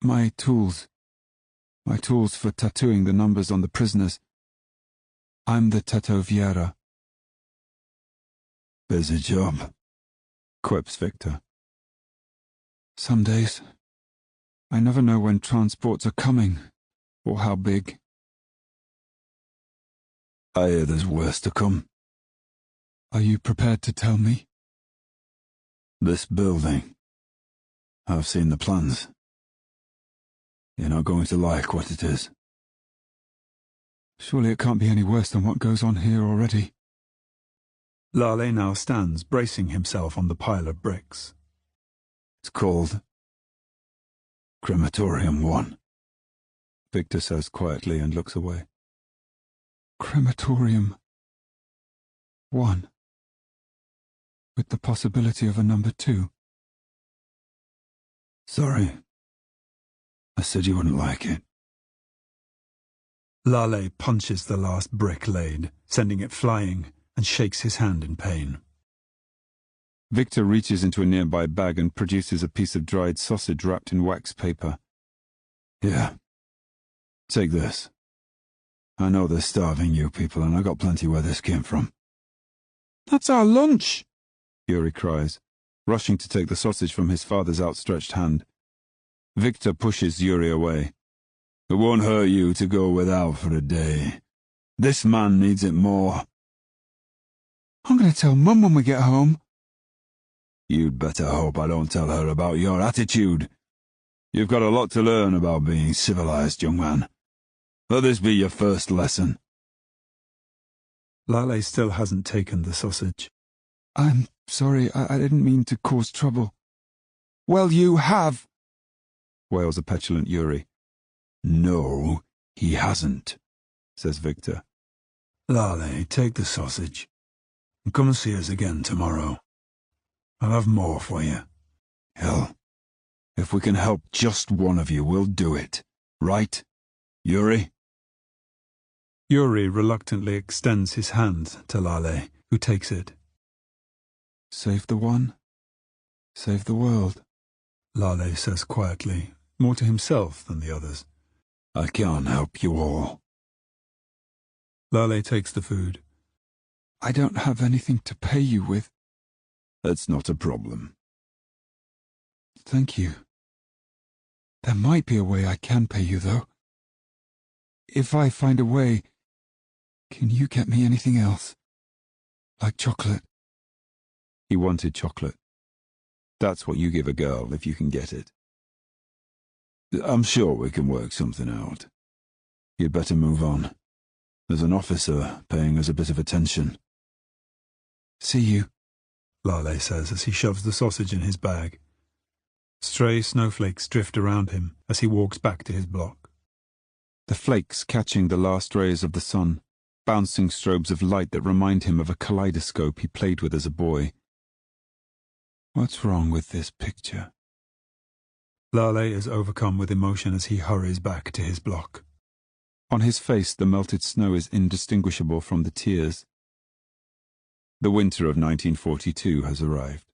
B: My tools. My tools for tattooing the numbers on the prisoners. I'm the Tatoviera.
D: Busy job, quips Victor.
B: Some days. I never know when transports are coming, or how big.
D: I hear there's worse to come.
B: Are you prepared to tell me?
D: This building. I've seen the plans. You're not going to like what it is.
B: Surely it can't be any worse than what goes on here already.
C: Lale now stands, bracing himself on the pile of bricks.
D: It's called Crematorium 1.
B: Victor says quietly and looks away. Crematorium 1. With the possibility of a number 2.
D: Sorry. I said you wouldn't like it.
C: Lale punches the last brick laid, sending it flying, and shakes his hand in pain.
B: Victor reaches into a nearby bag and produces a piece of dried sausage wrapped in wax paper.
D: Yeah. Take this. I know they're starving, you people, and I got plenty where this came from.
E: That's our lunch,
B: Yuri cries, rushing to take the sausage from his father's outstretched hand. Victor pushes Yuri away.
D: It won't hurt you to go without for a day. This man needs it more.
E: I'm going to tell Mum when we get home.
D: You'd better hope I don't tell her about your attitude. You've got a lot to learn about being civilized, young man. Let this be your first lesson.
C: Lale still hasn't taken the sausage.
B: I'm sorry, I didn't mean to cause trouble.
E: Well, you have,
B: wails a petulant Yuri.
D: No, he hasn't,
B: says Victor.
D: Lale, take the sausage. And come and see us again tomorrow. I'll have more for you. Hell, if we can help just one of you, we'll do it. Right, Yuri?
C: Yuri reluctantly extends his hand to Lale, who takes it.
B: Save the one, save the world,
C: Lale says quietly, more to himself than the others.
D: I can't help you all.
C: Lale takes the food.
B: I don't have anything to pay you with.
D: That's not a problem.
B: Thank you. There might be a way I can pay you, though. If I find a way, can you get me anything else? Like chocolate?
D: He wanted chocolate. That's what you give a girl if you can get it. I'm sure we can work something out. You'd better move on. There's an officer paying us a bit of attention.
B: See you,
C: Lale says as he shoves the sausage in his bag. Stray snowflakes drift around him as he walks back to his block.
B: The flakes catching the last rays of the sun, bouncing strobes of light that remind him of a kaleidoscope he played with as a boy. What's wrong with this picture?
C: Lale is overcome with emotion as he hurries back to his block.
B: On his face the melted snow is indistinguishable from the tears. The winter of 1942 has arrived.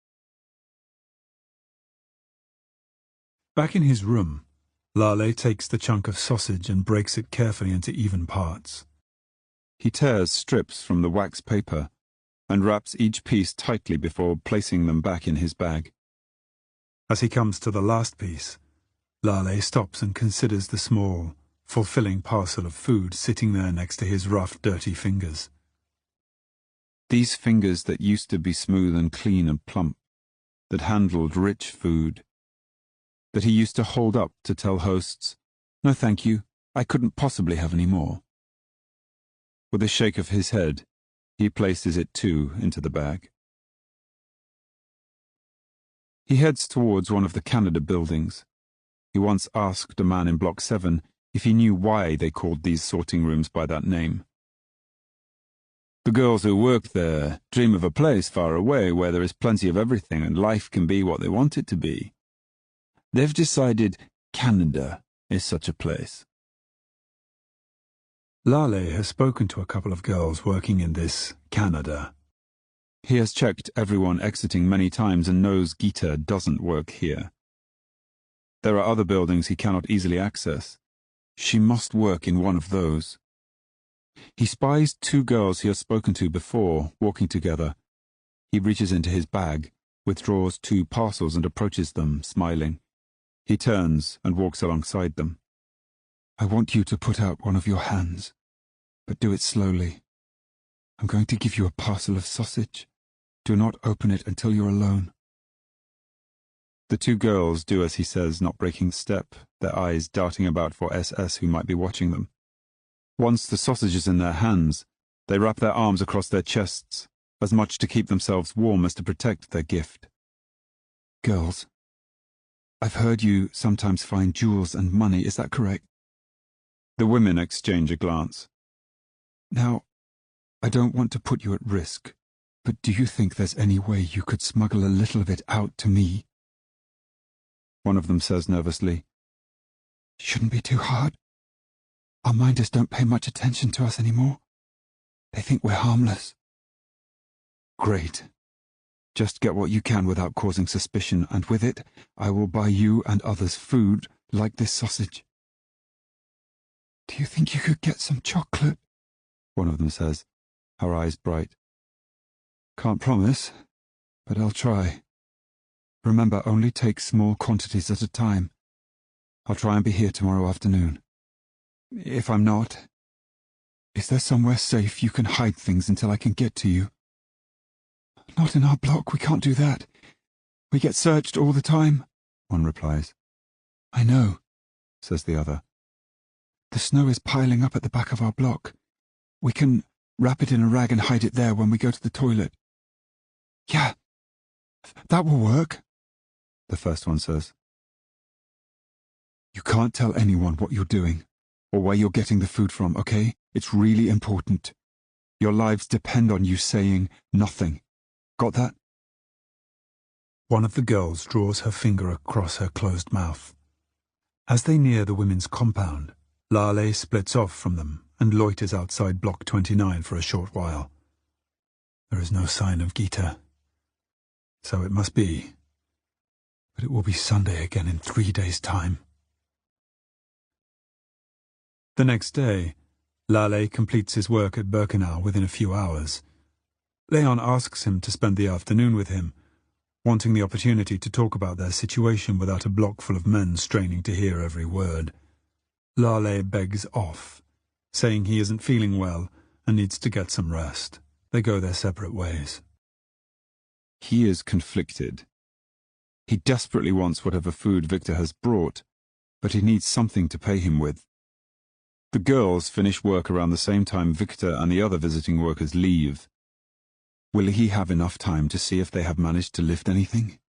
C: Back in his room, Lale takes the chunk of sausage and breaks it carefully into even parts.
B: He tears strips from the wax paper and wraps each piece tightly before placing them back in his bag.
C: As he comes to the last piece, Lale stops and considers the small, fulfilling parcel of food sitting there next to his rough, dirty fingers.
B: These fingers that used to be smooth and clean and plump, that handled rich food, that he used to hold up to tell hosts, "No thank you, I couldn't possibly have any more." With a shake of his head, he places it too into the bag. He heads towards one of the Canada buildings. He once asked a man in Block 7 if he knew why they called these sorting rooms by that name. "The girls who work there dream of a place far away where there is plenty of everything and life can be what they want it to be. They've decided Canada is such a place."
C: Lale has spoken to a couple of girls working in this Canada.
B: He has checked everyone exiting many times and knows Gita doesn't work here. There are other buildings he cannot easily access. She must work in one of those. He spies two girls he has spoken to before, walking together. He reaches into his bag, withdraws two parcels and approaches them, smiling. He turns and walks alongside them.
E: I want you to put out one of your hands, but do it slowly. I'm going to give you a parcel of sausage. Do not open it until you're alone.
B: The two girls do as he says, not breaking step, their eyes darting about for SS who might be watching them. Once the sausage is in their hands, they wrap their arms across their chests, as much to keep themselves warm as to protect their gift.
E: Girls, I've heard you sometimes find jewels and money, is that correct?
B: The women exchange a glance.
E: Now, I don't want to put you at risk, but do you think there's any way you could smuggle a little of it out to me?
B: One of them says nervously,
E: Shouldn't be too hard. Our minders don't pay much attention to us anymore. They think we're harmless.
B: Great. Just get what you can without causing suspicion, and with it, I will buy you and others food like this sausage.
E: Do you think you could get some chocolate?
B: One of them says, her eyes bright. Can't promise, but I'll try. Remember, only take small quantities at a time. I'll try and be here tomorrow afternoon. If I'm not,
E: is there somewhere safe you can hide things until I can get to you? Not in our block, we can't do that. We get searched all the time, one replies. I know, says the other. The snow is piling up at the back of our block. We can wrap it in a rag and hide it there when we go to the toilet. Yeah, that will work, the first one says. You can't tell anyone what you're doing, or where you're getting the food from, okay? It's really important. Your lives depend on you saying nothing. Got that? One of the girls draws her finger across her closed mouth. As they near the women's compound, Lale splits off from them and loiters outside Block 29 for a short while. There is no sign of Gita. So it must be. But it will be Sunday again in 3 days' time. The next day, Lale completes his work at Birkenau within a few hours. Leon asks him to spend the afternoon with him, wanting the opportunity to talk about their situation without a block full of men straining to hear every word. Lale begs off, saying he isn't feeling well and needs to get some rest. They go their separate ways.
B: He is conflicted. He desperately wants whatever food Victor has brought, but he needs something to pay him with. The girls finish work around the same time Victor and the other visiting workers leave. Will he have enough time to see if they have managed to lift anything?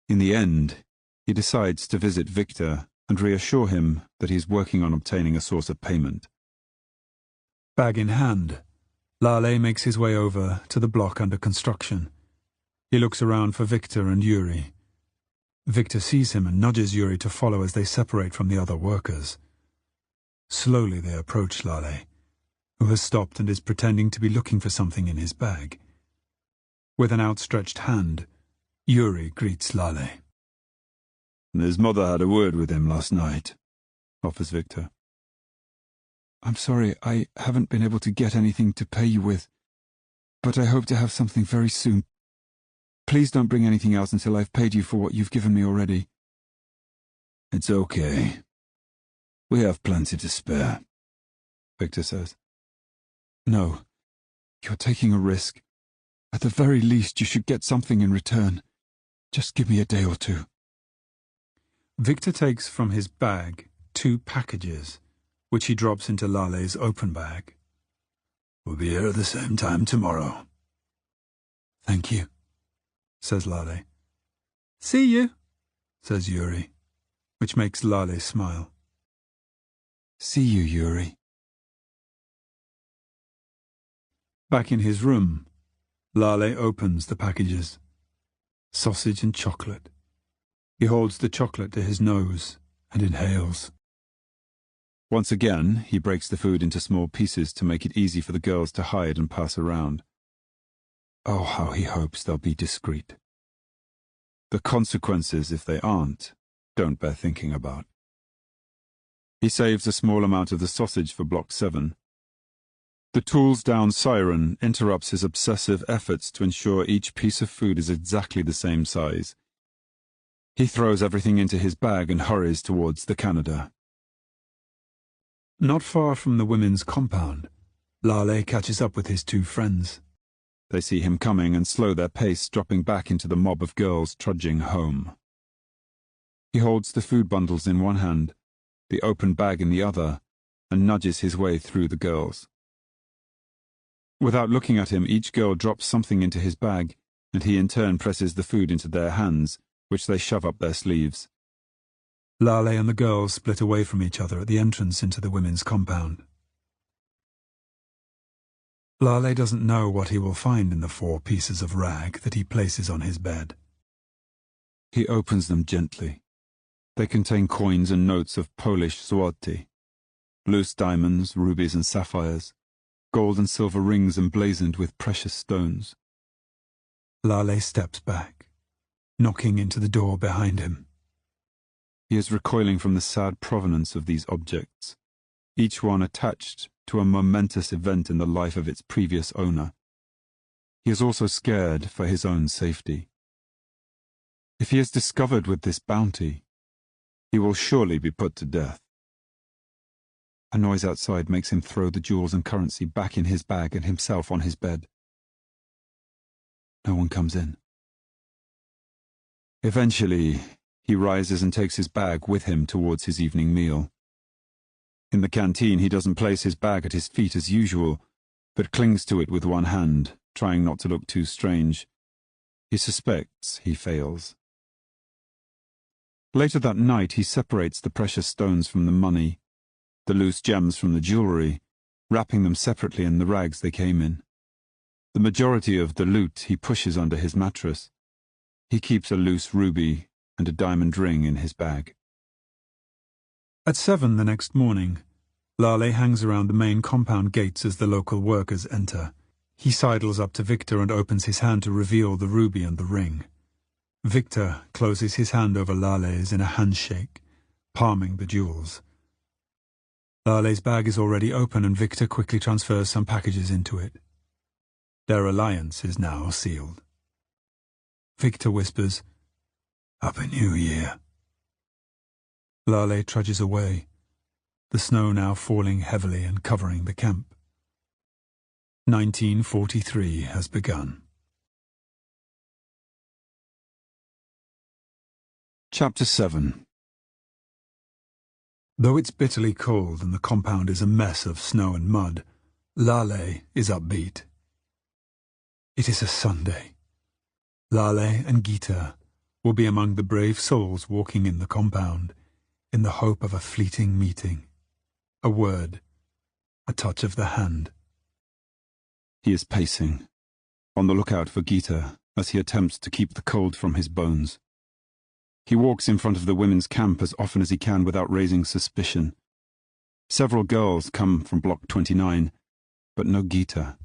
B: In the end, he decides to visit Victor and reassure him that he is working on obtaining a source of payment. Bag in hand, Lale makes his way over to the block under construction. He looks around for Victor and Yuri. Victor sees him and nudges Yuri to follow as they separate from the other workers. Slowly they approach Lale, who has stopped and is pretending to be looking for something in his bag. With an outstretched hand, Yuri greets Lale.
D: His mother had a word with him last night, offers Victor.
E: I'm sorry I haven't been able to get anything to pay you with, but I hope to have something very soon. Please don't bring anything else until I've paid you for what you've given me already.
D: It's okay. We have plenty to spare, Victor says.
E: No, you're taking a risk. At the very least, you should get something in return. Just give me a day or two.
C: Victor takes from his bag 2 packages, which he drops into Lale's open bag.
D: We'll be here at the same time tomorrow.
C: Thank you, says Lale. See you, says Yuri, which makes Lale smile.
E: See you, Yuri.
C: Back in his room, Lale opens the packages. Sausage and chocolate. He holds the chocolate to his nose and inhales.
B: Once again, he breaks the food into small pieces to make it easy for the girls to hide and pass around. Oh, how he hopes they'll be discreet. The consequences, if they aren't, don't bear thinking about. He saves a small amount of the sausage for Block 7. The tools-down siren interrupts his obsessive efforts to ensure each piece of food is exactly the same size. He throws everything into his bag and hurries towards the Canada.
C: Not far from the women's compound, Lale catches up with his 2 friends.
B: They see him coming and slow their pace, dropping back into the mob of girls trudging home. He holds the food bundles in one hand, the open bag in the other, and nudges his way through the girls. Without looking at him, each girl drops something into his bag, and he in turn presses the food into their hands, which they shove up their sleeves.
C: Lale and the girls split away from each other at the entrance into the women's compound. Lale doesn't know what he will find in the 4 pieces of rag that he places on his bed.
B: He opens them gently. They contain coins and notes of Polish złoty, loose diamonds, rubies and sapphires, gold and silver rings emblazoned with precious stones.
C: Lale steps back, knocking into the door behind him.
B: He is recoiling from the sad provenance of these objects, each one attached to a momentous event in the life of its previous owner. He is also scared for his own safety. If he is discovered with this bounty, he will surely be put to death. A noise outside makes him throw the jewels and currency back in his bag and himself on his bed. No one comes in. Eventually, he rises and takes his bag with him towards his evening meal. In the canteen, he doesn't place his bag at his feet as usual, but clings to it with one hand, trying not to look too strange. He suspects he fails. Later that night, he separates the precious stones from the money, the loose gems from the jewelry, wrapping them separately in the rags they came in. The majority of the loot he pushes under his mattress. He keeps a loose ruby and a diamond ring in his bag.
C: At 7 the next morning, Lale hangs around the main compound gates as the local workers enter. He sidles up to Victor and opens his hand to reveal the ruby and the ring. Victor closes his hand over Lale's in a handshake, palming the jewels. Lale's bag is already open and Victor quickly transfers some packages into it. Their alliance is now sealed. Victor whispers, "Happy New Year." Lale trudges away, the snow now falling heavily and covering the camp. 1943 has begun.
B: Chapter 7.
C: Though it's bitterly cold and the compound is a mess of snow and mud, Lale is upbeat. It is a Sunday. Lale and Gita will be among the brave souls walking in the compound, in the hope of a fleeting meeting, a word, a touch of the hand.
B: He is pacing, on the lookout for Gita as he attempts to keep the cold from his bones. He walks in front of the women's camp as often as he can without raising suspicion. Several girls come from Block 29, but no Gita.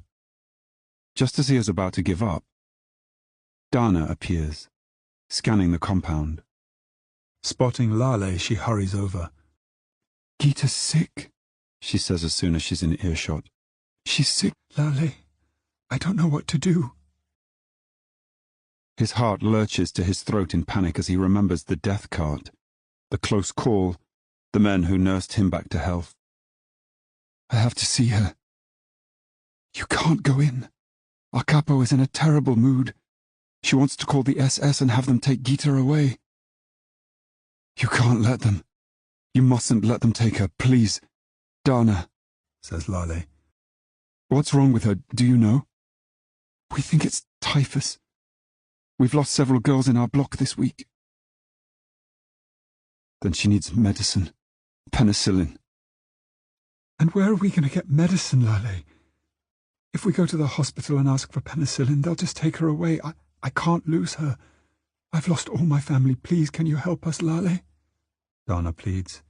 B: Just as he is about to give up, Dana appears, scanning the compound.
C: Spotting Lale, she hurries over.
E: Gita's sick,
B: she says as soon as she's in earshot.
E: She's sick, Lale. I don't know what to do.
B: His heart lurches to his throat in panic as he remembers the death cart, the close call, the men who nursed him back to health.
E: I have to see her. You can't go in. Our capo is in a terrible mood. She wants to call the SS and have them take Gita away. You can't let them. You mustn't let them take her, please. Dana, says Lale. What's wrong with her, do you know? We think it's typhus. We've lost several girls in our block this week.
B: Then she needs medicine. Penicillin.
E: And where are we going to get medicine, Lale? If we go to the hospital and ask for penicillin, they'll just take her away. I can't lose her. I've lost all my family. Please, can you help us, Lale? Dana pleads.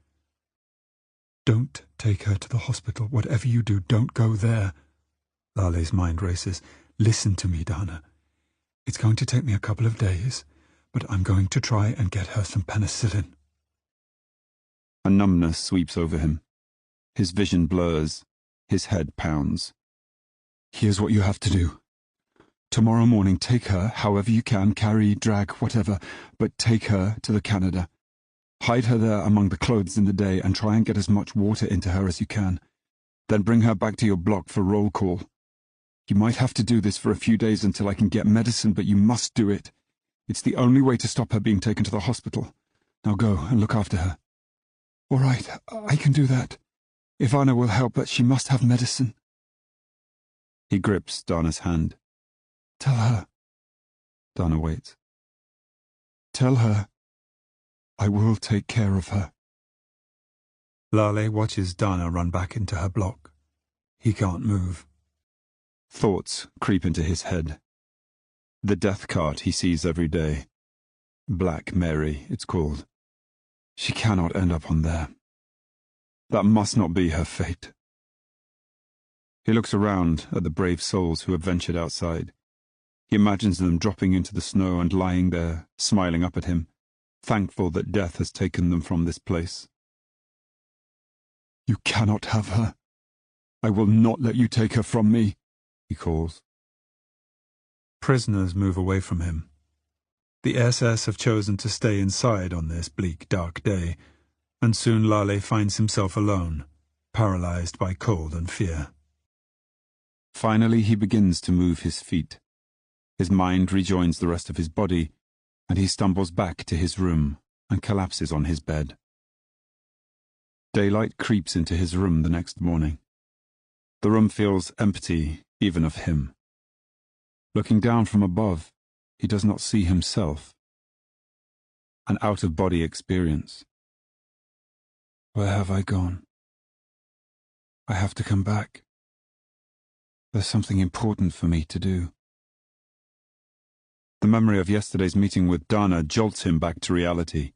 E: Don't take her to the hospital. Whatever you do, don't go there. Lale's mind races. Listen to me, Dana. It's going to take me a couple of days, but I'm going to try and get her some penicillin.
B: A numbness sweeps over him. His vision blurs. His head pounds.
E: Here's what you have to do. Tomorrow morning, take her, however you can, carry, drag, whatever, but take her to the Canada. Hide her there among the clothes in the day and try and get as much water into her as you can. Then bring her back to your block for roll call. You might have to do this for a few days until I can get medicine, but you must do it. It's the only way to stop her being taken to the hospital. Now go and look after her. All right, I can do that. Ivana will help, but she must have medicine.
B: He grips Dana's hand.
E: Tell her.
B: Dana waits.
E: Tell her I will take care of her.
C: Lale watches Dana run back into her block. He can't move.
B: Thoughts creep into his head. The death cart he sees every day. Black Mary, it's called. She cannot end up on there. That must not be her fate. He looks around at the brave souls who have ventured outside. He imagines them dropping into the snow and lying there, smiling up at him, thankful that death has taken them from this place.
E: You cannot have her. I will not let you take her from me, he calls.
C: Prisoners move away from him. The SS have chosen to stay inside on this bleak, dark day, and soon Lale finds himself alone, paralyzed by cold and fear.
B: Finally he begins to move his feet. His mind rejoins the rest of his body, and he stumbles back to his room and collapses on his bed. Daylight creeps into his room the next morning. The room feels empty, even of him. Looking down from above, he does not see himself. An out-of-body experience.
E: Where have I gone? I have to come back. There's something important for me to do.
B: The memory of yesterday's meeting with Dana jolts him back to reality.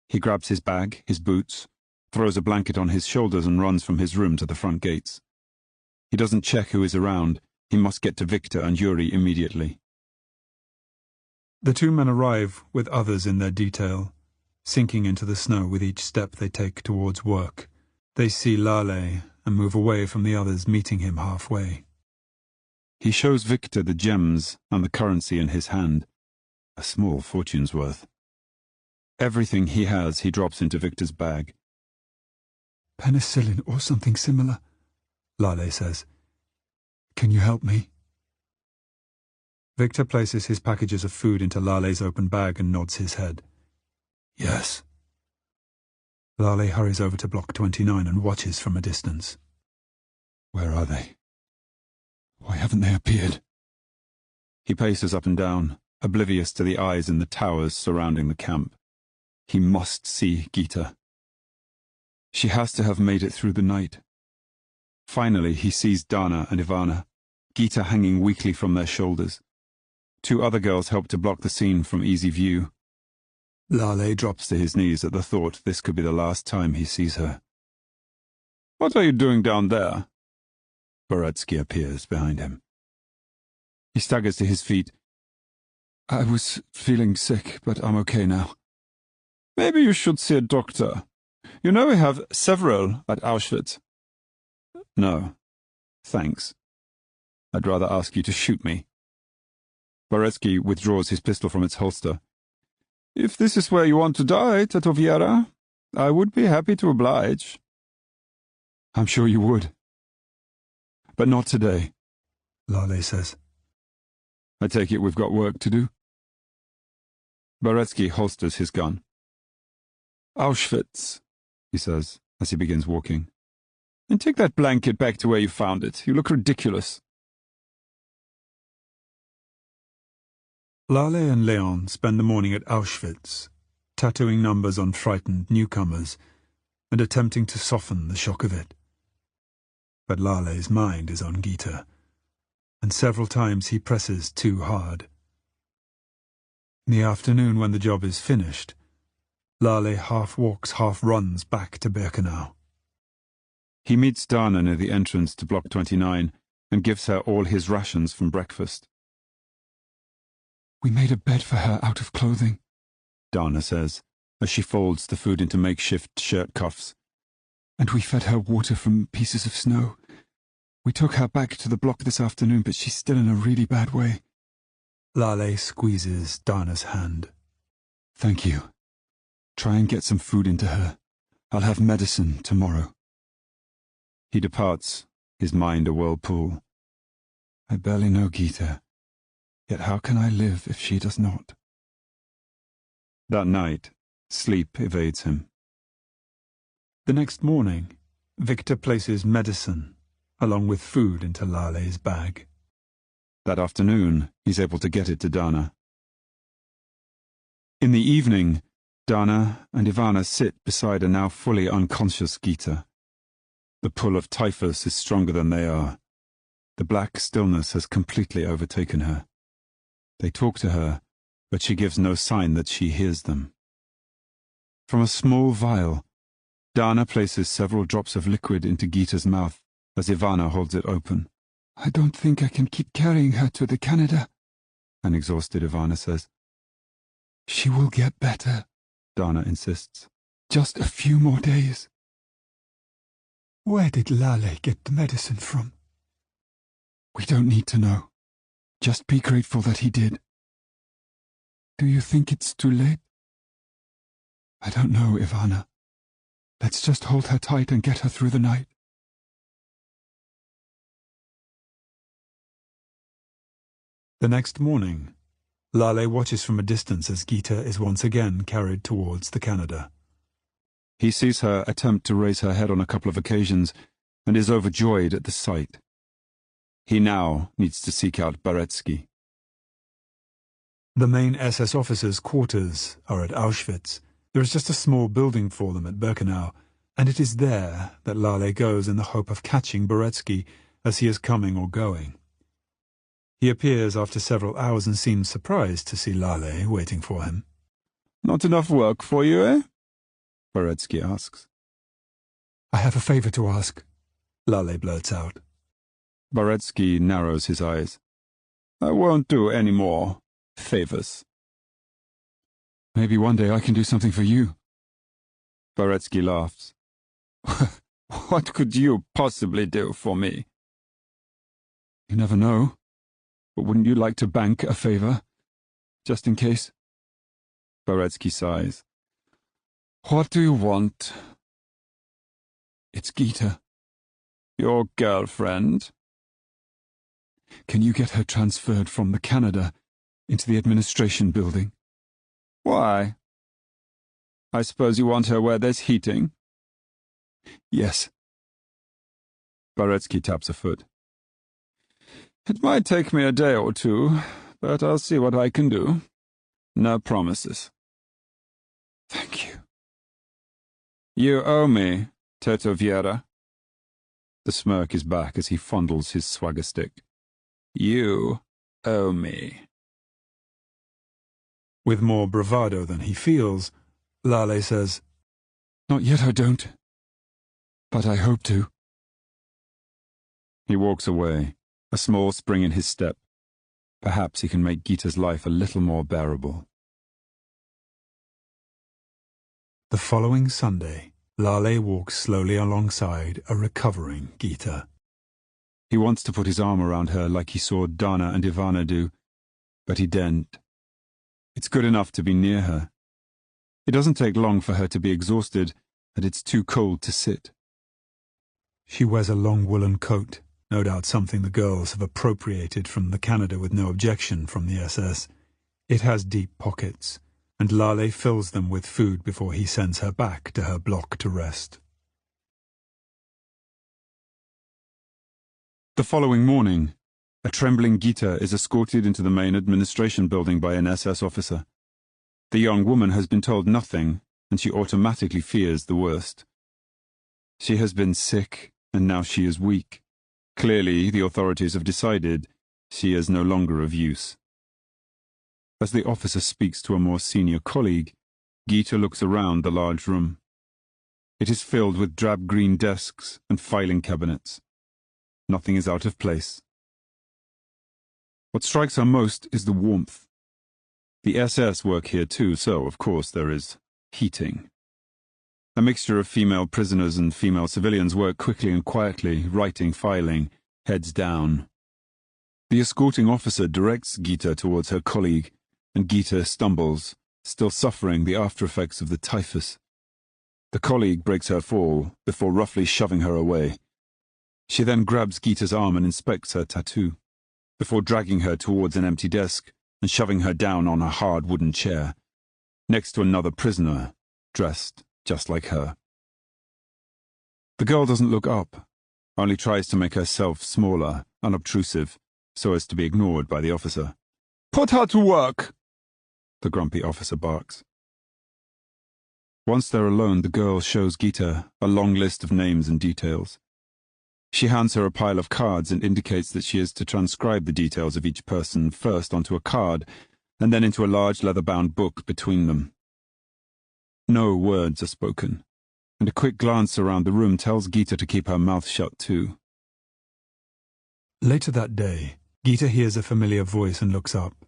B: He grabs his bag, his boots, throws a blanket on his shoulders and runs from his room to the front gates. He doesn't check who is around. He must get to Victor and Yuri immediately.
C: The two men arrive with others in their detail, sinking into the snow with each step they take towards work. They see Lale and move away from the others, meeting him halfway.
B: He shows Victor the gems and the currency in his hand, a small fortune's worth. Everything he has he drops into Victor's bag.
E: Penicillin or something similar, Lale says. Can you help me?
C: Victor places his packages of food into Lale's open bag and nods his head.
E: Yes.
C: Lale hurries over to Block 29 and watches from a distance.
E: Where are they? Why haven't they appeared?
B: He paces up and down, oblivious to the eyes in the towers surrounding the camp. He must see Gita. She has to have made it through the night. Finally, he sees Dana and Ivana, Gita hanging weakly from their shoulders. Two other girls help to block the scene from easy view. Lale drops to his knees at the thought this could be the last time he sees her. "What are you doing down there?" Boretsky appears behind him. He staggers to his feet.
E: I was feeling sick, but I'm okay now.
D: "Maybe you should see a doctor.
B: You know we have several at Auschwitz. No, thanks. I'd rather ask you to shoot me. Baretsky withdraws his pistol from its holster. If this is where you want to die, Tetoviera, I would be happy to oblige.
E: I'm sure you would. But not today,
C: Lale says.
B: I take it we've got work to do? Baretsky holsters his gun. Auschwitz, he says, as he begins walking. And take that blanket back to where you found it. You look ridiculous.
C: Lale and Leon spend the morning at Auschwitz, tattooing numbers on frightened newcomers and attempting to soften the shock of it. But Lale's mind is on Gita, and several times he presses too hard. In the afternoon, when the job is finished, Lale half walks, half runs back to Birkenau.
B: He meets Dana near the entrance to Block 29 and gives her all his rations from breakfast.
E: We made a bed for her out of clothing,
B: Dana says, as she folds the food into makeshift shirt cuffs.
E: And we fed her water from pieces of snow. We took her back to the block this afternoon, but she's still in a really bad way.
C: Lale squeezes Dana's hand.
E: Thank you. Try and get some food into her. I'll have medicine tomorrow.
B: He departs, his mind a whirlpool.
E: I barely know Gita. Yet how can I live if she does not?
B: That night, sleep evades him.
C: The next morning, Victor places medicine, along with food, into Lale's bag.
B: That afternoon, he's able to get it to Dana. In the evening, Dana and Ivana sit beside a now fully unconscious Gita. The pull of typhus is stronger than they are. The black stillness has completely overtaken her. They talk to her, but she gives no sign that she hears them. From a small vial, Dana places several drops of liquid into Gita's mouth as Ivana holds it open.
E: I don't think I can keep carrying her to the Canada,
B: an exhausted Ivana says.
E: She will get better,
B: Dana insists.
E: Just a few more days. Where did Lale get the medicine from? We don't need to know. Just be grateful that he did. Do you think it's too late? I don't know, Ivana. Let's just hold her tight and get her through the night.
C: The next morning, Lale watches from a distance as Gita is once again carried towards the Canada.
B: He sees her attempt to raise her head on a couple of occasions and is overjoyed at the sight. He now needs to seek out Baretsky.
C: The main SS officers' quarters are at Auschwitz. There is just a small building for them at Birkenau, and it is there that Lale goes in the hope of catching Baretsky as he is coming or going. He appears after several hours and seems surprised to see Lale waiting for him.
B: Not enough work for you, eh? Baretsky asks.
E: I have a favor to ask,
C: Lale blurts out.
B: Baretsky narrows his eyes. I won't do any more favors.
E: Maybe one day I can do something for you.
B: Baretsky laughs. What could you possibly do for me?
E: You never know. But wouldn't you like to bank a favor? Just in case?
B: Baretsky sighs. What do you want?
E: It's Gita.
B: Your girlfriend?
E: Can you get her transferred from the Canada into the administration building?
B: Why? I suppose you want her where there's heating?
E: Yes.
B: Baretsky taps a foot. It might take me a day or two, but I'll see what I can do. No promises.
E: Thank you.
B: You owe me, Tetoviera. The smirk is back as he fondles his swagger stick. You owe me.
C: With more bravado than he feels, Lale says,
E: Not yet, I don't. But I hope to.
B: He walks away, a small spring in his step. Perhaps he can make Gita's life a little more bearable.
C: The following Sunday, Lale walks slowly alongside a recovering Gita.
B: He wants to put his arm around her like he saw Dana and Ivana do, but he daren't. It's good enough to be near her. It doesn't take long for her to be exhausted, and it's too cold to sit.
C: She wears a long woolen coat, no doubt something the girls have appropriated from the Canada with no objection from the SS. It has deep pockets, and Lale fills them with food before he sends her back to her block to rest.
B: The following morning, a trembling Gita is escorted into the main administration building by an SS officer. The young woman has been told nothing, and she automatically fears the worst. She has been sick, and now she is weak. Clearly, the authorities have decided she is no longer of use. As the officer speaks to a more senior colleague, Gita looks around the large room. It is filled with drab green desks and filing cabinets. Nothing is out of place. What strikes her most is the warmth. The SS work here too, so, of course, there is heating. A mixture of female prisoners and female civilians work quickly and quietly, writing, filing, heads down. The escorting officer directs Gita towards her colleague, and Gita stumbles, still suffering the after-effects of the typhus. The colleague breaks her fall before roughly shoving her away. She then grabs Gita's arm and inspects her tattoo, before dragging her towards an empty desk and shoving her down on a hard wooden chair, next to another prisoner, dressed just like her. The girl doesn't look up, only tries to make herself smaller, unobtrusive, so as to be ignored by the officer. "Put her to work!" the grumpy officer barks. Once they're alone, the girl shows Gita a long list of names and details. She hands her a pile of cards and indicates that she is to transcribe the details of each person first onto a card, and then into a large leather-bound book between them. No words are spoken, and a quick glance around the room tells Gita to keep her mouth shut too.
C: Later that day, Gita hears a familiar voice and looks up.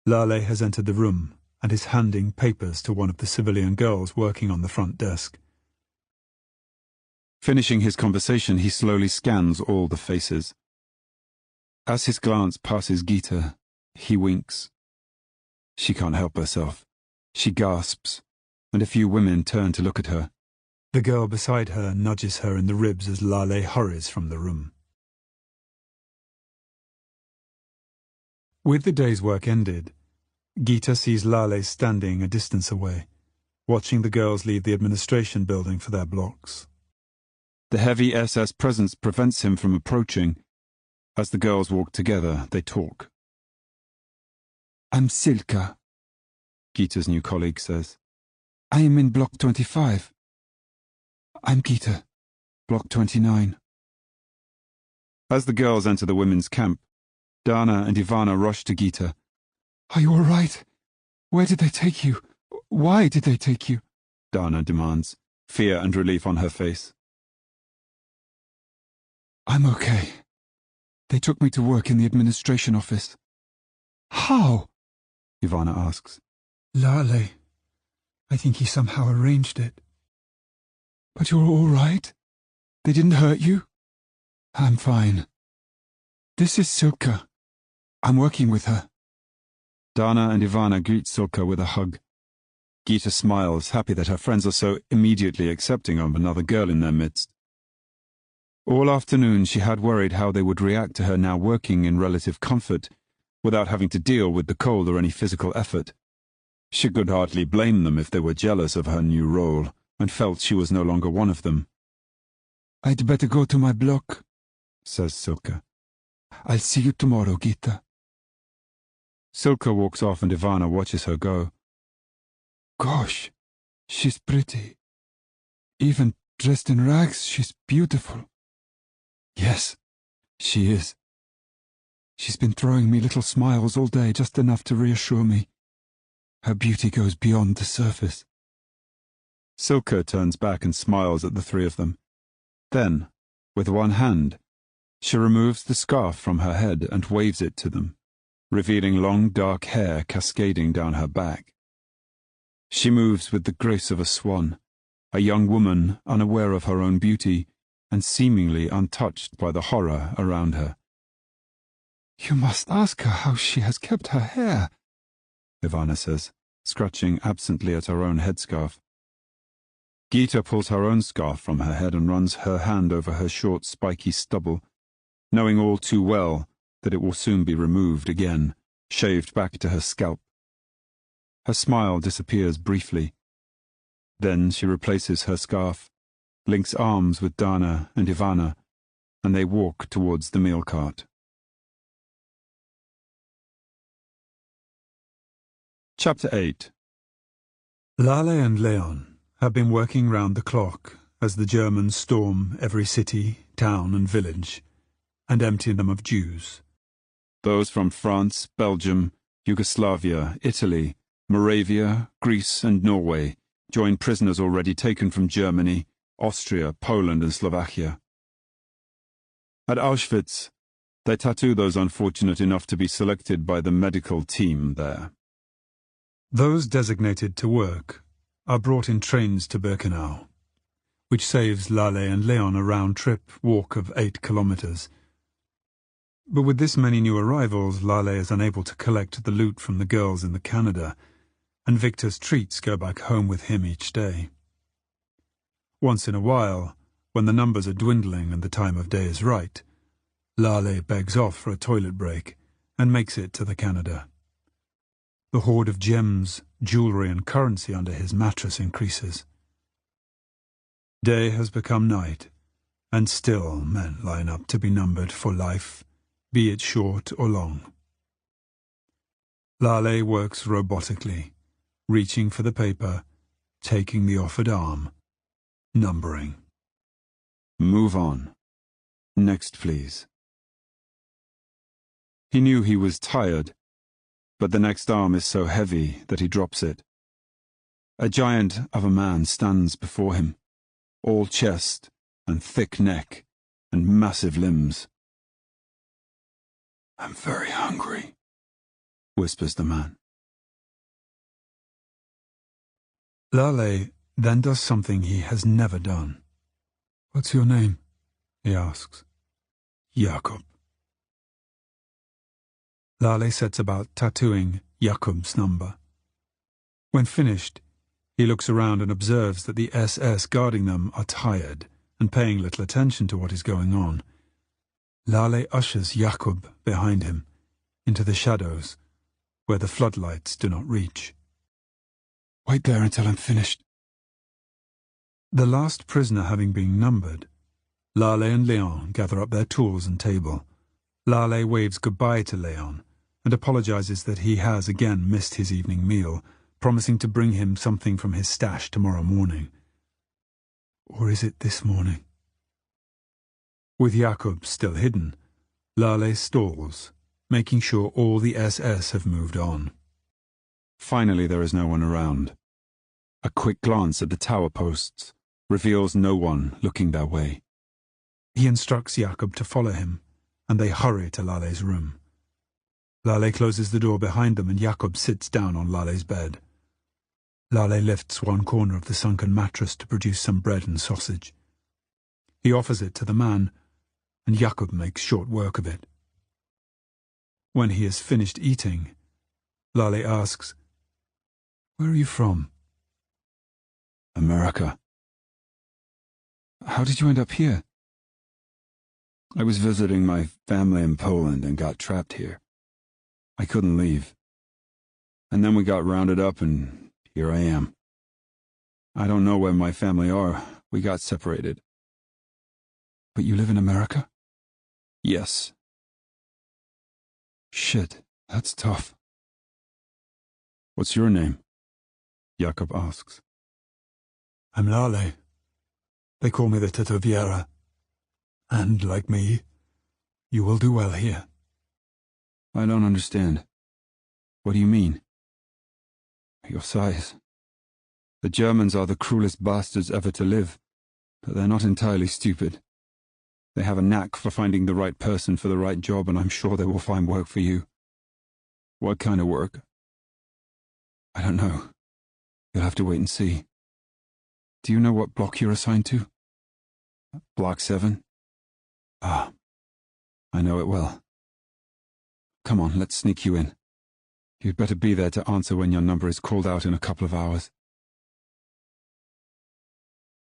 C: Lale has entered the room and is handing papers to one of the civilian girls working on the front desk.
B: Finishing his conversation, he slowly scans all the faces. As his glance passes Gita, he winks. She can't help herself. She gasps, and a few women turn to look at her.
C: The girl beside her nudges her in the ribs as Lale hurries from the room. With the day's work ended, Gita sees Lale standing a distance away, watching the girls leave the administration building for their blocks.
B: The heavy SS presence prevents him from approaching. As the girls walk together, they talk.
E: "I'm Silka,"
B: Gita's new colleague says.
E: "I am in Block 25. I'm Gita, Block 29.
B: As the girls enter the women's camp, Dana and Ivana rush to Gita.
E: "Are you all right? Where did they take you? Why did they take you?"
B: Dana demands, fear and relief on her face.
E: "I'm okay. They took me to work in the administration office." "How?"
B: Ivana asks.
C: Lale. I think he somehow arranged it.
E: "But you're all right? They didn't hurt you?" "I'm fine. This is Silka. I'm working with her."
B: Dana and Ivana greet Silka with a hug. Gita smiles, happy that her friends are so immediately accepting of another girl in their midst. All afternoon she had worried how they would react to her now working in relative comfort, without having to deal with the cold or any physical effort. She could hardly blame them if they were jealous of her new role, and felt she was no longer one of them.
E: "I'd better go to my block,"
B: says Silka.
E: "I'll see you tomorrow, Gita."
B: Silka walks off and Ivana watches her go.
E: "Gosh, she's pretty. Even dressed in rags, she's beautiful." "Yes, she is. She's been throwing me little smiles all day, just enough to reassure me. Her beauty goes beyond the surface."
B: Silka turns back and smiles at the three of them. Then, with one hand, she removes the scarf from her head and waves it to them, revealing long dark hair cascading down her back. She moves with the grace of a swan, a young woman unaware of her own beauty and seemingly untouched by the horror around her.
E: You must ask her how she has kept her hair,
B: Ivana says, scratching absently at her own headscarf. Gita pulls her own scarf from her head and runs her hand over her short, spiky stubble, knowing all too well that it will soon be removed again, shaved back to her scalp. Her smile disappears briefly. Then she replaces her scarf, links arms with Dana and Ivana, and they walk towards the meal cart. Chapter 8.
C: Lale and Leon have been working round the clock as the Germans storm every city, town and village, and empty them of Jews.
B: Those from France, Belgium, Yugoslavia, Italy, Moravia, Greece and Norway join prisoners already taken from Germany, Austria, Poland and Slovakia. At Auschwitz, they tattoo those unfortunate enough to be selected by the medical team there.
C: Those designated to work are brought in trains to Birkenau, which saves Lale and Leon a round-trip walk of 8 kilometers. But with this many new arrivals, Lale is unable to collect the loot from the girls in the Canada, and Victor's treats go back home with him each day. Once in a while, when the numbers are dwindling and the time of day is right, Lale begs off for a toilet break and makes it to the Canada. The hoard of gems, jewellery and currency under his mattress increases. Day has become night, and still men line up to be numbered for life, be it short or long. Lale works robotically, reaching for the paper, taking the offered arm, numbering.
B: Move on. Next, please. He knew he was tired, but the next arm is so heavy that he drops it. A giant of a man stands before him, all chest and thick neck and massive limbs.
E: I'm very hungry,
B: whispers the man.
C: Lale then does something he has never done.
E: What's your name?
C: He asks.
E: Jakob.
C: Lale sets about tattooing Jakob's number. When finished, he looks around and observes that the SS guarding them are tired and paying little attention to what is going on. Lale ushers Jakob behind him, into the shadows, where the floodlights do not reach.
E: Wait there until I'm finished.
C: The last prisoner having been numbered, Lale and Leon gather up their tools and table. Lale waves goodbye to Leon and apologizes that he has again missed his evening meal, promising to bring him something from his stash tomorrow morning. Or is it this morning? With Jakob still hidden, Lale stalls, making sure all the SS have moved on.
B: Finally, there is no one around. A quick glance at the tower posts reveals no one looking their way.
C: He instructs Jakob to follow him, and they hurry to Lale's room. Lale closes the door behind them and Jakob sits down on Lale's bed. Lale lifts one corner of the sunken mattress to produce some bread and sausage. He offers it to the man, and Jakob makes short work of it. When he has finished eating, Lale asks, "Where are you from?"
B: America.
E: How did you end up here?
B: I was visiting my family in Poland and got trapped here. I couldn't leave. And then we got rounded up and here I am. I don't know where my family are. We got separated.
E: But you live in America?
B: Yes.
E: Shit, that's tough.
B: What's your name? Jakob asks.
C: I'm Lale. They call me the Tetoviera. And, like me, you will do well here.
B: I don't understand. What do you mean? Your size. The Germans are the cruelest bastards ever to live, but they're not entirely stupid. They have a knack for finding the right person for the right job, and I'm sure they will find work for you. What kind of work?
E: I don't know. You'll have to wait and see. Do you know what block you're assigned to?
B: Block 7?
E: Ah, I know it well. Come on, let's sneak you in. You'd better be there to answer when your number is called out in a couple of hours.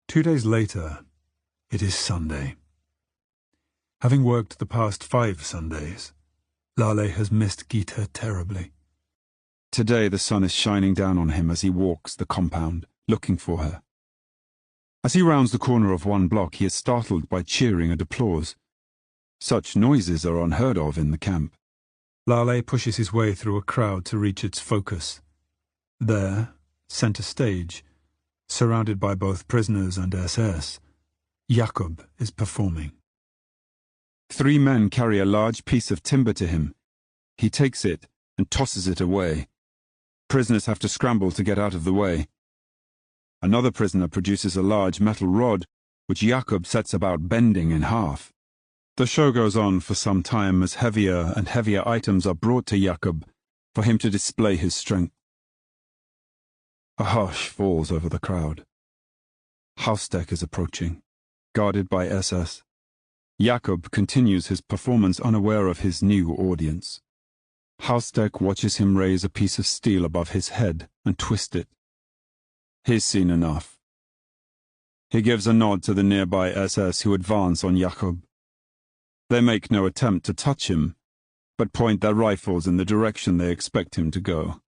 C: 2 days later, it is Sunday. Having worked the past 5 Sundays, Lale has missed Gita terribly.
B: Today the sun is shining down on him as he walks the compound, looking for her. As he rounds the corner of one block, he is startled by cheering and applause. Such noises are unheard of in the camp.
C: Lale pushes his way through a crowd to reach its focus. There, centre stage, surrounded by both prisoners and SS, Jakob is performing.
B: 3 men carry a large piece of timber to him. He takes it and tosses it away. Prisoners have to scramble to get out of the way. Another prisoner produces a large metal rod, which Jakob sets about bending in half. The show goes on for some time as heavier and heavier items are brought to Jakob for him to display his strength. A hush falls over the crowd. Hausdeck is approaching, guarded by SS. Jakob continues his performance unaware of his new audience. Hausdeck watches him raise a piece of steel above his head and twist it. He's seen enough. He gives a nod to the nearby SS who advance on Jakob. They make no attempt to touch him, but point their rifles in the direction they expect him to go.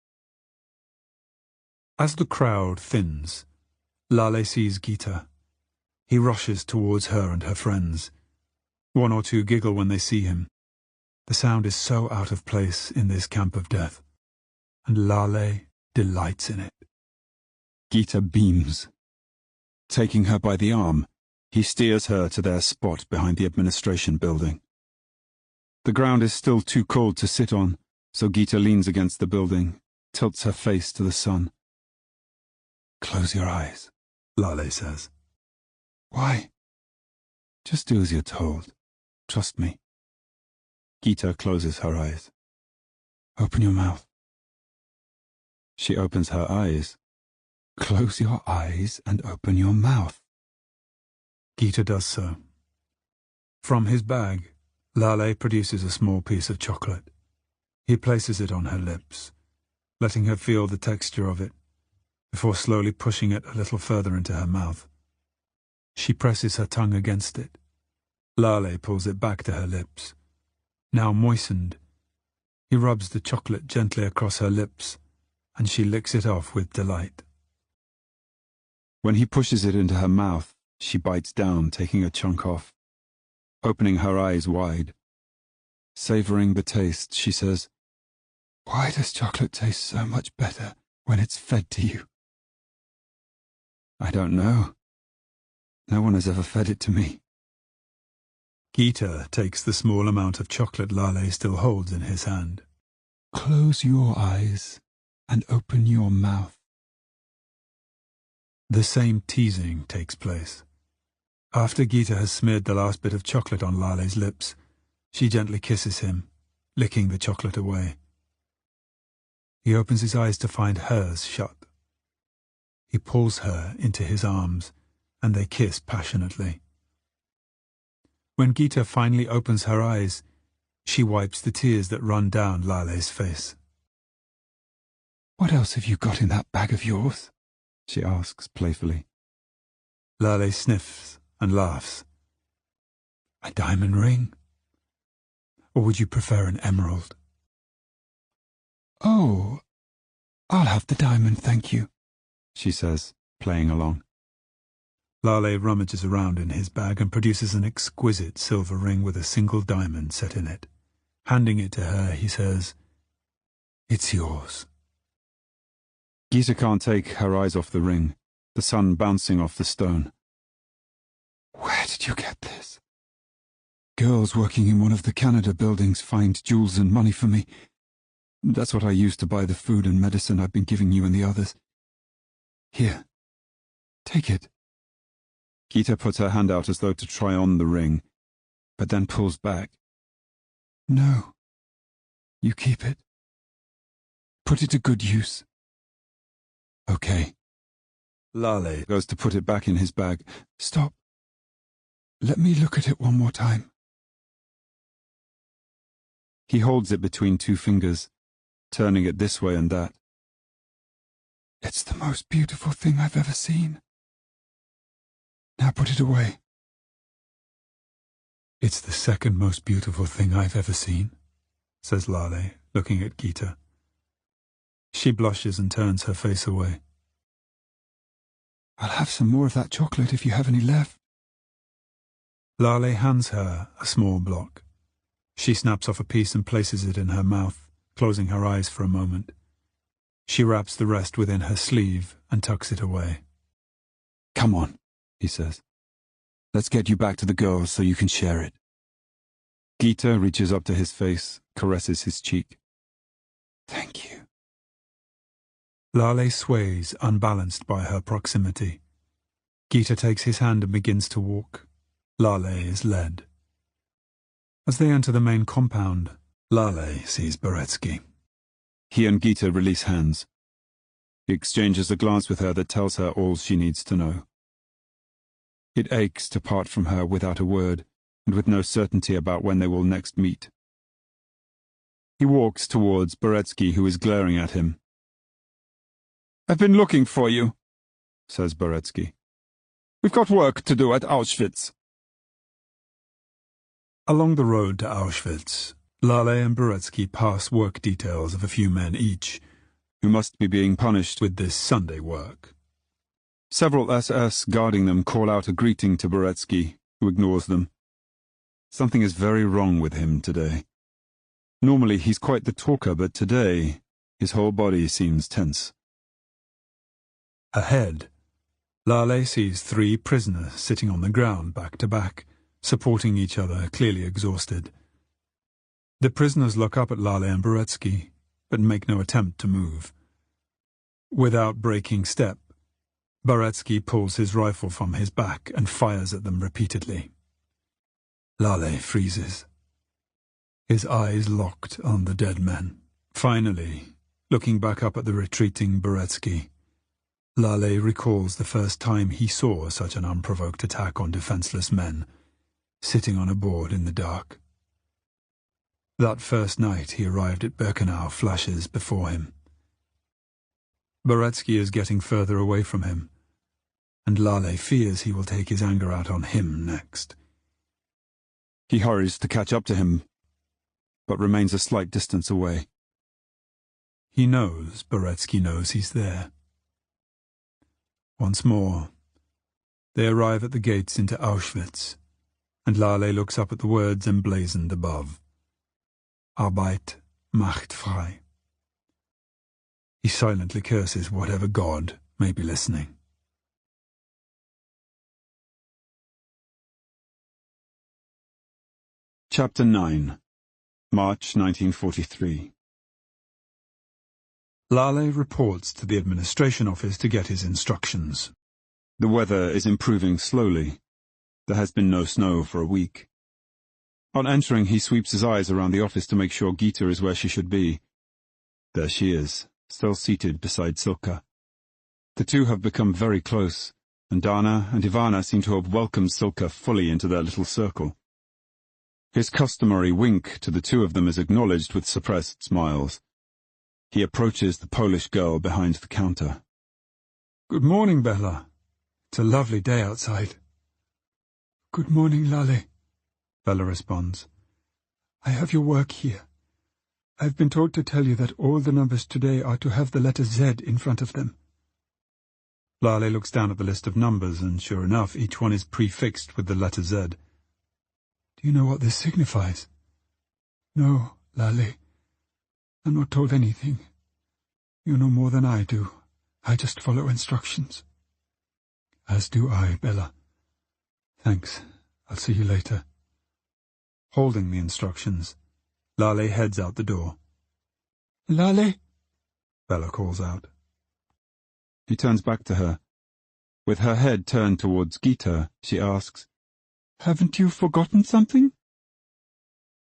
C: As the crowd thins, Lale sees Gita. He rushes towards her and her friends. 1 or 2 giggle when they see him. The sound is so out of place in this camp of death, and Lale delights in it.
B: Gita beams. Taking her by the arm, he steers her to their spot behind the administration building. The ground is still too cold to sit on, so Gita leans against the building, tilts her face to the sun.
E: Close your eyes,
C: Lale says.
E: Why?
B: Just do as you're told. Trust me. Gita closes her eyes.
E: Open your mouth.
B: She opens her eyes.
E: Close your eyes and open your mouth.
C: Gita does so. From his bag, Lale produces a small piece of chocolate. He places it on her lips, letting her feel the texture of it, before slowly pushing it a little further into her mouth. She presses her tongue against it. Lale pulls it back to her lips. Now moistened, he rubs the chocolate gently across her lips, and she licks it off with delight.
B: When he pushes it into her mouth, she bites down, taking a chunk off, opening her eyes wide. Savoring the taste, she says,
E: Why does chocolate taste so much better when it's fed to you?
B: I don't know. No one has ever fed it to me.
C: Gita takes the small amount of chocolate Lale still holds in his hand.
E: Close your eyes and open your mouth.
C: The same teasing takes place. After Gita has smeared the last bit of chocolate on Lale's lips, she gently kisses him, licking the chocolate away. He opens his eyes to find hers shut. He pulls her into his arms, and they kiss passionately. When Gita finally opens her eyes, she wipes the tears that run down Lale's face.
E: What else have you got in that bag of yours?
B: She asks playfully.
C: Lale sniffs and laughs. A diamond ring? Or would you prefer an emerald?
E: Oh, I'll have the diamond, thank you,
B: she says, playing along.
C: Lale rummages around in his bag and produces an exquisite silver ring with a single diamond set in it. Handing it to her, he says, It's yours.
B: Gita can't take her eyes off the ring, the sun bouncing off the stone.
E: Where did you get this? Girls working in one of the Canada buildings find jewels and money for me. That's what I used to buy the food and medicine I've been giving you and the others. Here, take it.
B: Gita puts her hand out as though to try on the ring, but then pulls back.
E: No, you keep it. Put it to good use. Okay,
C: Lale
B: goes to put it back in his bag.
E: Stop. Let me look at it one more time.
B: He holds it between two fingers, turning it this way and that.
E: It's the most beautiful thing I've ever seen. Now put it away.
C: It's the second most beautiful thing I've ever seen, says Lale, looking at Gita. She blushes and turns her face away.
E: I'll have some more of that chocolate if you have any left.
C: Lale hands her a small block. She snaps off a piece and places it in her mouth, closing her eyes for a moment. She wraps the rest within her sleeve and tucks it away.
B: Come on, he says. Let's get you back to the girls so you can share it. Gita reaches up to his face, caresses his cheek.
E: Thank you.
C: Lale sways, unbalanced by her proximity. Gita takes his hand and begins to walk. Lale is led. As they enter the main compound, Lale sees Boretsky.
B: He and Gita release hands. He exchanges a glance with her that tells her all she needs to know. It aches to part from her without a word, and with no certainty about when they will next meet. He walks towards Boretsky, who is glaring at him. "I've been looking for you," says Boretsky. "We've got work to do at Auschwitz."
C: Along the road to Auschwitz, Lale and Boretsky pass work details of a few men each,
B: who must be being punished
C: with this Sunday work.
B: Several SS guarding them call out a greeting to Boretsky, who ignores them. Something is very wrong with him today. Normally he's quite the talker, but today his whole body seems tense.
C: Ahead, Lale sees 3 prisoners sitting on the ground back to back, supporting each other, clearly exhausted. The prisoners look up at Lale and Boretsky, but make no attempt to move. Without breaking step, Boretsky pulls his rifle from his back and fires at them repeatedly. Lale freezes, his eyes locked on the dead men. Finally, looking back up at the retreating Boretsky, Lale recalls the first time he saw such an unprovoked attack on defenseless men, sitting on a board in the dark. That first night he arrived at Birkenau flashes before him. Boretsky is getting further away from him, and Lale fears he will take his anger out on him next.
B: He hurries to catch up to him, but remains a slight distance away.
C: He knows Boretsky knows he's there. Once more, they arrive at the gates into Auschwitz, and Lale looks up at the words emblazoned above. Arbeit macht frei. He silently curses whatever god may be listening.
B: Chapter 9. March 1943.
C: Lale reports to the administration office to get his instructions.
B: The weather is improving slowly. There has been no snow for a week. On entering, he sweeps his eyes around the office to make sure Gita is where she should be. There she is, still seated beside Silka. The two have become very close, and Dana and Ivana seem to have welcomed Silka fully into their little circle. His customary wink to the two of them is acknowledged with suppressed smiles. He approaches the Polish girl behind the counter.
C: "Good morning, Bella. It's a lovely day outside."
E: Good morning, Lale.
C: Bella responds.
E: I have your work here. I've been told to tell you that all the numbers today are to have the letter Z in front of them.
C: Lale looks down at the list of numbers, and sure enough, each one is prefixed with the letter Z.
E: Do you know what this signifies? No, Lale. I'm not told anything. You know more than I do. I just follow instructions. As do I, Bella. Thanks. I'll see you later.
C: Holding the instructions, Lale heads out the door.
E: Lale?
C: Bella calls out.
B: He turns back to her. With her head turned towards Gita, she asks, Haven't you forgotten something?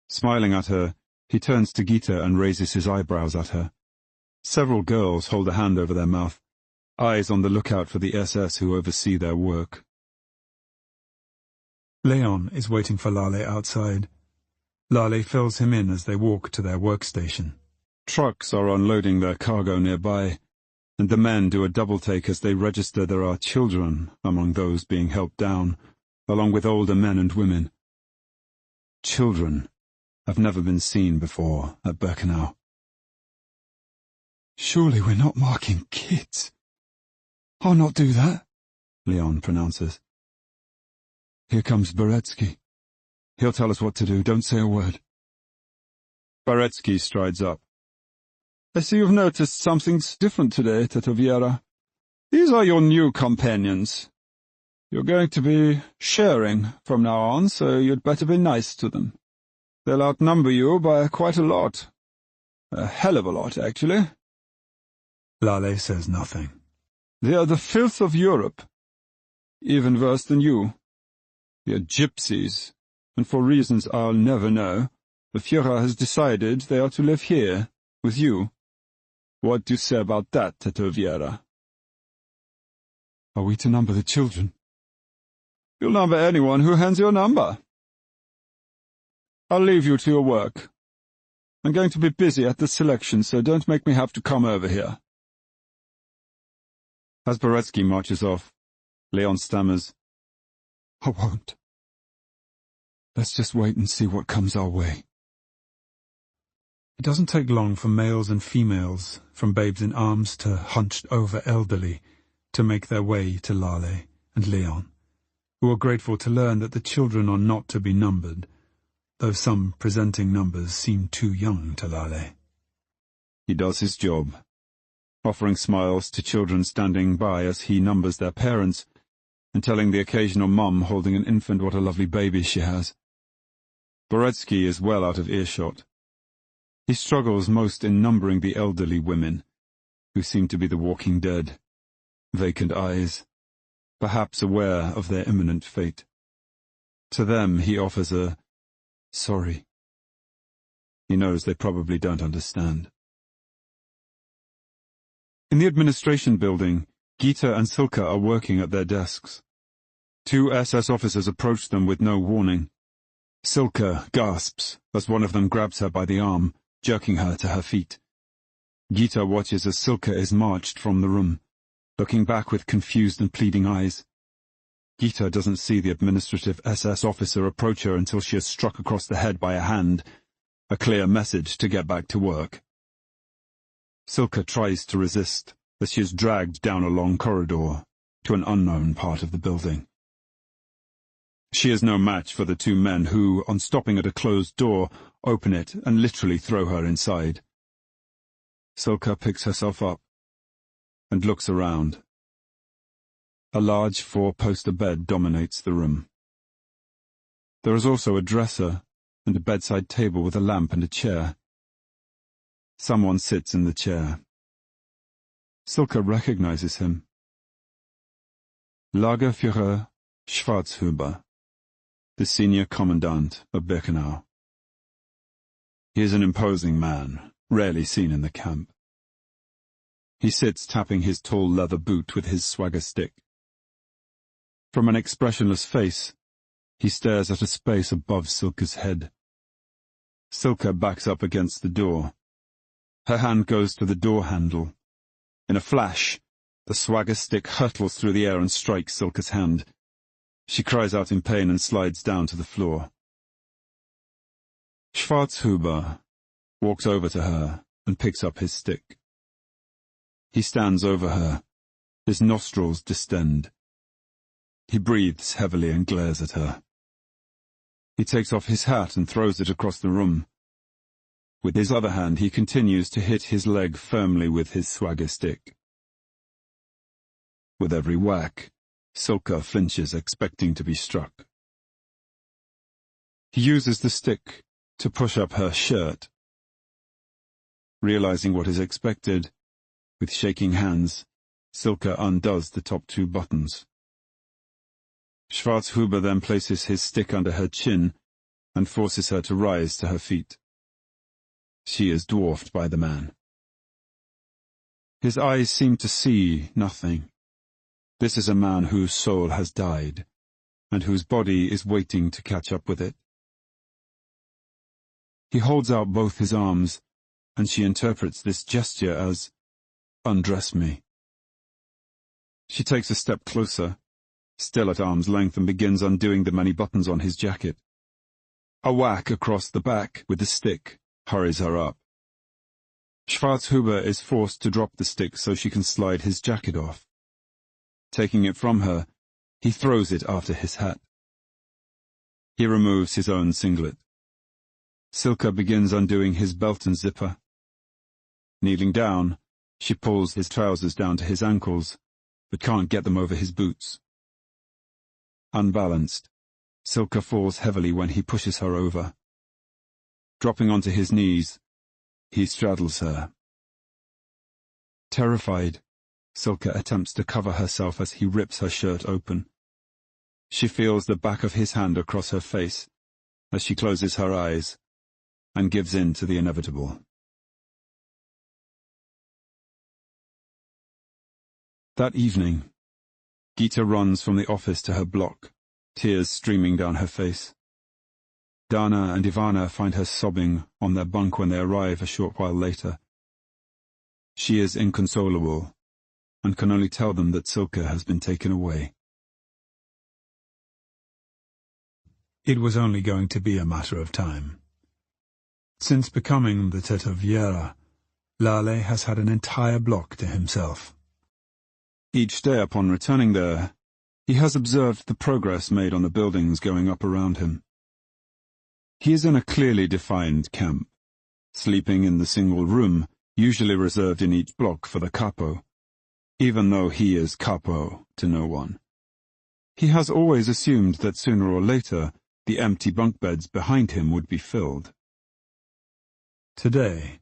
B: Smiling at her, he turns to Gita and raises his eyebrows at her. Several girls hold a hand over their mouth. eyes on the lookout for the SS who oversee their work.
C: Leon is waiting for Lale outside. Lale fills him in as they walk to their workstation.
B: Trucks are unloading their cargo nearby, and the men do a double-take as they register there are children among those being helped down, along with older men and women. Children have never been seen before at Birkenau.
E: Surely we're not marking kids. I'll not do that,
B: Leon pronounces.
E: Here comes Beretsky. He'll tell us what to do. Don't say a word.
B: Beretsky strides up. I see you've noticed something's different today, Tetoviera. These are your new companions. You're going to be sharing from now on, so you'd better be nice to them. They'll outnumber you by quite a lot. A hell of a lot, actually.
C: Lale says nothing.
B: They are the filth of Europe. Even worse than you. They are gypsies, and for reasons I'll never know, the Führer has decided they are to live here, with you. What do you say about that, Tetoviera?
E: Are we to number the children?
B: You'll number anyone who hands you a number. I'll leave you to your work. I'm going to be busy at the selection, so don't make me have to come over here. As Beretsky marches off, Leon stammers,
E: I won't. Let's just wait and see what comes our way.
C: It doesn't take long for males and females, from babes in arms to hunched-over elderly, to make their way to Lale and Leon, who are grateful to learn that the children are not to be numbered, though some presenting numbers seem too young to Lale.
B: He does his job, offering smiles to children standing by as he numbers their parents, and telling the occasional mum holding an infant what a lovely baby she has. Beretsky is well out of earshot. He struggles most in numbering the elderly women, who seem to be the walking dead, vacant eyes, perhaps aware of their imminent fate. To them he offers a sorry. He knows they probably don't understand. In the administration building, Gita and Silka are working at their desks. Two SS officers approach them with no warning. Silka gasps as one of them grabs her by the arm, jerking her to her feet. Gita watches as Silka is marched from the room, looking back with confused and pleading eyes. Gita doesn't see the administrative SS officer approach her until she is struck across the head by a hand, a clear message to get back to work. Silka tries to resist as she is dragged down a long corridor to an unknown part of the building. She is no match for the two men who, on stopping at a closed door, open it and literally throw her inside. Silka picks herself up and looks around. A large four-poster bed dominates the room. There is also a dresser and a bedside table with a lamp and a chair. Someone sits in the chair. Silka recognizes him. Lagerführer Schwarzhuber, the senior commandant of Birkenau. He is an imposing man, rarely seen in the camp. He sits tapping his tall leather boot with his swagger stick. From an expressionless face, he stares at a space above Silka's head. Silka backs up against the door. Her hand goes to the door handle. In a flash, the swagger stick hurtles through the air and strikes Silka's hand. She cries out in pain and slides down to the floor. Schwarzhuber walks over to her and picks up his stick. He stands over her, his nostrils distend. He breathes heavily and glares at her. He takes off his hat and throws it across the room. With his other hand he continues to hit his leg firmly with his swagger stick. With every whack, Silka flinches, expecting to be struck. He uses the stick to push up her shirt. Realizing what is expected, with shaking hands, Silka undoes the top two buttons. Schwarzhuber then places his stick under her chin and forces her to rise to her feet. She is dwarfed by the man. His eyes seem to see nothing. This is a man whose soul has died, and whose body is waiting to catch up with it. He holds out both his arms, and she interprets this gesture as, "Undress me." She takes a step closer, still at arm's length, and begins undoing the many buttons on his jacket. A whack across the back with the stick hurries her up. Schwarzhuber is forced to drop the stick so she can slide his jacket off. Taking it from her, he throws it after his hat. He removes his own singlet. Silke begins undoing his belt and zipper. Kneeling down, she pulls his trousers down to his ankles, but can't get them over his boots. Unbalanced, Silke falls heavily when he pushes her over. Dropping onto his knees, he straddles her. Terrified, Silke attempts to cover herself as he rips her shirt open. She feels the back of his hand across her face as she closes her eyes and gives in to the inevitable. That evening, Gita runs from the office to her block, tears streaming down her face. Dana and Ivana find her sobbing on their bunk when they arrive a short while later. She is inconsolable, and can only tell them that Silke has been taken away.
C: It was only going to be a matter of time. Since becoming the Tetoviera, Lale has had an entire block to himself.
B: Each day upon returning there, he has observed the progress made on the buildings going up around him. He is in a clearly defined camp, sleeping in the single room usually reserved in each block for the capo, even though he is capo to no one. He has always assumed that sooner or later the empty bunk beds behind him would be filled.
C: Today,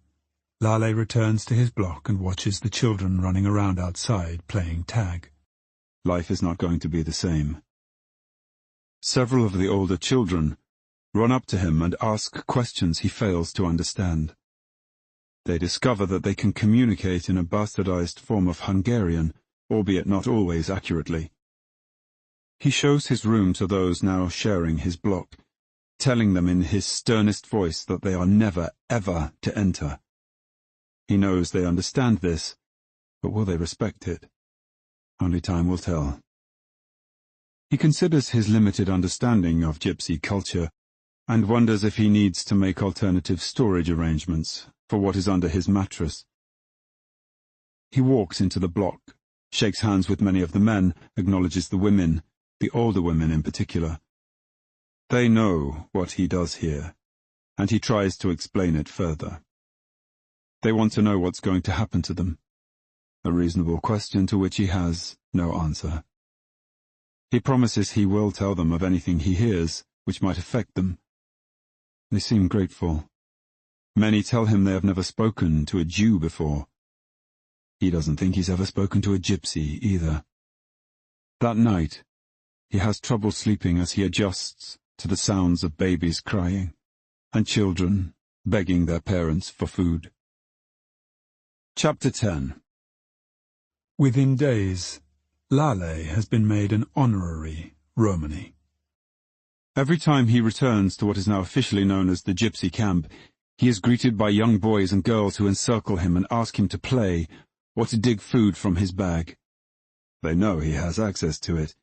C: Lale returns to his block and watches the children running around outside playing tag.
B: Life is not going to be the same. Several of the older children run up to him and ask questions he fails to understand. They discover that they can communicate in a bastardized form of Hungarian, albeit not always accurately. He shows his room to those now sharing his block, telling them in his sternest voice that they are never, ever to enter. He knows they understand this, but will they respect it? Only time will tell. He considers his limited understanding of gypsy culture and wonders if he needs to make alternative storage arrangements for what is under his mattress. He walks into the block, shakes hands with many of the men, acknowledges the women, the older women in particular. They know what he does here, and he tries to explain it further. They want to know what's going to happen to them, a reasonable question to which he has no answer. He promises he will tell them of anything he hears which might affect them. They seem grateful. Many tell him they have never spoken to a Jew before. He doesn't think he's ever spoken to a gypsy either. That night, he has trouble sleeping as he adjusts to the sounds of babies crying and children begging their parents for food. Chapter 10.
C: Within days, Lale has been made an honorary Romani.
B: Every time he returns to what is now officially known as the gypsy camp, he is greeted by young boys and girls who encircle him and ask him to play or to dig food from his bag. They know he has access to it.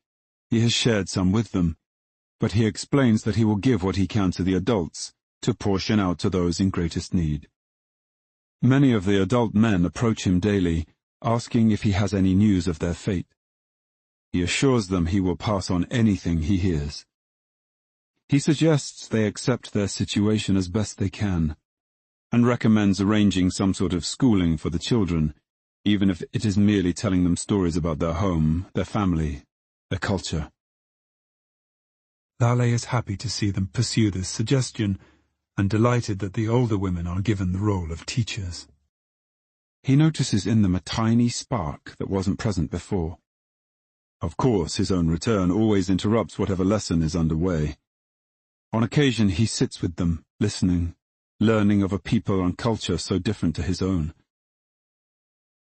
B: He has shared some with them, but he explains that he will give what he can to the adults to portion out to those in greatest need. Many of the adult men approach him daily, asking if he has any news of their fate. He assures them he will pass on anything he hears. He suggests they accept their situation as best they can, and recommends arranging some sort of schooling for the children, even if it is merely telling them stories about their home, their family, their culture.
C: Lale is happy to see them pursue this suggestion, and delighted that the older women are given the role of teachers.
B: He notices in them a tiny spark that wasn't present before. Of course, his own return always interrupts whatever lesson is underway. On occasion he sits with them, listening, learning of a people and culture so different to his own.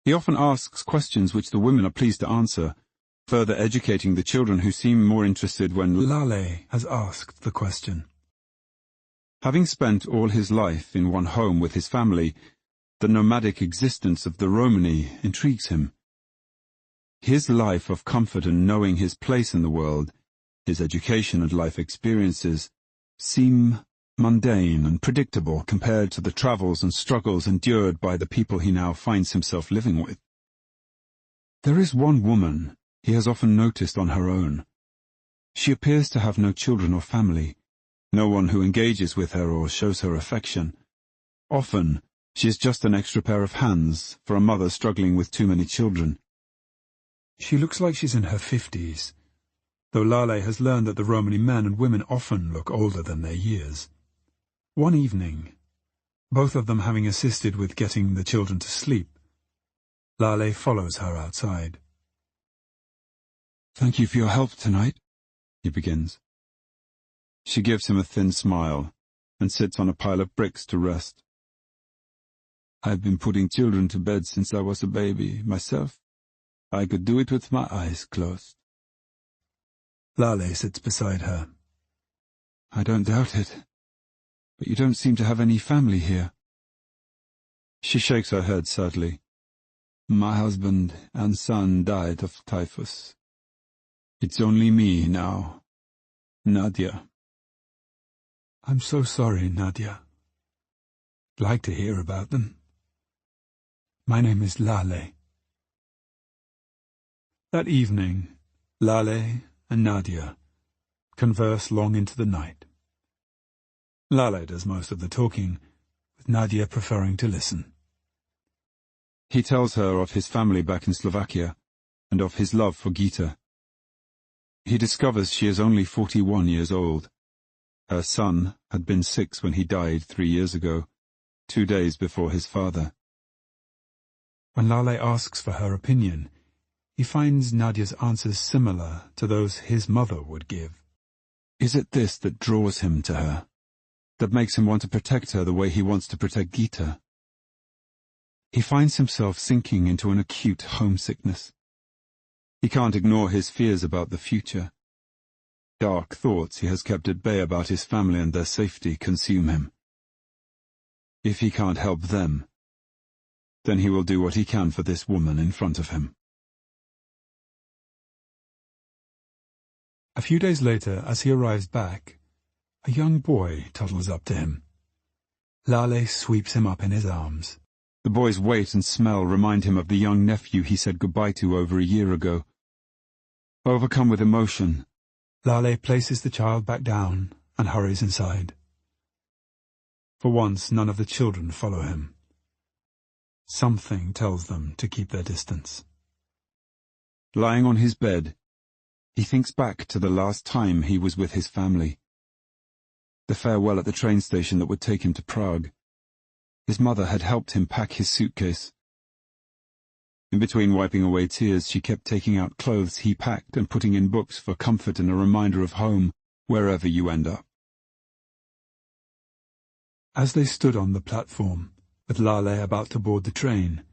B: He often asks questions which the women are pleased to answer, further educating the children who seem more interested when
C: Lale has asked the question.
B: Having spent all his life in one home with his family, the nomadic existence of the Romani intrigues him. His life of comfort and knowing his place in the world, his education and life experiences, seem mundane and predictable compared to the travels and struggles endured by the people he now finds himself living with. There is one woman he has often noticed on her own. She appears to have no children or family, no one who engages with her or shows her affection. Often, she is just an extra pair of hands for a mother struggling with too many children.
C: She looks like she's in her 50s, though Lale has learned that the Romani men and women often look older than their years. One evening, both of them having assisted with getting the children to sleep, Lale follows her outside.
E: "Thank you for your help tonight,"
B: he begins. She gives him a thin smile and sits on a pile of bricks to rest.
D: "I've been putting children to bed since I was a baby, myself. I could do it with my eyes closed."
C: Lale sits beside her.
E: "I don't doubt it. But you don't seem to have any family here."
B: She shakes her head sadly.
D: "My husband and son died of typhus. It's only me now. Nadia."
C: "I'm so sorry, Nadia. I'd like to hear about them. My name is Lale." That evening, Lale and Nadia converse long into the night. Lale does most of the talking, with Nadia preferring to listen.
B: He tells her of his family back in Slovakia, and of his love for Gita. He discovers she is only 41 years old. Her son had been 6 when he died 3 years ago, 2 days before his father.
C: When Lale asks for her opinion, he finds Nadia's answers similar to those his mother would give.
B: Is it this that draws him to her, that makes him want to protect her the way he wants to protect Gita? He finds himself sinking into an acute homesickness. He can't ignore his fears about the future. Dark thoughts he has kept at bay about his family and their safety consume him. If he can't help them, then he will do what he can for this woman in front of him.
C: A few days later, as he arrives back, a young boy toddles up to him. Lale sweeps him up in his arms.
B: The boy's weight and smell remind him of the young nephew he said goodbye to over a year ago. Overcome with emotion,
C: Lale places the child back down and hurries inside. For once, none of the children follow him. Something tells them to keep their distance.
B: Lying on his bed, he thinks back to the last time he was with his family. The farewell at the train station that would take him to Prague. His mother had helped him pack his suitcase. In between wiping away tears, she kept taking out clothes he packed and putting in books for comfort and a reminder of home, wherever you end up.
C: As they stood on the platform, with Lale about to board the train,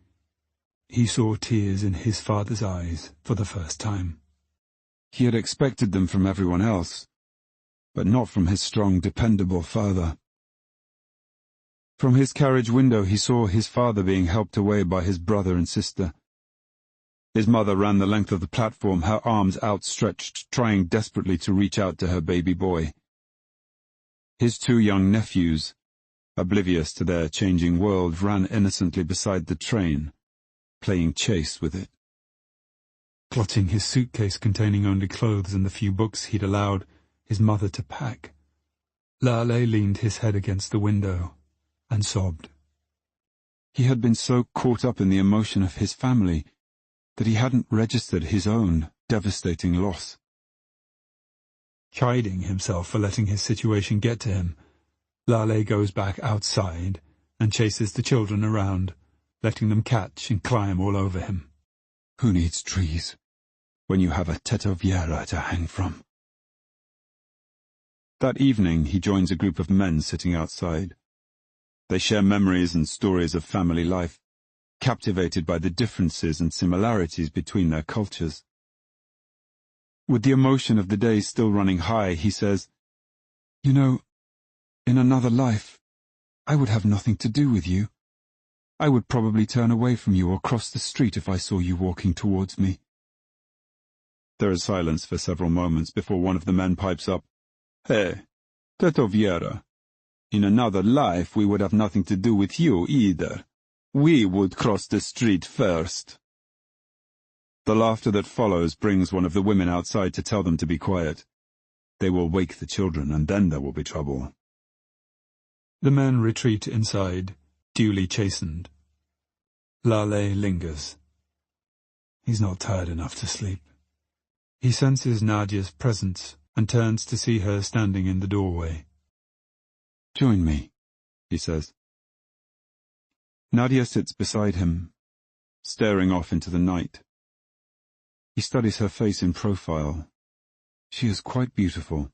C: he saw tears in his father's eyes for the first time.
B: He had expected them from everyone else, but not from his strong, dependable father. From his carriage window he saw his father being helped away by his brother and sister. His mother ran the length of the platform, her arms outstretched, trying desperately to reach out to her baby boy. His 2 young nephews, oblivious to their changing world, ran innocently beside the train, playing chase with it.
C: Clutching his suitcase containing only clothes and the few books he'd allowed his mother to pack, Lale leaned his head against the window and sobbed.
B: He had been so caught up in the emotion of his family that he hadn't registered his own devastating loss.
C: Chiding himself for letting his situation get to him, Lale goes back outside and chases the children around, letting them catch and climb all over him.
B: Who needs trees when you have a tetoviera to hang from? That evening he joins a group of men sitting outside. They share memories and stories of family life. captivated by the differences and similarities between their cultures. With the emotion of the day still running high, he says,
E: "You know, in another life, I would have nothing to do with you. I would probably turn away from you or cross the street if I saw you walking towards me."
B: There is silence for several moments before one of the men pipes up, "Hey, Tetoviera, in another life we would have nothing to do with you either. We would cross the street first." The laughter that follows brings one of the women outside to tell them to be quiet. They will wake the children, and then there will be trouble.
C: The men retreat inside, duly chastened. Lale lingers. He's not tired enough to sleep. He senses Nadia's presence and turns to see her standing in the doorway.
B: "Join me," he says. Nadia sits beside him, staring off into the night. He studies her face in profile. She is quite beautiful.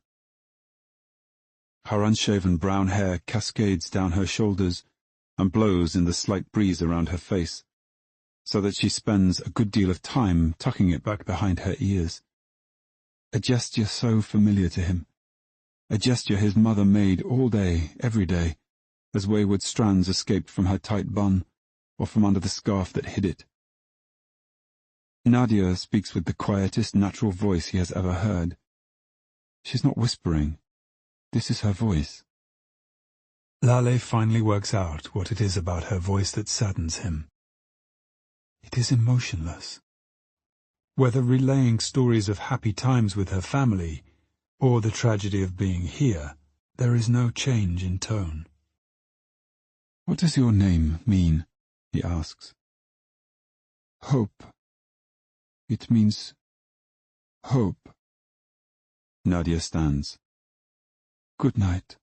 B: Her unshaven brown hair cascades down her shoulders and blows in the slight breeze around her face, so that she spends a good deal of time tucking it back behind her ears. A gesture so familiar to him, a gesture his mother made all day, every day, as wayward strands escaped from her tight bun, or from under the scarf that hid it. Nadia speaks with the quietest natural voice he has ever heard. She's not whispering. This is her voice.
C: Lale finally works out what it is about her voice that saddens him. It is emotionless. Whether relaying stories of happy times with her family, or the tragedy of being here, there is no change in tone.
E: "What does your name mean?" he asks. "Hope. It means hope."
B: Nadia stands.
E: "Good night,"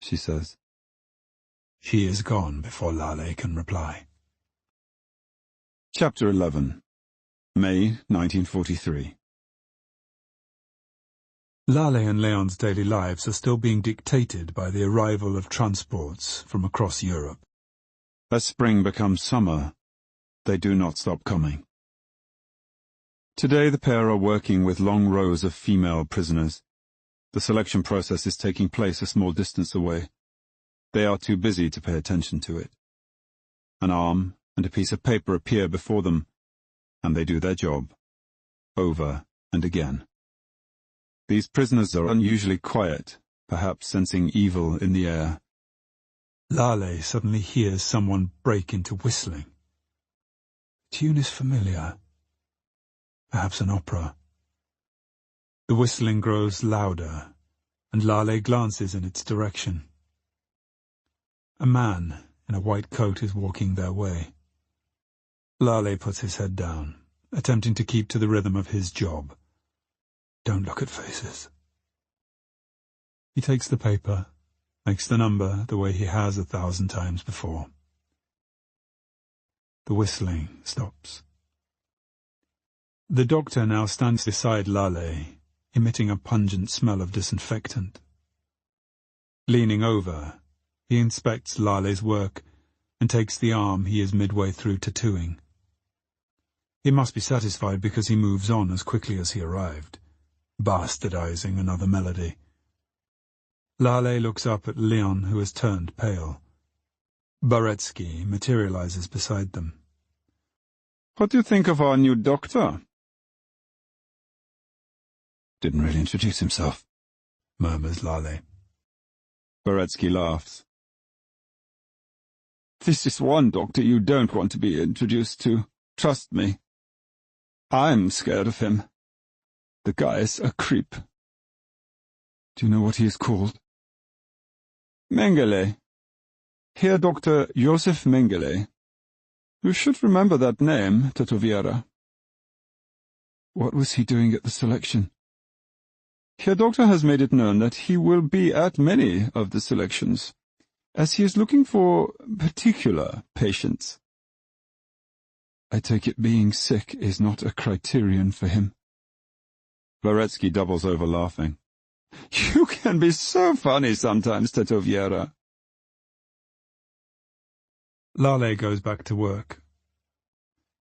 B: she says.
C: She is gone before Lale can reply.
B: Chapter 11. May 1943.
C: Lale and Leon's daily lives are still being dictated by the arrival of transports from across Europe.
B: As spring becomes summer, they do not stop coming. Today the pair are working with long rows of female prisoners. The selection process is taking place a small distance away. They are too busy to pay attention to it. An arm and a piece of paper appear before them, and they do their job, over and again. These prisoners are unusually quiet, perhaps sensing evil in the air.
C: Lale suddenly hears someone break into whistling. The tune is familiar. Perhaps an opera. The whistling grows louder, and Lale glances in its direction. A man in a white coat is walking their way. Lale puts his head down, attempting to keep to the rhythm of his job. Don't look at faces. He takes the paper, makes the number the way he has 1,000 times before. The whistling stops. The doctor now stands beside Lale, emitting a pungent smell of disinfectant. Leaning over, he inspects Lale's work and takes the arm he is midway through tattooing. He must be satisfied because he moves on as quickly as he arrived, bastardizing another melody. Lale looks up at Leon, who has turned pale. Baretsky materializes beside them.
B: "What do you think of our new doctor?"
E: "Didn't really introduce himself,"
C: murmurs Lale.
B: Baretsky laughs. "This is one doctor you don't want to be introduced to. Trust me. I'm scared of him. The guy's a creep."
E: "Do you know what he is called?"
B: "Mengele. Herr Dr. Josef Mengele. You should remember that name, Tetoviera."
E: "What was he doing at the selection?"
B: "Herr Doctor has made it known that he will be at many of the selections, as he is looking for particular patients."
E: "I take it being sick is not a criterion for him."
B: Baretsky doubles over laughing. "You can be so funny sometimes, Tetoviera."
C: Lale goes back to work,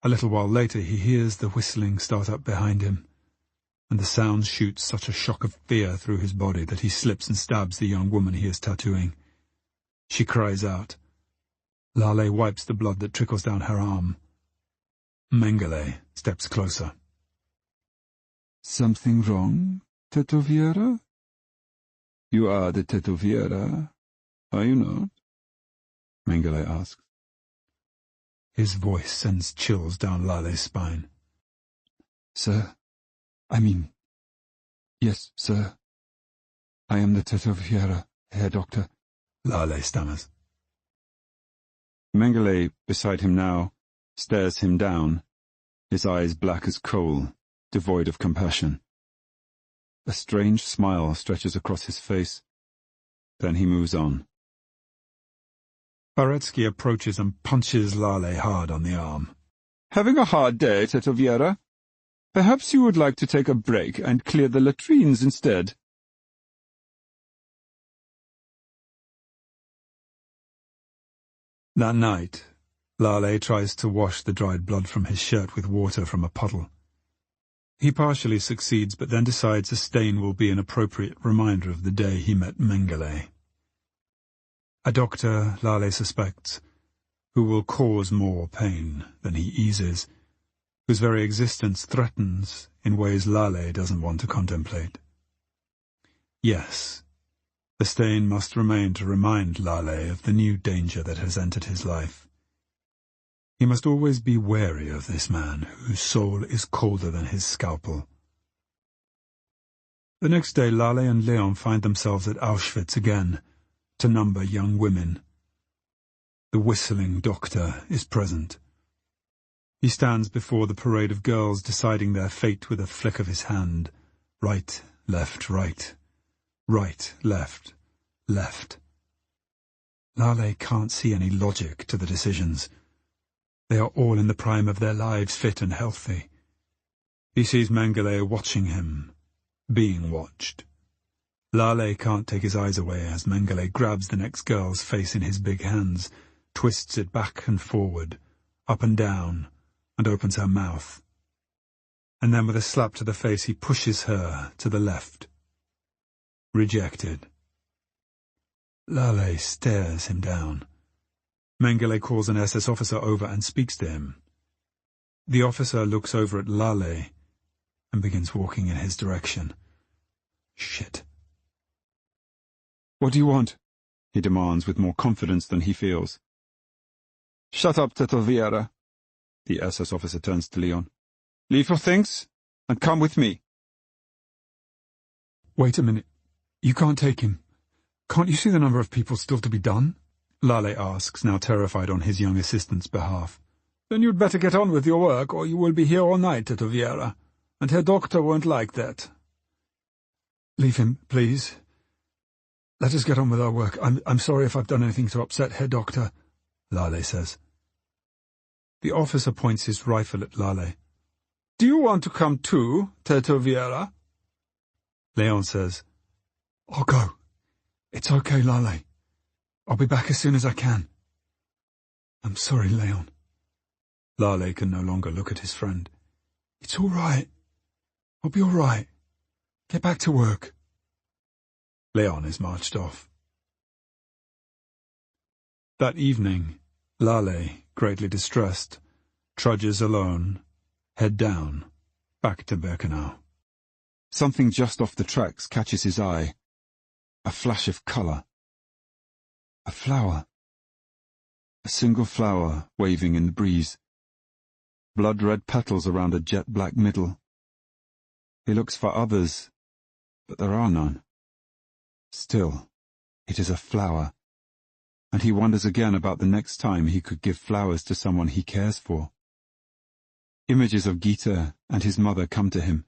C: A little while later he hears the whistling start up behind him, and the sound shoots such a shock of fear through his body that he slips and stabs the young woman he is tattooing. She cries out. Lale wipes the blood that trickles down her arm. Mengele steps closer.
D: Something wrong, Tetoviera? You are the Tetoviera, are you not? Mengele asks.
C: His voice sends chills down Lale's spine.
E: Sir, yes, sir. I am the Tetoviera, Herr Doctor.
C: Lale stammers.
B: Mengele, beside him now, stares him down, his eyes black as coal, devoid of compassion. A strange smile stretches across his face. Then he moves on.
C: Baretsky approaches and punches Lale hard on the arm.
B: Having a hard day, Tetoviera? Perhaps you would like to take a break and clear the latrines instead.
C: That night, Lale tries to wash the dried blood from his shirt with water from a puddle. He partially succeeds, but then decides a stain will be an appropriate reminder of the day he met Mengele. A doctor, Lale suspects, who will cause more pain than he eases, whose very existence threatens in ways Lale doesn't want to contemplate. Yes, the stain must remain to remind Lale of the new danger that has entered his life. He must always be wary of this man, whose soul is colder than his scalpel. The next day Lale and Leon find themselves at Auschwitz again, to number young women. The whistling doctor is present. He stands before the parade of girls, deciding their fate with a flick of his hand. Right, left, right. Right, left, left. Lale can't see any logic to the decisions. They are all in the prime of their lives, fit and healthy. He sees Mengele watching him, being watched. Lale can't take his eyes away as Mengele grabs the next girl's face in his big hands, twists it back and forward, up and down, and opens her mouth. And then with a slap to the face he pushes her to the left. Rejected. Lale stares him down. Mengele calls an SS officer over and speaks to him. The officer looks over at Lale and begins walking in his direction. Shit.
B: What do you want? He demands with more confidence than he feels. Shut up, Tetoviera. The SS officer turns to Leon. Leave your things and come with me.
C: Wait a minute. You can't take him. Can't you see the number of people still to be done? Lale asks, now terrified on his young assistant's behalf. Then you'd better get on with your work, or you will be here all night, Tetoviera, and Herr Doctor won't like that. Leave him, please. Let us get on with our work. I'm sorry if I've done anything to upset Herr Doctor, Lale says. The officer points his rifle at Lale. Do you want to come too, Tetoviera? Leon says, I'll go. It's okay, Lale. I'll be back as soon as I can. I'm sorry, Leon. Lale can no longer look at his friend. It's all right. I'll be all right. Get back to work. Leon is marched off. That evening, Lale, greatly distressed, trudges alone, head down, back to Birkenau.
B: Something just off the tracks catches his eye. A flash of colour. A flower. A single flower waving in the breeze. Blood-red petals around a jet-black middle. He looks for others, but there are none. Still, it is a flower, and he wonders again about the next time he could give flowers to someone he cares for. Images of Gita and his mother come to him,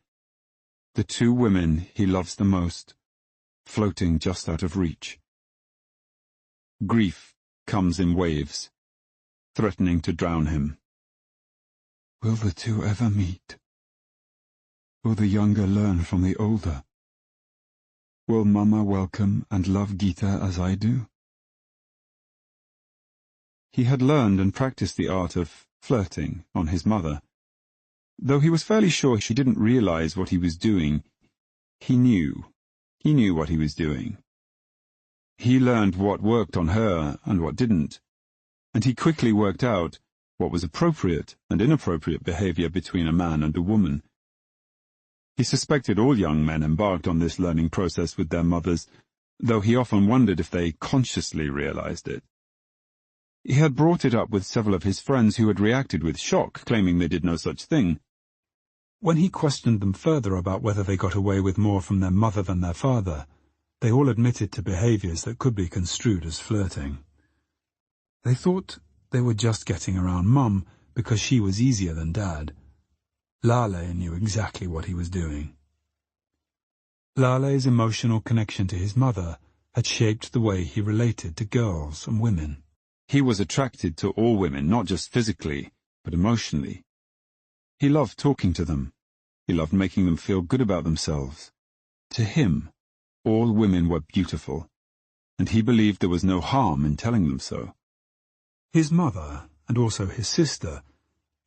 B: the two women he loves the most, floating just out of reach. Grief comes in waves, threatening to drown him.
E: Will the two ever meet? Will the younger learn from the older? Will Mama welcome and love Gita as I do?
B: He had learned and practiced the art of flirting on his mother. Though he was fairly sure she didn't realize what he was doing, he knew what he was doing. He learned what worked on her and what didn't, and he quickly worked out what was appropriate and inappropriate behavior between a man and a woman. He suspected all young men embarked on this learning process with their mothers, though he often wondered if they consciously realized it. He had brought it up with several of his friends who had reacted with shock, claiming they did no such thing.
C: When he questioned them further about whether they got away with more from their mother than their father, they all admitted to behaviors that could be construed as flirting. They thought they were just getting around Mum because she was easier than Dad. Lale knew exactly what he was doing. Lale's emotional connection to his mother had shaped the way he related to girls and women.
B: He was attracted to all women, not just physically, but emotionally. He loved talking to them. He loved making them feel good about themselves. To him, all women were beautiful, and he believed there was no harm in telling them so.
C: His mother, and also his sister,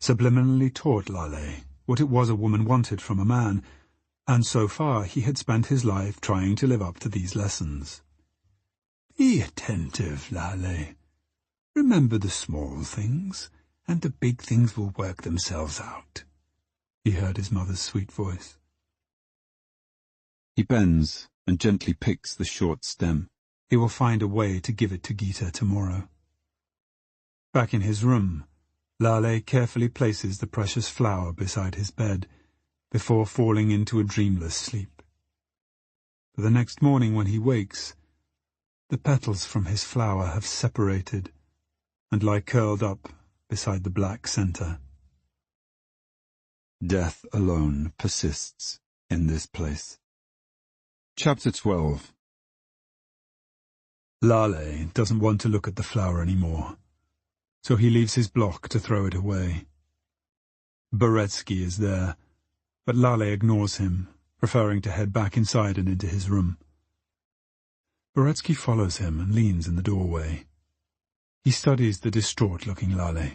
C: subliminally taught Lale what it was a woman wanted from a man, and so far he had spent his life trying to live up to these lessons. Be attentive, Lale. Remember the small things, and the big things will work themselves out. He heard his mother's sweet voice.
B: He bends and gently picks the short stem.
C: He will find a way to give it to Gita tomorrow. Back in his room, Lale carefully places the precious flower beside his bed, before falling into a dreamless sleep. But the next morning when he wakes, the petals from his flower have separated and lie curled up beside the black center.
B: Death alone persists in this place. Chapter 12.
C: Lale doesn't want to look at the flower anymore, so he leaves his block to throw it away. Boretsky is there, but Lale ignores him, preferring to head back inside and into his room. Boretsky follows him and leans in the doorway. He studies the distraught-looking Lale.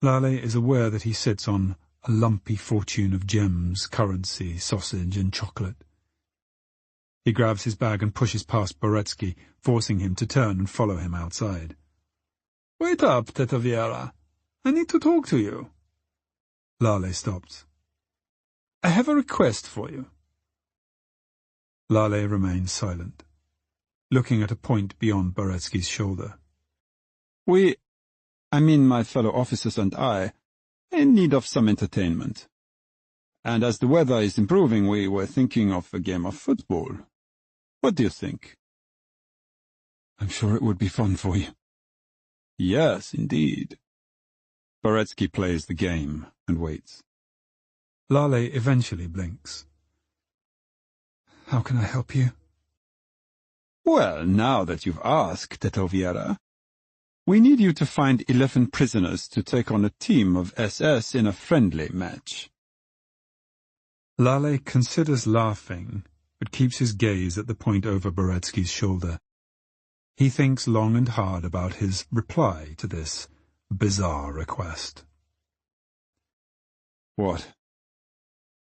C: Lale is aware that he sits on a lumpy fortune of gems, currency, sausage, and chocolate. He grabs his bag and pushes past Boretsky, forcing him to turn and follow him outside. "Wait up, Tetoviera. I need to talk to you." Lale stops. "I have a request for you." Lale remains silent, looking at a point beyond Boretsky's shoulder.
B: My fellow officers and I, in need of some entertainment. And as the weather is improving, we were thinking of a game of football. What do you think?
E: I'm sure it would be fun for you.
B: Yes, indeed. Boretsky plays the game and waits.
C: Lale eventually blinks. "How can I help you?"
B: Well, now that you've asked, Tetoviera, we need you to find 11 prisoners to take on a team of SS in a friendly match.
C: Lale considers laughing, but keeps his gaze at the point over Boretsky's shoulder. He thinks long and hard about his reply to this bizarre request.
B: What?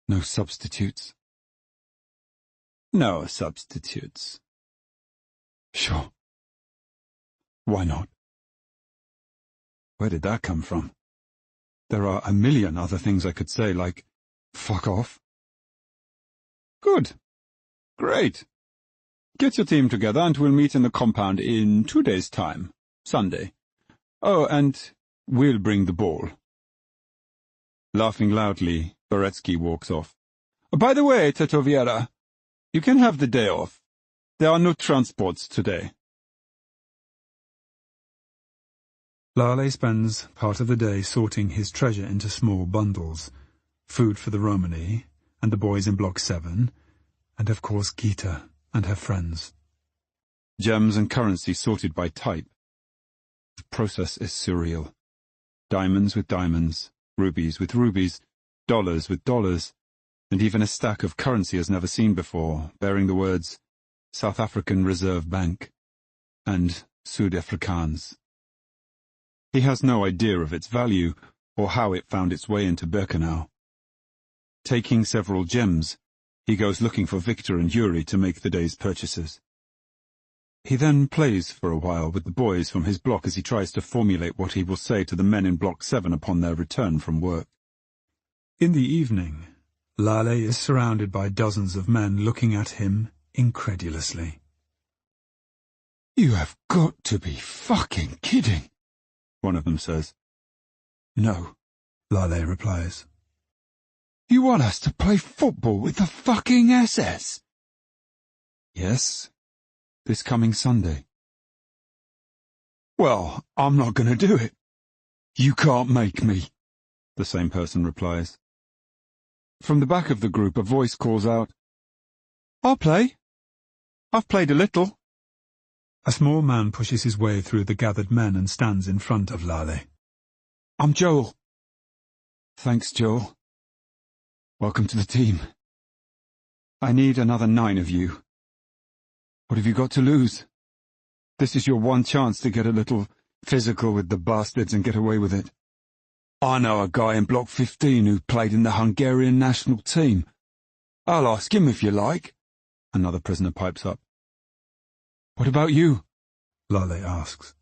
E: No substitutes?
B: No substitutes.
E: Sure. Why not?
B: Where did that come from?
E: There are a million other things I could say, like, fuck off.
B: Good. Great. Get your team together and we'll meet in the compound in 2 days' time, Sunday. Oh, and we'll bring the ball. Laughing loudly, Boretsky walks off. By the way, Tetoviera, you can have the day off. There are no transports today.
C: Lale spends part of the day sorting his treasure into small bundles, food for the Romani and the boys in Block 7, and of course Gita and her friends.
B: Gems and currency sorted by type. The process is surreal. Diamonds with diamonds, rubies with rubies, dollars with dollars, and even a stack of currency as never seen before, bearing the words South African Reserve Bank and Suid-Afrikaans. He has no idea of its value, or how it found its way into Birkenau. Taking several gems, he goes looking for Victor and Yuri to make the day's purchases. He then plays for a while with the boys from his block as he tries to formulate what he will say to the men in Block 7 upon their return from work.
C: In the evening, Lale is surrounded by dozens of men looking at him incredulously.
E: "You have got to be fucking kidding,"
B: one of them says.
E: "No,"
C: Lale replies.
E: "You want us to play football with the fucking SS?"
B: Yes, this coming Sunday.
E: "Well, I'm not going to do it. You can't make me,"
B: the same person replies. From the back of the group, a voice calls out, "I'll play. I've played a little."
C: A small man pushes his way through the gathered men and stands in front of Lale.
E: "I'm Joel."
B: "Thanks, Joel. Welcome to the team. I need another 9 of you. What have you got to lose? This is your one chance to get a little physical with the bastards and get away with it."
E: "I know a guy in Block 15 who played in the Hungarian national team. I'll ask him if you like,"
B: another prisoner pipes up.
E: "What about you?"
C: Lale asks.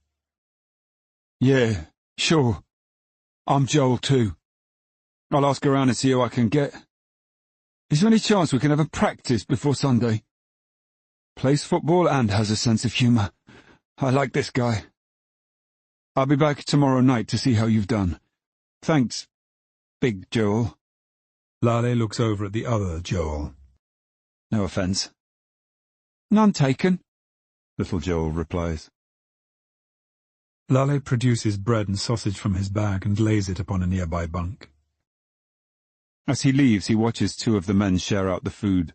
E: "Yeah, sure. I'm Joel too. I'll ask around and see who I can get. Is there any chance we can have a practice before Sunday? Plays football and has a sense of humour. I like this guy. I'll be back tomorrow night to see how you've done. Thanks, Big Joel."
C: Lale looks over at the other Joel.
B: "No offence."
E: "None taken,"
B: Little Joel replies.
C: Lale produces bread and sausage from his bag and lays it upon a nearby bunk.
B: As he leaves, he watches 2 of the men share out the food.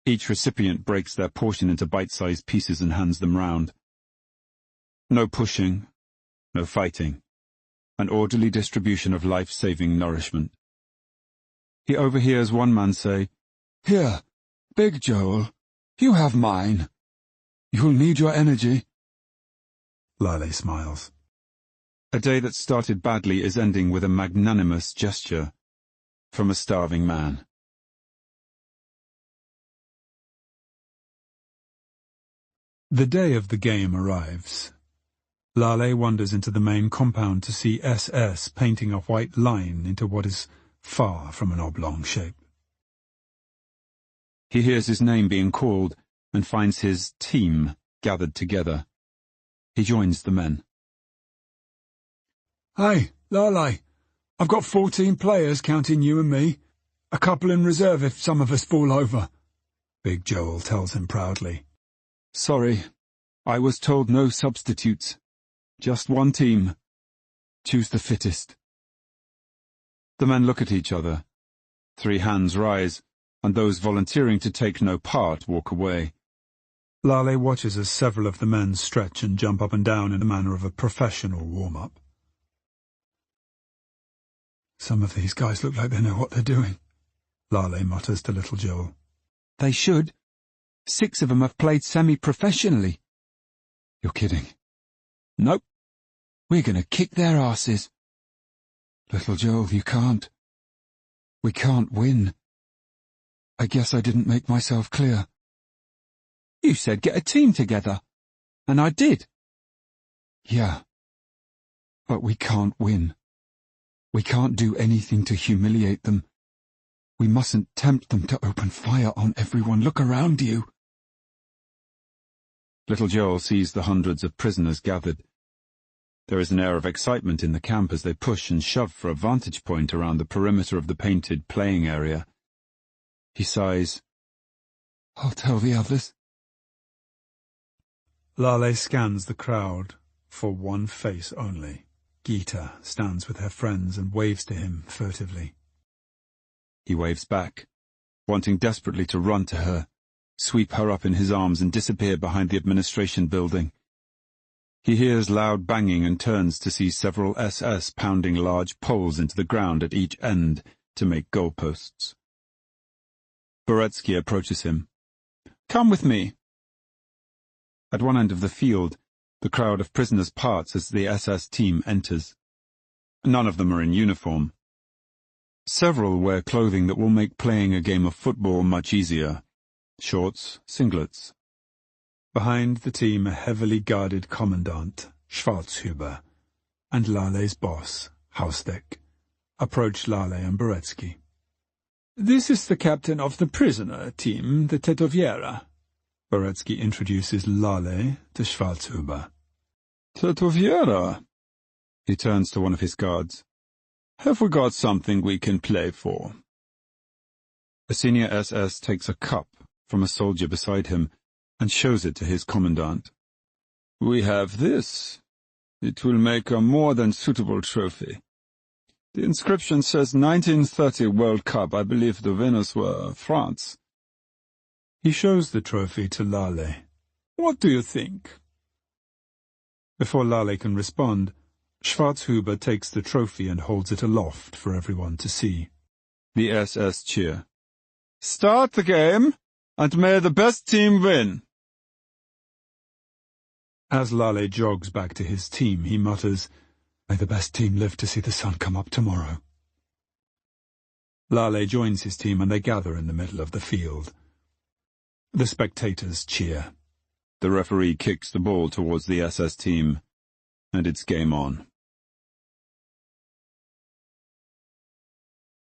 B: Each recipient breaks their portion into bite-sized pieces and hands them round. No pushing, no fighting. An orderly distribution of life-saving nourishment. He overhears one man say,
E: "Here, Big Joel, you have mine. You'll need your energy."
C: Lale smiles.
B: A day that started badly is ending with a magnanimous gesture from a starving man.
C: The day of the game arrives. Lale wanders into the main compound to see SS painting a white line into what is far from an oblong shape.
B: He hears his name being called and finds his team gathered together. He joins the men.
C: "Hey, Lale, I've got 14 players counting you and me. A couple in reserve if some of us fall over," Big Joel tells him proudly.
B: "Sorry, I was told no substitutes. Just one team. Choose the fittest." The men look at each other. 3 hands rise, and those volunteering to take no part walk away.
C: Lale watches as several of the men stretch and jump up and down in the manner of a professional warm-up. "Some of these guys look like they know what they're doing," Lale mutters to Little Joel.
E: "They should. 6 of them have played semi-professionally."
B: "You're kidding."
E: "Nope. We're going to kick their asses."
B: "Little Joel, you can't. We can't win. I guess I didn't make myself clear."
E: "You said get a team together. And I did."
B: "Yeah. But we can't win. We can't do anything to humiliate them. We mustn't tempt them to open fire on everyone. Look around you." Little Joel sees the hundreds of prisoners gathered. There is an air of excitement in the camp as they push and shove for a vantage point around the perimeter of the painted playing area. He sighs. "I'll tell the others."
C: Lale scans the crowd for one face only. Gita stands with her friends and waves to him furtively.
B: He waves back, wanting desperately to run to her, sweep her up in his arms and disappear behind the administration building. He hears loud banging and turns to see several SS pounding large poles into the ground at each end to make goalposts. Boretsky approaches him. "Come with me." At one end of the field, The crowd of prisoners parts as the SS team enters. None of them are in uniform. Several wear clothing that will make playing a game of football much easier. Shorts, singlets.
C: Behind the team, a heavily guarded commandant, Schwarzhuber, and Lale's boss, Haustek, approach Lale and Boretsky. "This is the captain of the prisoner team, the Tetoviera." Boretsky introduces Lale to Schwarzhuber.
B: "Tetoviera?" He turns to one of his guards. "Have we got something we can play for?" A senior SS takes a cup from a soldier beside him and shows it to his commandant. "We have this. It will make a more than suitable trophy. The inscription says 1930 World Cup. I believe the winners were France."
C: He shows the trophy to Lale. "What do you think?" Before Lale can respond, Schwarzhuber takes the trophy and holds it aloft for everyone to see.
B: The SS cheer. "Start the game, and may the best team win."
C: As Lale jogs back to his team, he mutters, "May the best team live to see the sun come up tomorrow." Lale joins his team and they gather in the middle of the field. The spectators cheer.
B: The referee kicks the ball towards the SS team, and it's game on.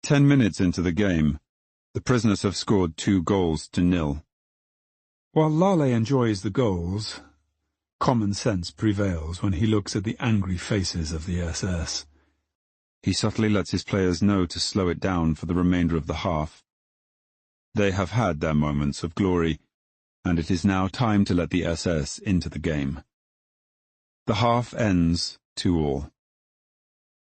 B: 10 minutes into the game, the prisoners have scored 2-0.
C: While Lale enjoys the goals, common sense prevails when he looks at the angry faces of the SS.
B: He subtly lets his players know to slow it down for the remainder of the half. They have had their moments of glory, and it is now time to let the SS into the game. The half ends 2-2.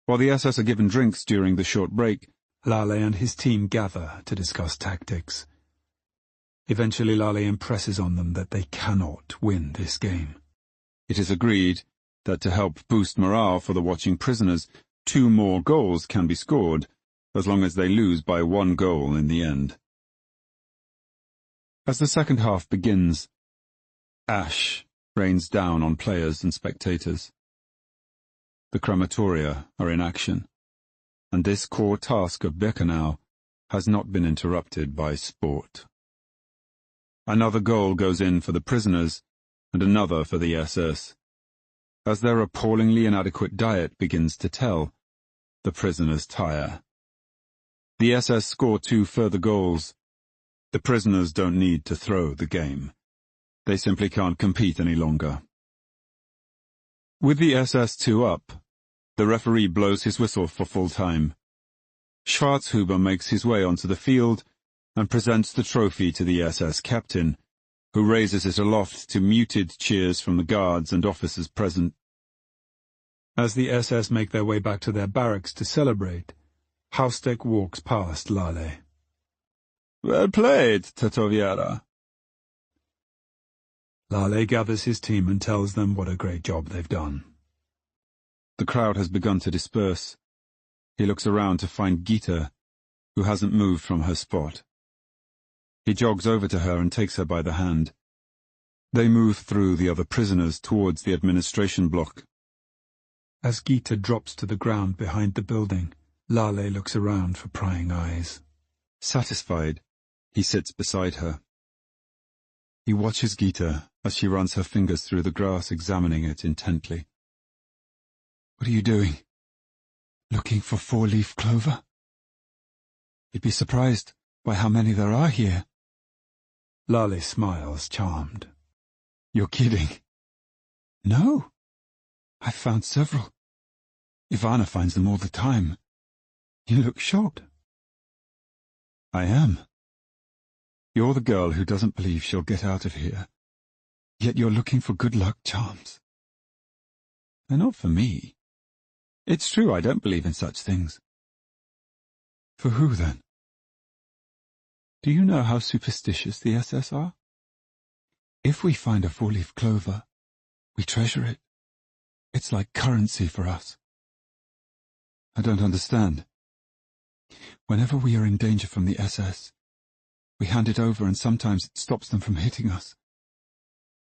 B: While the SS are given drinks during the short break,
C: Lale and his team gather to discuss tactics. Eventually Lale impresses on them that they cannot win this game.
B: It is agreed that to help boost morale for the watching prisoners, 2 more goals can be scored, as long as they lose by 1 goal in the end. As the second half begins, ash rains down on players and spectators. The crematoria are in action, and this core task of Birkenau has not been interrupted by sport. Another goal goes in for the prisoners, and another for the SS. As their appallingly inadequate diet begins to tell, the prisoners tire. The SS score 2 further goals. The prisoners don't need to throw the game. They simply can't compete any longer. With the SS 2 up, the referee blows his whistle for full time. Schwarzhuber makes his way onto the field and presents the trophy to the SS captain, who raises it aloft to muted cheers from the guards and officers present.
C: As the SS make their way back to their barracks to celebrate, Haustek walks past Lale.
B: "Well played, Tetoviera."
C: Lale gathers his team and tells them what a great job they've done.
B: The crowd has begun to disperse. He looks around to find Gita, who hasn't moved from her spot. He jogs over to her and takes her by the hand. They move through the other prisoners towards the administration block.
C: As Gita drops to the ground behind the building, Lale looks around for prying eyes.
B: Satisfied, he sits beside her. He watches Gita as she runs her fingers through the grass, examining it intently.
E: "What are you doing? Looking for 4-leaf clover? You'd be surprised by how many there are here."
C: Lale smiles, charmed.
E: "You're kidding." "No. I've found several. Ivana finds them all the time. You look shocked."
B: "I am. You're the girl who doesn't believe she'll get out of here.
E: Yet you're looking for good luck charms."
B: "They're not for me. It's true I don't believe in such things."
E: "For who, then?"
B: "Do you know how superstitious the SS are?
E: If we find a 4-leaf clover, we treasure it. It's like currency for us."
B: "I don't understand."
E: "Whenever we are in danger from the SS, we hand it over and sometimes it stops them from hitting us.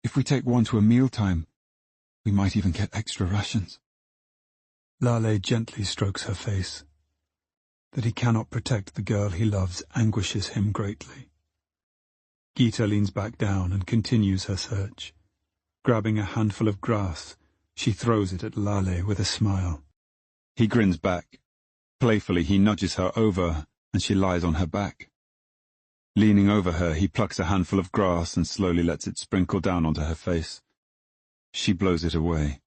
E: If we take one to a mealtime, We might even get extra rations.
C: Lale gently strokes her face. That he cannot protect the girl he loves anguishes him greatly. Gita leans back down and continues her search. Grabbing a handful of grass, she throws it at Lale with a smile.
B: He grins back. Playfully he nudges her over, and she lies on her back. Leaning over her, he plucks a handful of grass and slowly lets it sprinkle down onto her face. She blows it away.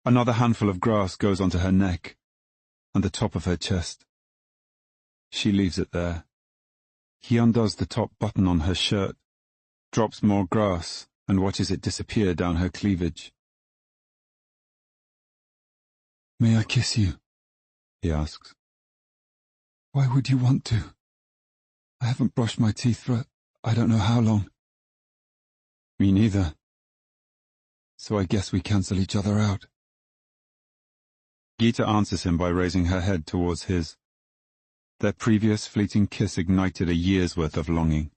B: Another handful of grass goes onto her neck and the top of her chest. She leaves it there. He undoes the top button on her shirt, drops more grass, and watches it disappear down her cleavage.
E: May I kiss you?
B: He asks.
E: Why would you want to? I haven't brushed my teeth for I don't know how long.
B: Me neither.
E: So I guess we cancel each other out.
B: Gita answers him by raising her head towards his. Their previous fleeting kiss ignited a year's worth of longing.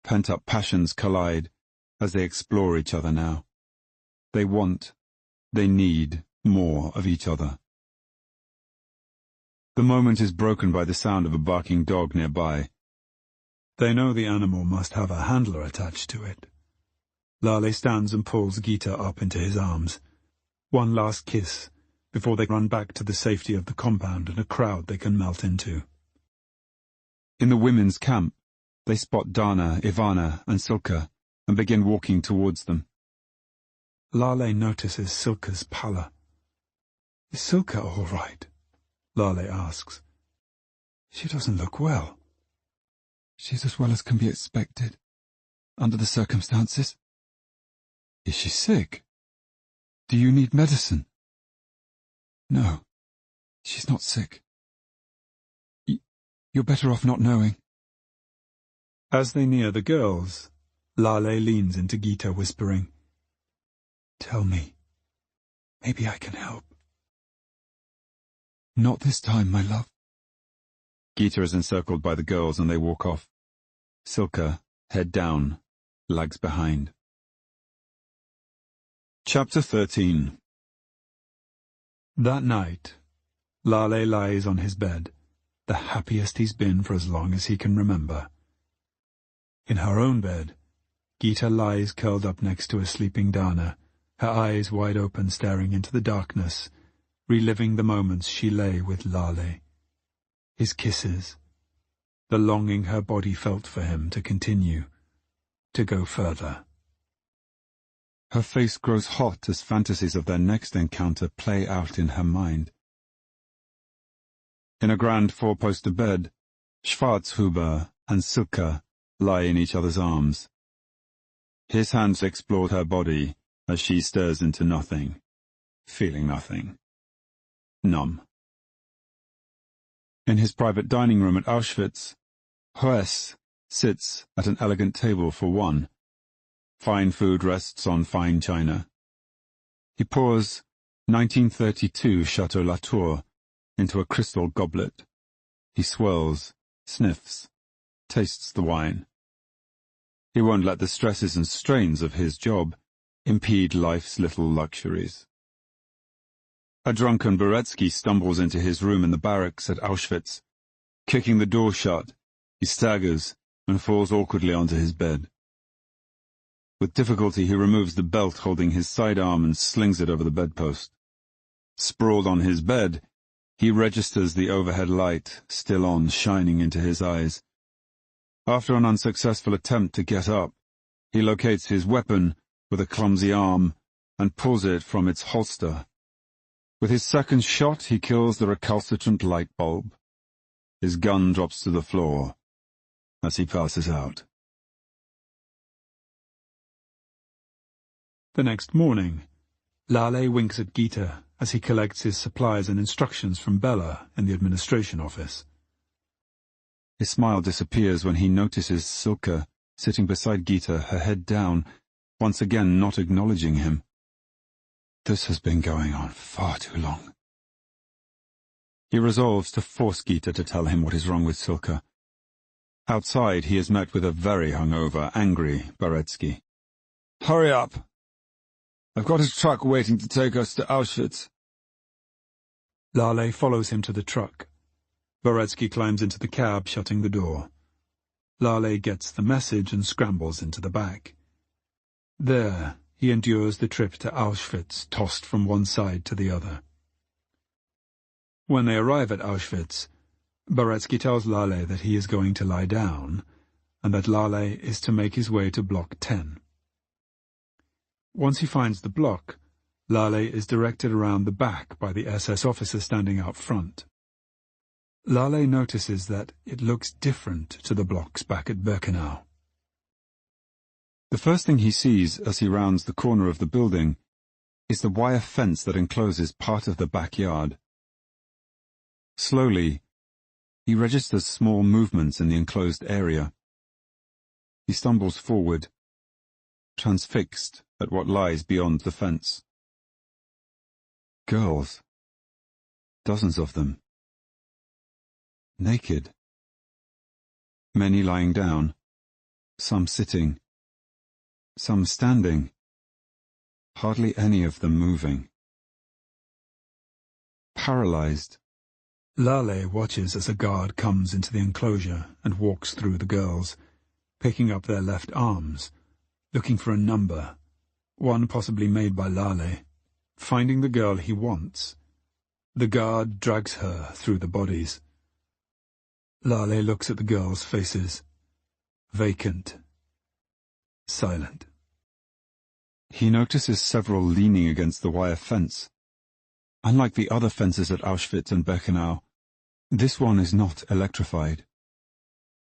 B: Pent-up passions collide as they explore each other now. They want, they need more of each other. The moment is broken by the sound of a barking dog nearby.
C: They know the animal must have a handler attached to it. Lale stands and pulls Gita up into his arms. One last kiss, before they run back to the safety of the compound and a crowd they can melt into.
B: In the women's camp, they spot Dana, Ivana, and Silka, and begin walking towards them.
C: Lale notices Silka's pallor. Is Silka all right? Lale asks. She doesn't look well.
E: She's as well as can be expected, under the circumstances. Is she sick? Do you need medicine? No, she's not sick. You're better off not knowing.
C: As they near the girls, Lale leans into Gita, whispering, Tell me. Maybe I can help.
E: Not this time, my love.
B: Gita is encircled by the girls and they walk off. Silka, head down, lags behind. Chapter 13.
C: That night, Lale lies on his bed, the happiest he's been for as long as he can remember. In her own bed, Gita lies curled up next to a sleeping Dana, her eyes wide open staring into the darkness, reliving the moments she lay with Lale. His kisses, the longing her body felt for him to continue, to go further.
B: Her face grows hot as fantasies of their next encounter play out in her mind. In a grand four-poster bed, Schwarzhuber and Silka lie in each other's arms. His hands explore her body as she stirs into nothing, feeling nothing. Numb. In his private dining room at Auschwitz, Hoes sits at an elegant table for one. Fine food rests on fine china. He pours 1932 Chateau Latour into a crystal goblet. He swirls, sniffs, tastes the wine. He won't let the stresses and strains of his job impede life's little luxuries. A drunken Beretsky stumbles into his room in the barracks at Auschwitz. Kicking the door shut, he staggers and falls awkwardly onto his bed. With difficulty he removes the belt holding his sidearm and slings it over the bedpost. Sprawled on his bed, he registers the overhead light, still on, shining into his eyes. After an unsuccessful attempt to get up, he locates his weapon with a clumsy arm and pulls it from its holster. With his second shot, he kills the recalcitrant light bulb. His gun drops to the floor as he passes out.
C: The next morning, Lale winks at Gita as he collects his supplies and instructions from Bella in the administration office.
B: His smile disappears when he notices Silka sitting beside Gita, her head down, once again not acknowledging him.
E: This has been going on far too long.
B: He resolves to force Gita to tell him what is wrong with Silka. Outside, he is met with a very hungover, angry Beretsky.
E: Hurry up!
D: I've got a truck waiting to take us to Auschwitz.
C: Lale follows him to the truck. Boretsky climbs into the cab, shutting the door. Lale gets the message and scrambles into the back. There, he endures the trip to Auschwitz, tossed from one side to the other. When they arrive at Auschwitz, Boretsky tells Lale that he is going to lie down, and that Lale is to make his way to Block 10. Once he finds the block, Lale is directed around the back by the SS officer standing out front. Lale notices that it looks different to the blocks back at Birkenau.
B: The first thing he sees as he rounds the corner of the building is the wire fence that encloses part of the backyard. Slowly, he registers small movements in the enclosed area. He stumbles forward, transfixed at what lies beyond the fence. Girls. Dozens of them. Naked. Many lying down, some sitting, some standing, hardly any of them moving. Paralyzed.
C: Lale watches as a guard comes into the enclosure and walks through the girls, picking up their left arms, looking for a number, one possibly made by Lale. Finding the girl he wants, the guard drags her through the bodies. Lale looks at the girls' faces, vacant, silent.
B: He notices several leaning against the wire fence. Unlike the other fences at Auschwitz and Birkenau, this one is not electrified.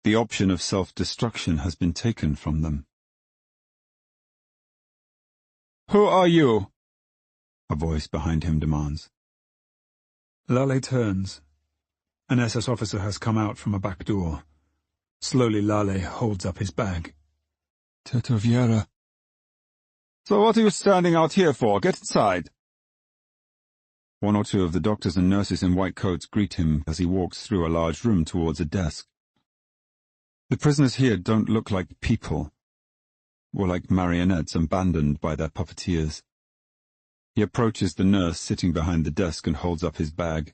B: The option of self-destruction has been taken from them.
D: Who are you?
B: A voice behind him demands.
C: Lale turns. An SS officer has come out from a back door. Slowly Lale holds up his bag.
E: Tetoviera.
D: So what are you standing out here for? Get inside.
B: One or two of the doctors and nurses in white coats greet him as he walks through a large room towards a desk. The prisoners here don't look like people, or like marionettes abandoned by their puppeteers. He approaches the nurse sitting behind the desk and holds up his bag.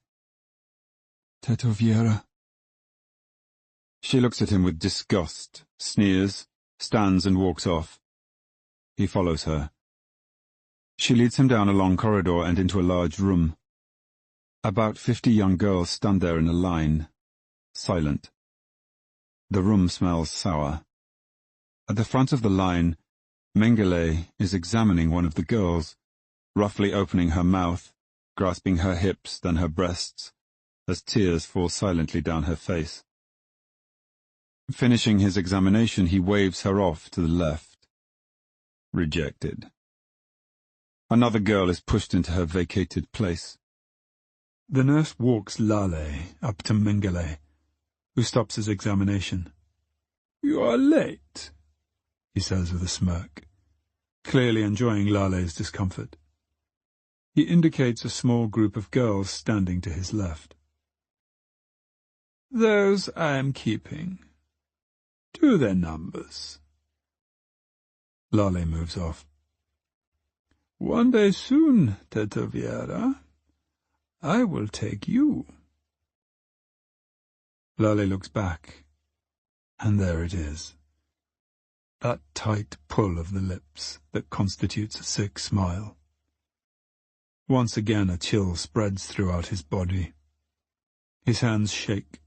E: Tetoviera.
B: She looks at him with disgust, sneers, stands and walks off. He follows her. She leads him down a long corridor and into a large room. About 50 young girls stand there in a line, silent. The room smells sour. At the front of the line, Mengele is examining one of the girls, roughly opening her mouth, grasping her hips, then her breasts, as tears fall silently down her face. Finishing his examination, he waves her off to the left. Rejected. Another girl is pushed into her vacated place.
C: The nurse walks Lale up to Mengele, who stops his examination. "You are late," he says with a smirk, clearly enjoying Lale's discomfort. He indicates a small group of girls standing to his left. "Those I am keeping. Do their numbers." Lale moves off. "One day soon, Tetoviera, I will take you." Lale looks back, and there it is. That tight pull of the lips that constitutes a sick smile. Once again a chill spreads throughout his body. His hands shake.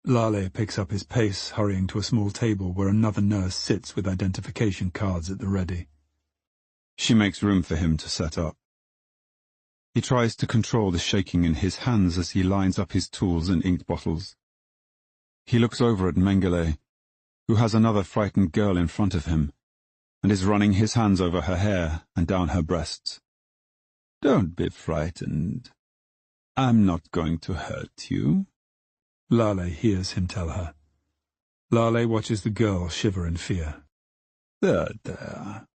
C: Lale picks up his pace, hurrying to a small table where another nurse sits with identification cards at the ready.
B: She makes room for him to set up. He tries to control the shaking in his hands as he lines up his tools and ink bottles. He looks over at Mengele, who has another frightened girl in front of him, and is running his hands over her hair and down her breasts. "Don't be frightened. I'm not going to hurt you,"
C: Lale hears him tell her. Lale watches the girl shiver in fear.
D: There.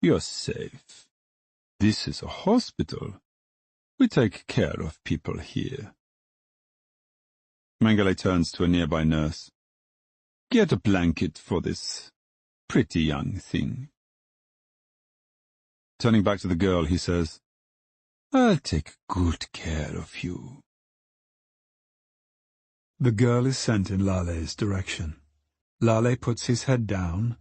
D: You're safe. This is a hospital. We take care of people here."
B: Mengele turns to a nearby nurse.
D: "Get a blanket for this pretty young thing."
B: Turning back to the girl, he says,
E: I'll take good care of you.
C: The girl is sent in Lale's direction. Lale puts his head down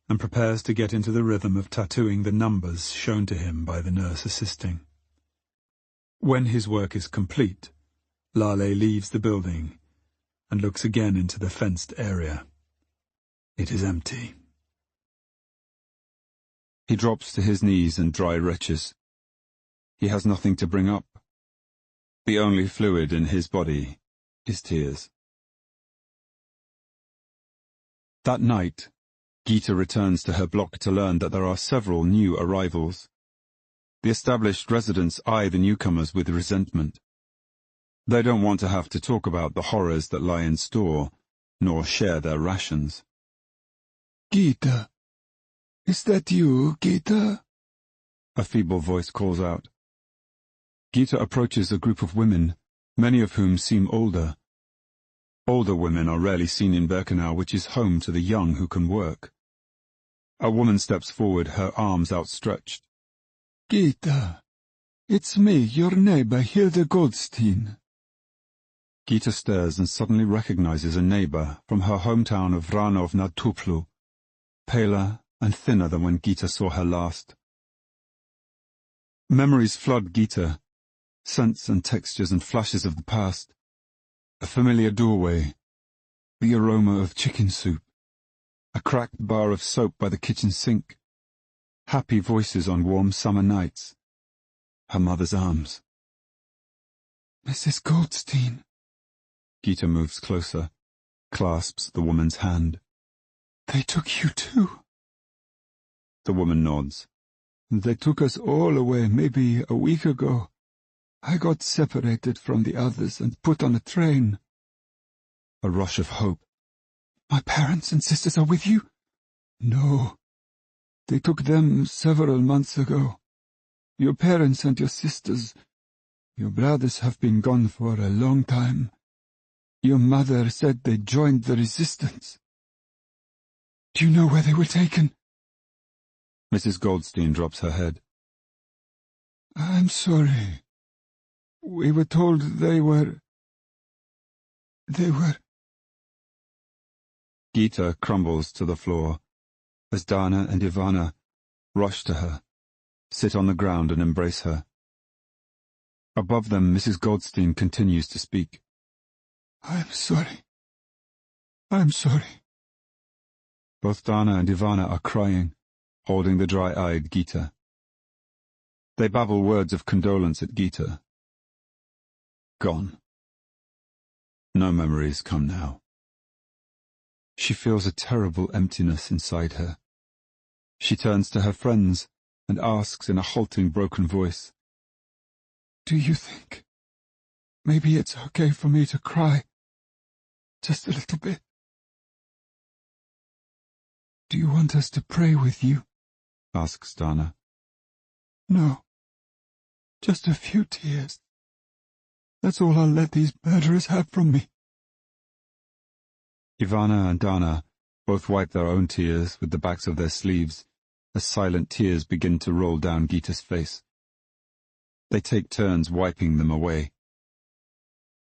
C: and prepares to get into the rhythm of tattooing the numbers shown to him by the nurse assisting. When his work is complete, Lale leaves the building and looks again into the fenced area. It is empty.
B: He drops to his knees and dry retches. He has nothing to bring up. The only fluid in his body is tears. That night, Gita returns to her block to learn that there are several new arrivals. The established residents eye the newcomers with resentment. They don't want to have to talk about the horrors that lie in store, nor share their rations.
E: Gita, is that you, Gita?
B: A feeble voice calls out. Gita approaches a group of women, many of whom seem older. Older women are rarely seen in Birkenau, which is home to the young who can work. A woman steps forward, her arms outstretched.
E: Gita, it's me, your neighbor, Hilda Goldstein.
B: Gita stares and suddenly recognizes a neighbor from her hometown of Ranov nad Tuplu, paler and thinner than when Gita saw her last. Memories flood Gita, scents and textures and flashes of the past. A familiar doorway, the aroma of chicken soup, a cracked bar of soap by the kitchen sink, happy voices on warm summer nights, her mother's arms.
E: Mrs. Goldstein.
B: Gita moves closer, clasps the woman's hand.
E: They took you too.
B: The woman nods.
E: They took us all away maybe a week ago. I got separated from the others and put on a train.
B: A rush of hope.
E: My parents and sisters are with you? No. They took them several months ago. Your parents and your sisters, your brothers have been gone for a long time. Your mother said they joined the resistance. Do you know where they were taken?
B: Mrs. Goldstein drops her head.
E: I'm sorry. We were told they were...
B: Gita crumbles to the floor as Dana and Ivana rush to her, sit on the ground and embrace her. Above them, Mrs. Goldstein continues to speak.
E: I'm sorry. I'm sorry.
B: Both Dana and Ivana are crying, holding the dry-eyed Gita. They babble words of condolence at Gita. Gone. No memories come now. She feels a terrible emptiness inside her. She turns to her friends and asks in a halting, broken voice,
E: Do you think maybe it's okay for me to cry? Just a little bit. Do you want us to pray with you?
B: Asks Dana.
E: No. Just a few tears. That's all I'll let these murderers have from me.
B: Ivana and Dana both wipe their own tears with the backs of their sleeves as silent tears begin to roll down Gita's face. They take turns wiping them away.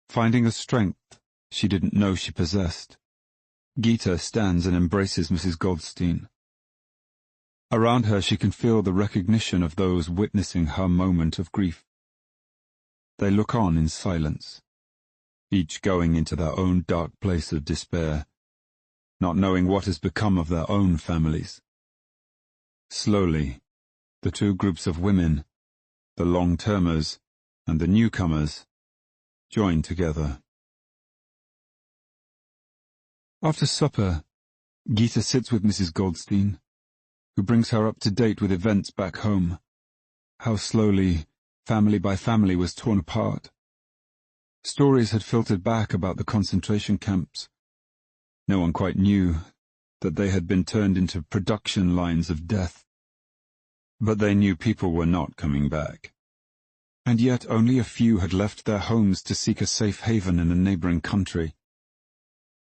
B: Finding a strength she didn't know she possessed, Gita stands and embraces Mrs. Goldstein. Around her she can feel the recognition of those witnessing her moment of grief. They look on in silence, each going into their own dark place of despair, not knowing what has become of their own families. Slowly, the two groups of women, the long-termers and the newcomers, join together. After supper, Gita sits with Mrs. Goldstein, who brings her up to date with events back home, how slowly, family by family, was torn apart. Stories had filtered back about the concentration camps. No one quite knew that they had been turned into production lines of death. But they knew people were not coming back. And yet only a few had left their homes to seek a safe haven in a neighboring country.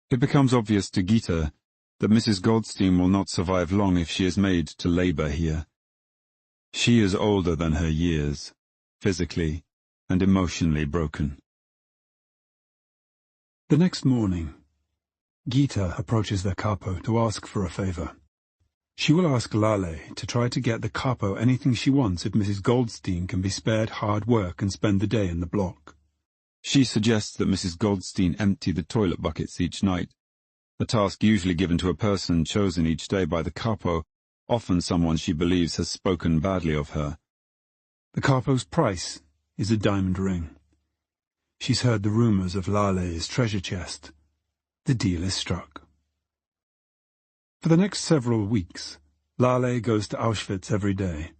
B: It becomes obvious to Gita that Mrs. Goldstein will not survive long if she is made to labor here. She is older than her years, physically and emotionally broken.
C: The next morning, Gita approaches their capo to ask for a favor. She will ask Lale to try to get the capo anything she wants if Mrs. Goldstein can be spared hard work and spend the day in the block.
B: She suggests that Mrs. Goldstein empty the toilet buckets each night, a task usually given to a person chosen each day by the capo, often someone she believes has spoken badly of her.
C: The capo's price is a diamond ring. She's heard the rumors of Lale's treasure chest. The deal is struck. For the next several weeks, Lale goes to Auschwitz every day.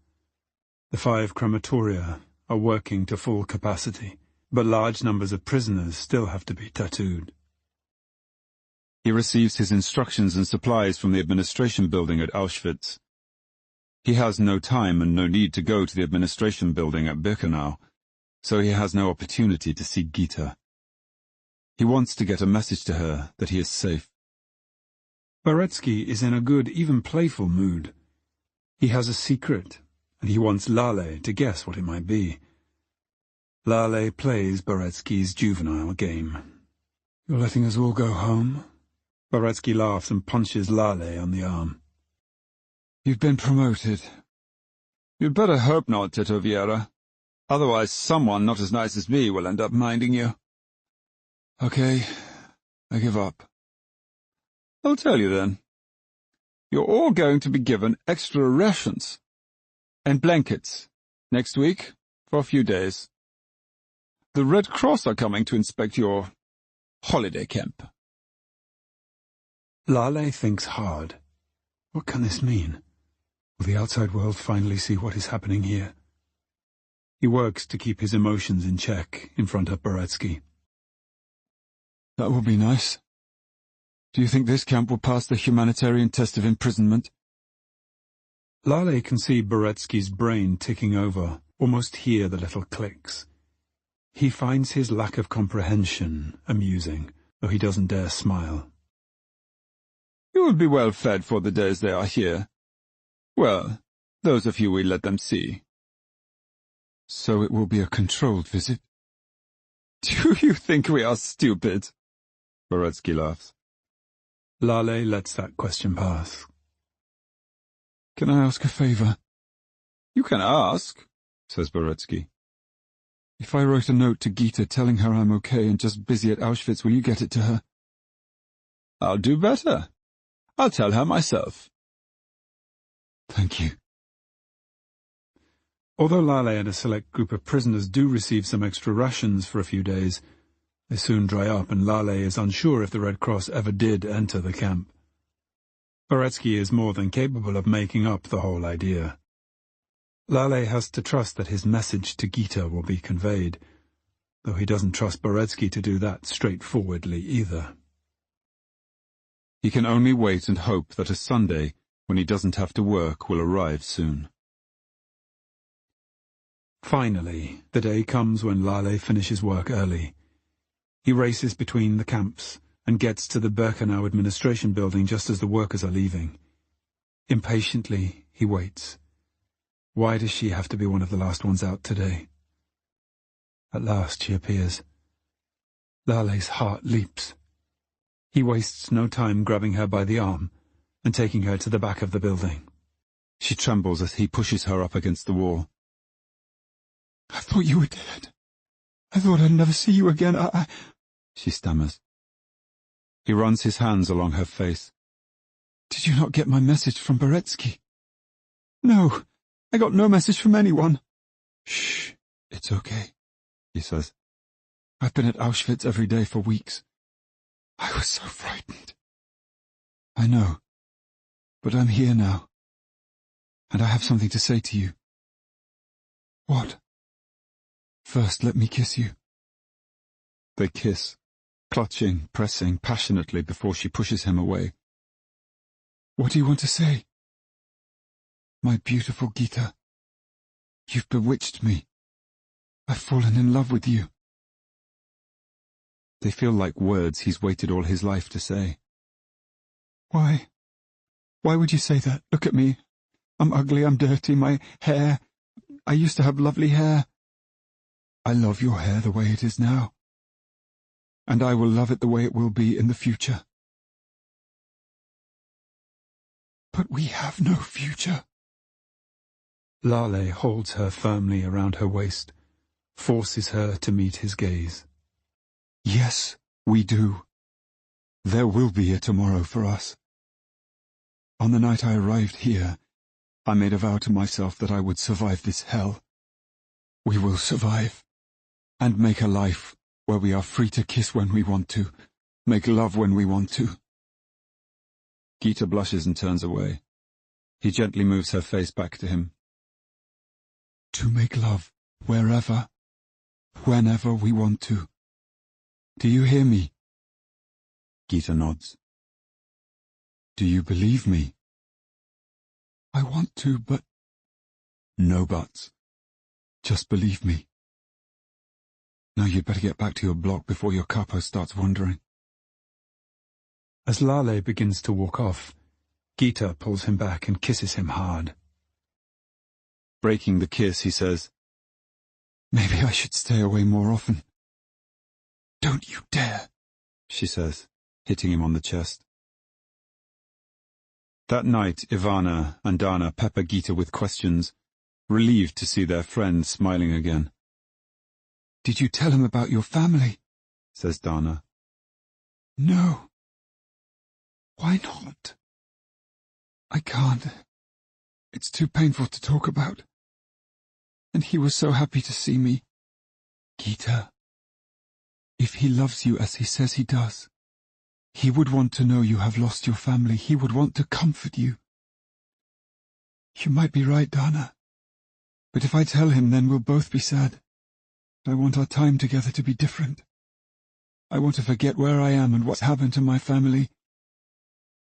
C: The 5 crematoria are working to full capacity, but large numbers of prisoners still have to be tattooed.
B: He receives his instructions and supplies from the administration building at Auschwitz. He has no time and no need to go to the administration building at Birkenau, so he has no opportunity to see Gita. He wants to get a message to her that he is safe.
C: Baretsky is in a good, even playful mood. He has a secret, and he wants Lale to guess what it might be. Lale plays Baretsky's juvenile game. "You're letting us all go home?" Baretsky laughs and punches Lale on the arm.
D: "You've been promoted."
B: "You'd better hope not, Tito Vieira. Otherwise someone not as nice as me will end up minding you."
D: "Okay, I give up."
B: "I'll tell you then. You're all going to be given extra rations and blankets next week for a few days. The Red Cross are coming to inspect your holiday camp."
C: Lale thinks hard. What can this mean? Will the outside world finally see what is happening here? He works to keep his emotions in check in front of Baretsky.
D: "That will be nice. Do you think this camp will pass the humanitarian test of imprisonment?"
C: Lale can see Baretsky's brain ticking over, almost hear the little clicks. He finds his lack of comprehension amusing, though he doesn't dare smile.
B: "You will be well fed for the days they are here. Well, those of you we let them see."
D: "So it will be a controlled visit?"
B: "Do you think we are stupid?" Baretsky laughs.
C: Lale lets that question pass.
D: "Can I ask a favor?"
B: "You can ask," says Baretsky.
D: "If I wrote a note to Gita telling her I'm okay and just busy at Auschwitz, will you get it to her?"
B: "I'll do better. I'll tell her myself."
D: "Thank you."
C: Although Lale and a select group of prisoners do receive some extra rations for a few days, they soon dry up, and Lale is unsure if the Red Cross ever did enter the camp. Baretsky is more than capable of making up the whole idea. Lale has to trust that his message to Gita will be conveyed, though he doesn't trust Baretsky to do that straightforwardly either.
B: He can only wait and hope that a Sunday, when he doesn't have to work, will arrive soon.
C: Finally, the day comes when Lale finishes work early. He races between the camps and gets to the Birkenau administration building just as the workers are leaving. Impatiently, he waits. Why does she have to be one of the last ones out today? At last she appears. Lale's heart leaps. He wastes no time grabbing her by the arm and taking her to the back of the building.
B: She trembles as he pushes her up against the wall.
D: "I thought you were dead. I thought I'd never see you again.
B: She stammers. He runs his hands along her face.
D: "Did you not get my message from Baretsky?" "No, I got no message from anyone." "Shh, it's okay," he says. "I've been at Auschwitz every day for weeks. I was so frightened." "I know, but I'm here now, and I have something to say to you." "What?" "First, let me kiss you."
B: They kiss, clutching, pressing passionately before she pushes him away.
D: "What do you want to say?" "My beautiful Gita, you've bewitched me. I've fallen in love with you."
B: They feel like words he's waited all his life to say.
D: Why? Why would you say that? Look at me.
E: I'm ugly, I'm dirty, my hair... I used to have lovely hair. I love your hair the way it is now. And I will love it the way it will be in the future. But we have no future.
C: Lale holds her firmly around her waist, forces her to meet his gaze.
E: Yes, we do. There will be a tomorrow for us. On the night I arrived here, I made a vow to myself that I would survive this hell. We will survive, and make a life where we are free to kiss when we want to, make love when we want to.
B: Gita blushes and turns away. He gently moves her face back to him.
E: To make love wherever, whenever we want to. Do you hear me?
B: Gita nods.
E: Do you believe me? I want to, but... No buts. Just believe me. Now you'd better get back to your block before your capo starts wandering.
C: As Lale begins to walk off, Gita pulls him back and kisses him hard.
B: Breaking the kiss, he says,
E: Maybe I should stay away more often. Don't you dare,
B: she says, hitting him on the chest. That night, Ivana and Dana pepper Gita with questions, relieved to see their friend smiling again.
E: Did you tell him about your family?
B: Says Dana.
E: No. Why not? I can't. It's too painful to talk about. And he was so happy to see me. Gita, if he loves you as he says he does, he would want to know you have lost your family. He would want to comfort you. You might be right, Dana. But if I tell him, then we'll both be sad. I want our time together to be different. I want to forget where I am and what's happened to my family.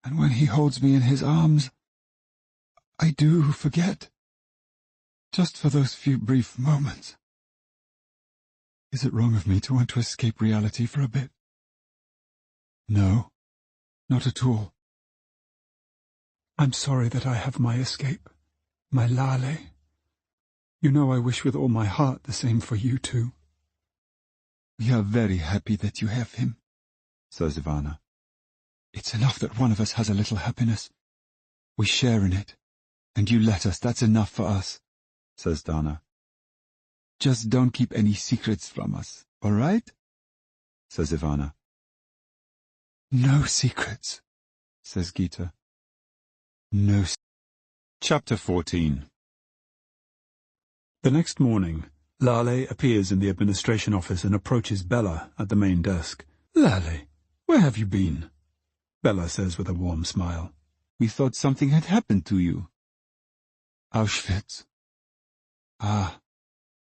E: And when he holds me in his arms, I do forget. Just for those few brief moments. Is it wrong of me to want to escape reality for a bit? No, not at all. I'm sorry that I have my escape, my Lale. You know I wish with all my heart the same for you too. We are very happy that you have him,
B: says Ivana.
E: It's enough that one of us has a little happiness. We share in it, and you let us, that's enough for us,
B: says Dana.
E: Just don't keep any secrets from us, all right?
B: Says Ivana.
E: No secrets, says Gita. No.
B: Chapter 14.
C: The next morning, Lale appears in the administration office and approaches Bella at the main desk. Lale, where have you been? Bella says with a warm smile.
E: We thought something had happened to you. Auschwitz. Ah,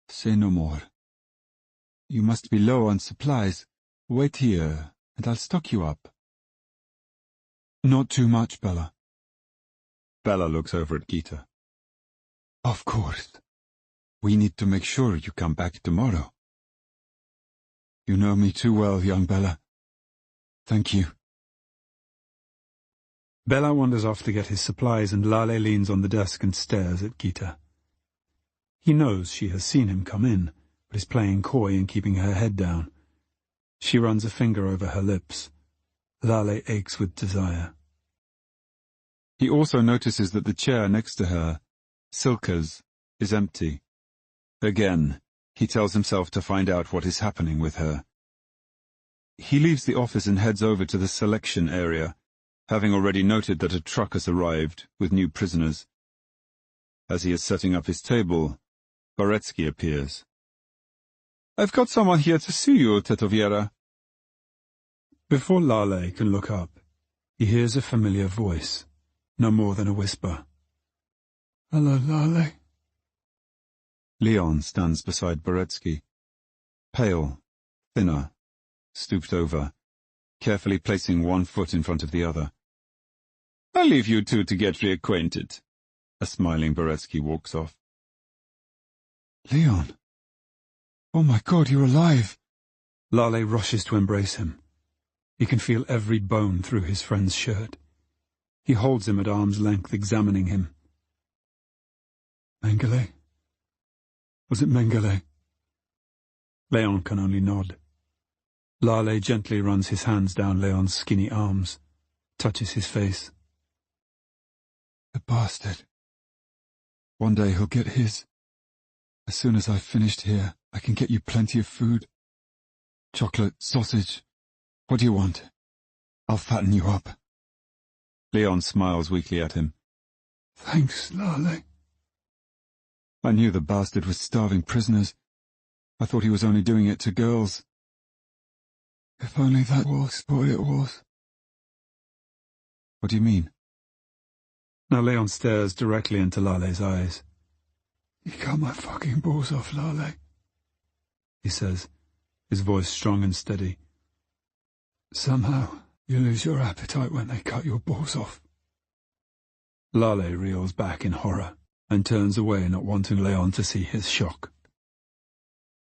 E: say no more. You must be low on supplies. Wait here, and I'll stock you up. Not too much, Bella.
B: Bella looks over at Gita.
E: Of course. We need to make sure you come back tomorrow. You know me too well, young Bella. Thank you.
C: Bella wanders off to get his supplies, and Lale leans on the desk and stares at Gita. He knows she has seen him come in, but is playing coy and keeping her head down. She runs a finger over her lips. Lale aches with desire.
B: He also notices that the chair next to her, Silka's, is empty. Again, he tells himself to find out what is happening with her. He leaves the office and heads over to the selection area, having already noted that a truck has arrived with new prisoners. As he is setting up his table, Boretsky appears. "I've got someone here to see you, Tetoviera."
C: Before Lale can look up, he hears a familiar voice, no more than a whisper.
E: Hello, Lale.
B: Leon stands beside Boretsky, pale, thinner, stooped over, carefully placing one foot in front of the other. "I'll leave you two to get reacquainted." A smiling Boretsky walks off.
E: Leon. Oh my God, you're alive.
C: Lale rushes to embrace him. He can feel every bone through his friend's shirt. He holds him at arm's length, examining him. Mengele? Was it Mengele? Leon can only nod. Lale gently runs his hands down Leon's skinny arms, touches his face.
E: The bastard. One day he'll get his. As soon as I've finished here, I can get you plenty of food. Chocolate, sausage. What do you want? I'll fatten you up.
B: Leon smiles weakly at him.
E: Thanks, Lale. I knew the bastard was starving prisoners. I thought he was only doing it to girls. If only that was what it was. What do you mean?
C: Now Leon stares directly into Lale's eyes.
E: You cut my fucking balls off, Lale,
C: he says, his voice strong and steady.
E: Somehow, you lose your appetite when they cut your balls off.
C: Lale reels back in horror and turns away, not wanting Leon to see his shock.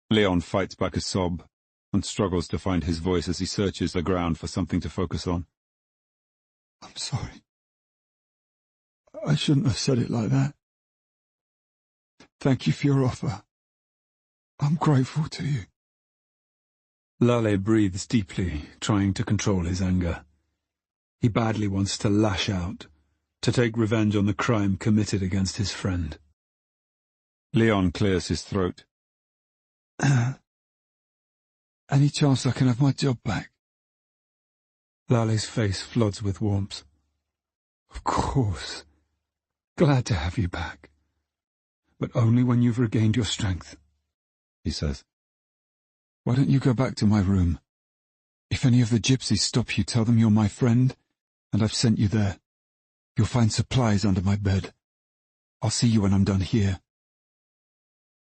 B: Leon fights back a sob and struggles to find his voice as he searches the ground for something to focus on.
E: I'm sorry. I shouldn't have said it like that. Thank you for your offer. I'm grateful to you.
C: Lale breathes deeply, trying to control his anger. He badly wants to lash out, to take revenge on the crime committed against his friend.
B: Leon clears his throat.
E: Any chance I can have my job back?
C: Lale's face floods with warmth. Of course. Glad to have you back. But only when you've regained your strength,
B: he says.
E: Why don't you go back to my room? If any of the gypsies stop you, tell them you're my friend, and I've sent you there. You'll find supplies under my bed. I'll see you when I'm done here.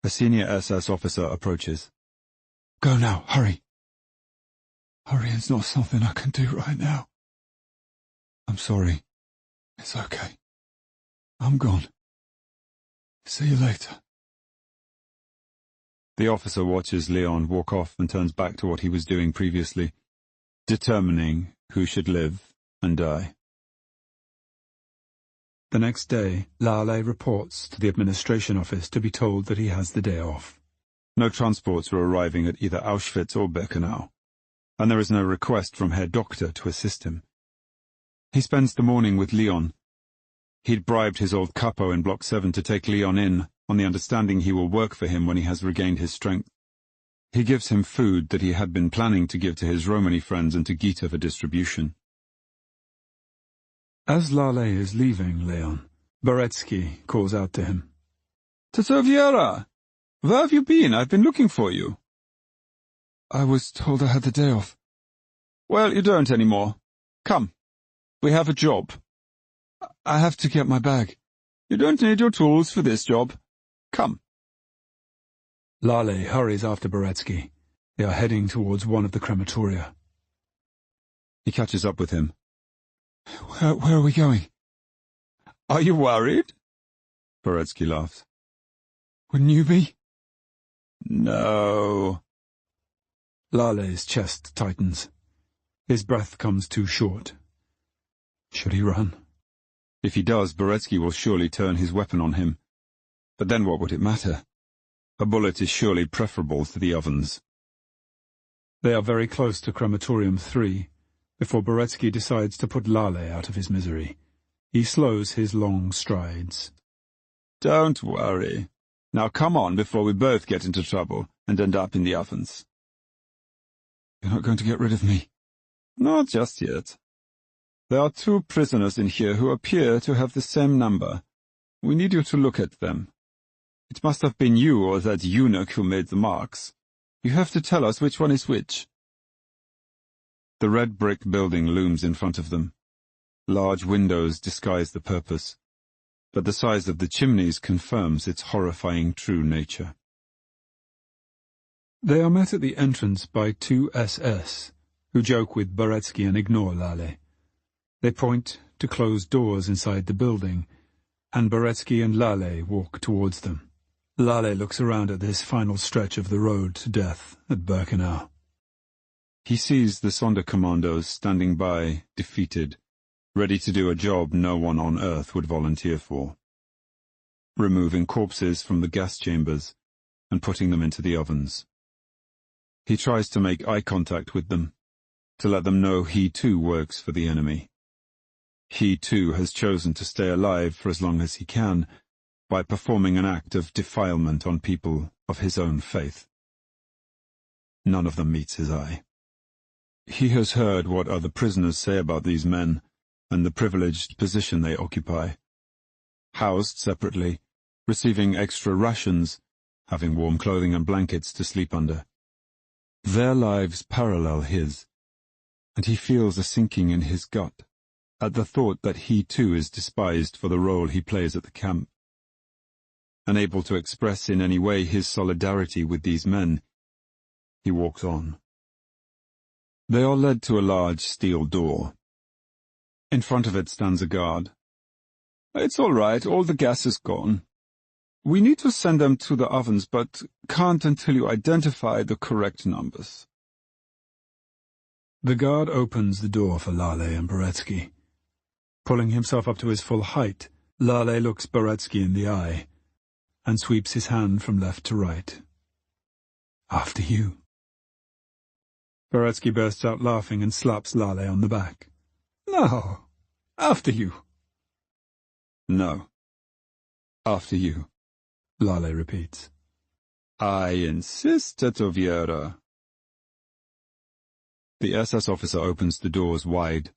B: A senior SS officer approaches.
E: Go now, hurry. Hurrying's not something I can do right now. I'm sorry. It's okay. I'm gone. See you later.
B: The officer watches Leon walk off and turns back to what he was doing previously, determining who should live and die.
C: The next day, Lale reports to the administration office to be told that he has the day off.
B: No transports are arriving at either Auschwitz or Birkenau, and there is no request from Herr Doctor to assist him. He spends the morning with Leon. He'd bribed his old capo in Block 7 to take Leon in, on the understanding he will work for him when he has regained his strength. He gives him food that he had been planning to give to his Romani friends and to Gita for distribution.
C: As Lale is leaving Leon, Boretsky calls out to him.
B: Tatoviera! Where have you been? I've been looking for you.
E: I was told I had the day off.
B: Well, you don't anymore. Come. We have a job.
E: I have to get my bag.
B: You don't need your tools for this job. Come.
C: Lale hurries after Boretsky. They are heading towards one of the crematoria.
B: He catches up with him.
E: Where are we going?
B: Are you worried? Boretsky laughs.
E: Wouldn't you be?
B: No.
C: Lale's chest tightens. His breath comes too short. Should he run?
B: If he does, Boretsky will surely turn his weapon on him. But then what would it matter? A bullet is surely preferable to the ovens.
C: They are very close to Crematorium 3, before Boretsky decides to put Lale out of his misery. He slows his long strides.
B: Don't worry. Now come on before we both get into trouble and end up in the ovens.
E: You're not going to get rid of me?
B: Not just yet. There are 2 prisoners in here who appear to have the same number. We need you to look at them. It must have been you or that eunuch who made the marks. You have to tell us which one is which. The red brick building looms in front of them. Large windows disguise the purpose, but the size of the chimneys confirms its horrifying true nature.
C: They are met at the entrance by 2 SS, who joke with Boretsky and ignore Lale. They point to closed doors inside the building, and Boretsky and Lale walk towards them. Lale looks around at this final stretch of the road to death at Birkenau.
B: He sees the Sonderkommandos standing by, defeated, ready to do a job no one on earth would volunteer for. removing corpses from the gas chambers and putting them into the ovens. He tries to make eye contact with them, to let them know he too works for the enemy. He too has chosen to stay alive for as long as he can, by performing an act of defilement on people of his own faith. None of them meets his eye. He has heard what other prisoners say about these men and the privileged position they occupy. Housed separately, receiving extra rations, having warm clothing and blankets to sleep under. Their lives parallel his, and he feels a sinking in his gut at the thought that he too is despised for the role he plays at the camp. Unable to express in any way his solidarity with these men, he walks on. They are led to a large steel door. In front of it stands a guard. "It's all right, all the gas is gone. We need to send them to the ovens, but can't until you identify the correct numbers."
C: The guard opens the door for Lale and Boretsky. Pulling himself up to his full height, Lale looks Boretsky in the eye and sweeps his hand from left to right. "After you." Boretsky bursts out laughing and slaps Lale on the back. "No, after you."
B: "No, after you,"
C: Lale repeats.
B: "I insist, Tetoviera." The SS officer opens the doors wide,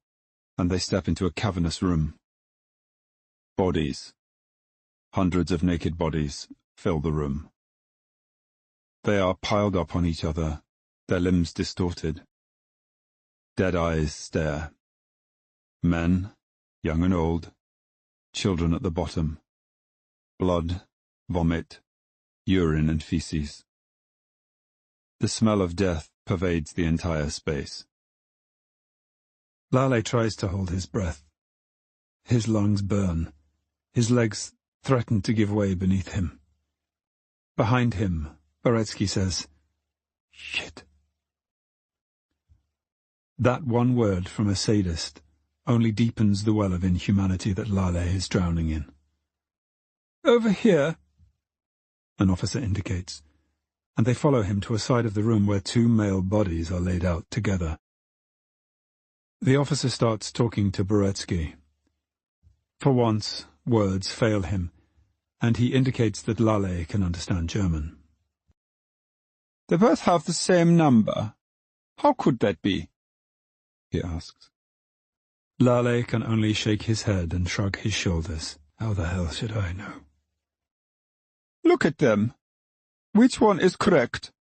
B: and they step into a cavernous room. Bodies, hundreds of naked bodies, fill the room. They are piled up on each other, their limbs distorted. Dead eyes stare. Men, young and old, children at the bottom. Blood, vomit, urine and feces. The smell of death pervades the entire space.
C: Lale tries to hold his breath. His lungs burn. His legs threaten to give way beneath him. Behind him, Boretsky says, "Shit." That one word from a sadist only deepens the well of inhumanity that Lale is drowning in. "Over here," an officer indicates, and they follow him to a side of the room where two male bodies are laid out together. The officer starts talking to Boretsky. For once, words fail him, and he indicates that Lale can understand German.
B: "They both have the same number. How could that be?" he asks.
C: Lale can only shake his head and shrug his shoulders. How the hell should I know?
B: "Look at them. Which one is correct?"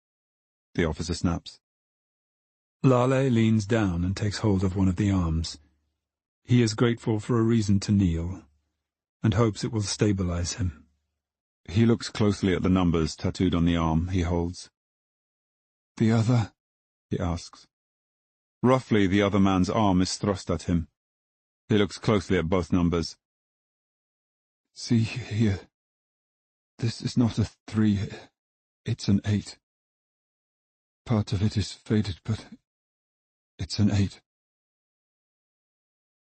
B: the officer snaps.
C: Lale leans down and takes hold of one of the arms. He is grateful for a reason to kneel, and hopes it will stabilize him.
B: He looks closely at the numbers tattooed on the arm he holds.
E: "The other?"
B: he asks. Roughly, the other man's arm is thrust at him. He looks closely at both numbers.
E: "See here. This is not a 3, it's an 8. Part of it is faded, but it's an 8.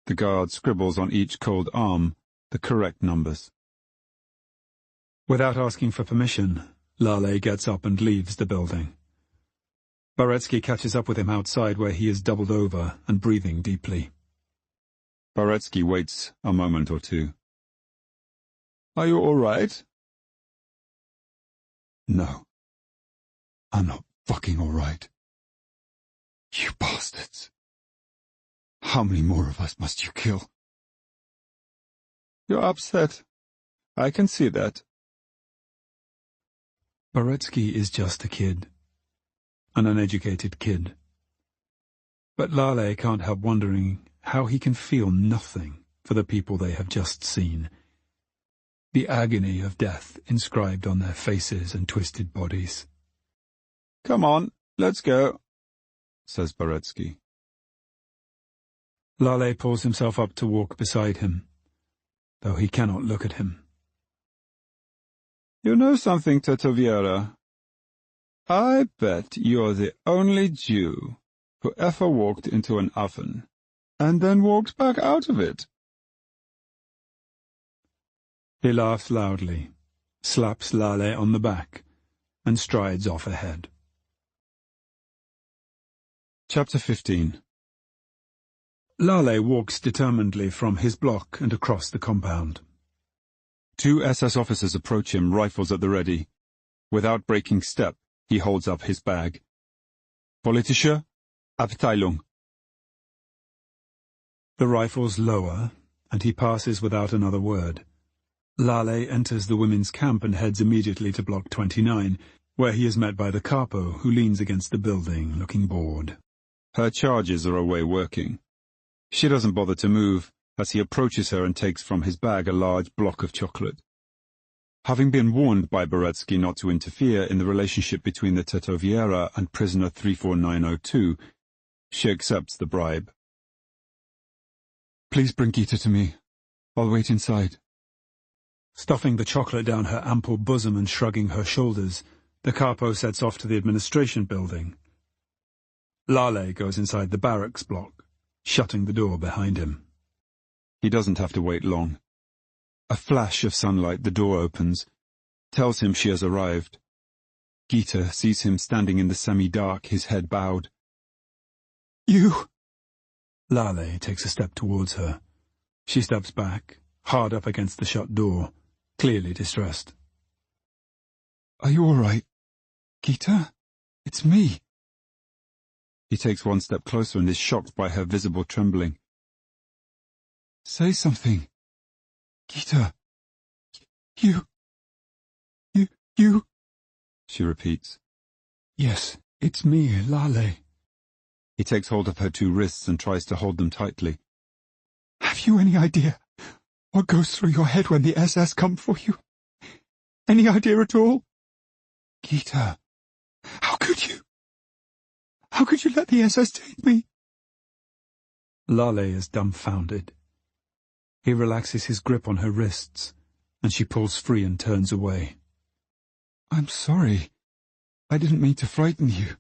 B: The guard scribbles on each cold arm the correct numbers.
C: Without asking for permission, Lale gets up and leaves the building. Boretsky catches up with him outside where he is doubled over and breathing deeply.
B: Boretsky waits a moment or two. "Are you all right?"
E: "No. I'm not fucking all right. You bastards. How many more of us must you kill?"
B: "You're upset. I can see that."
C: Boretsky is just a kid. An uneducated kid. But Lale can't help wondering how he can feel nothing for the people they have just seen. The agony of death inscribed on their faces and twisted bodies.
B: "Come on, let's go," says Boretsky.
C: Lale pulls himself up to walk beside him, though he cannot look at him.
B: "You know something, Tetoviera? I bet you're the only Jew who ever walked into an oven and then walked back out of it."
C: He laughs loudly, slaps Lale on the back, and strides off ahead.
B: Chapter 15.
C: Lale walks determinedly from his block and across the compound.
B: 2 SS officers approach him, rifles at the ready. Without breaking step, he holds up his bag. Politische Abteilung.
C: The rifles lower, and he passes without another word. Lale enters the women's camp and heads immediately to Block 29, where he is met by the capo, who leans against the building, looking bored.
B: Her charges are away working. She doesn't bother to move, as he approaches her and takes from his bag a large block of chocolate. Having been warned by Boretsky not to interfere in the relationship between the Tetoviera and prisoner 34902, she accepts the bribe.
E: Please bring Gita to me. I'll wait inside.
C: Stuffing the chocolate down her ample bosom and shrugging her shoulders, the capo sets off to the administration building. Lale goes inside the barracks block, shutting the door behind him.
B: He doesn't have to wait long. A flash of sunlight, the door opens, tells him she has arrived. Gita sees him standing in the semi-dark, his head bowed.
E: You!
C: Lale takes a step towards her. She steps back, hard up against the shut door, clearly distressed.
E: Are you all right? Gita? It's me.
B: He takes one step closer and is shocked by her visible trembling.
E: Say something. Gita. You.
B: She repeats.
C: Yes, it's me, Lale.
B: He takes hold of her 2 wrists and tries to hold them tightly.
E: Have you any idea what goes through your head when the SS come for you? Any idea at all? Gita, how could you? How could you let the SS take me?
C: Lale is dumbfounded. He relaxes his grip on her wrists, and she pulls free and turns away.
E: I'm sorry. I didn't mean to frighten you.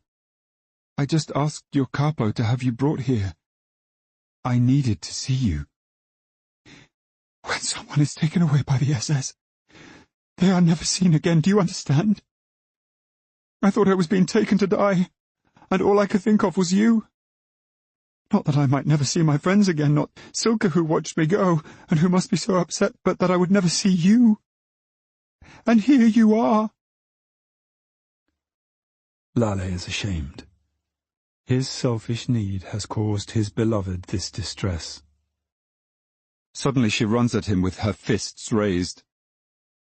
E: I just asked your capo to have you brought here. I needed to see you. When someone is taken away by the SS, they are never seen again, do you understand? I thought I was being taken to die, and all I could think of was you. Not that I might never see my friends again, not Silke who watched me go, and who must be so upset, but that I would never see you. And here you are.
C: Lale is ashamed. His selfish need has caused his beloved this distress.
B: Suddenly she runs at him with her fists raised.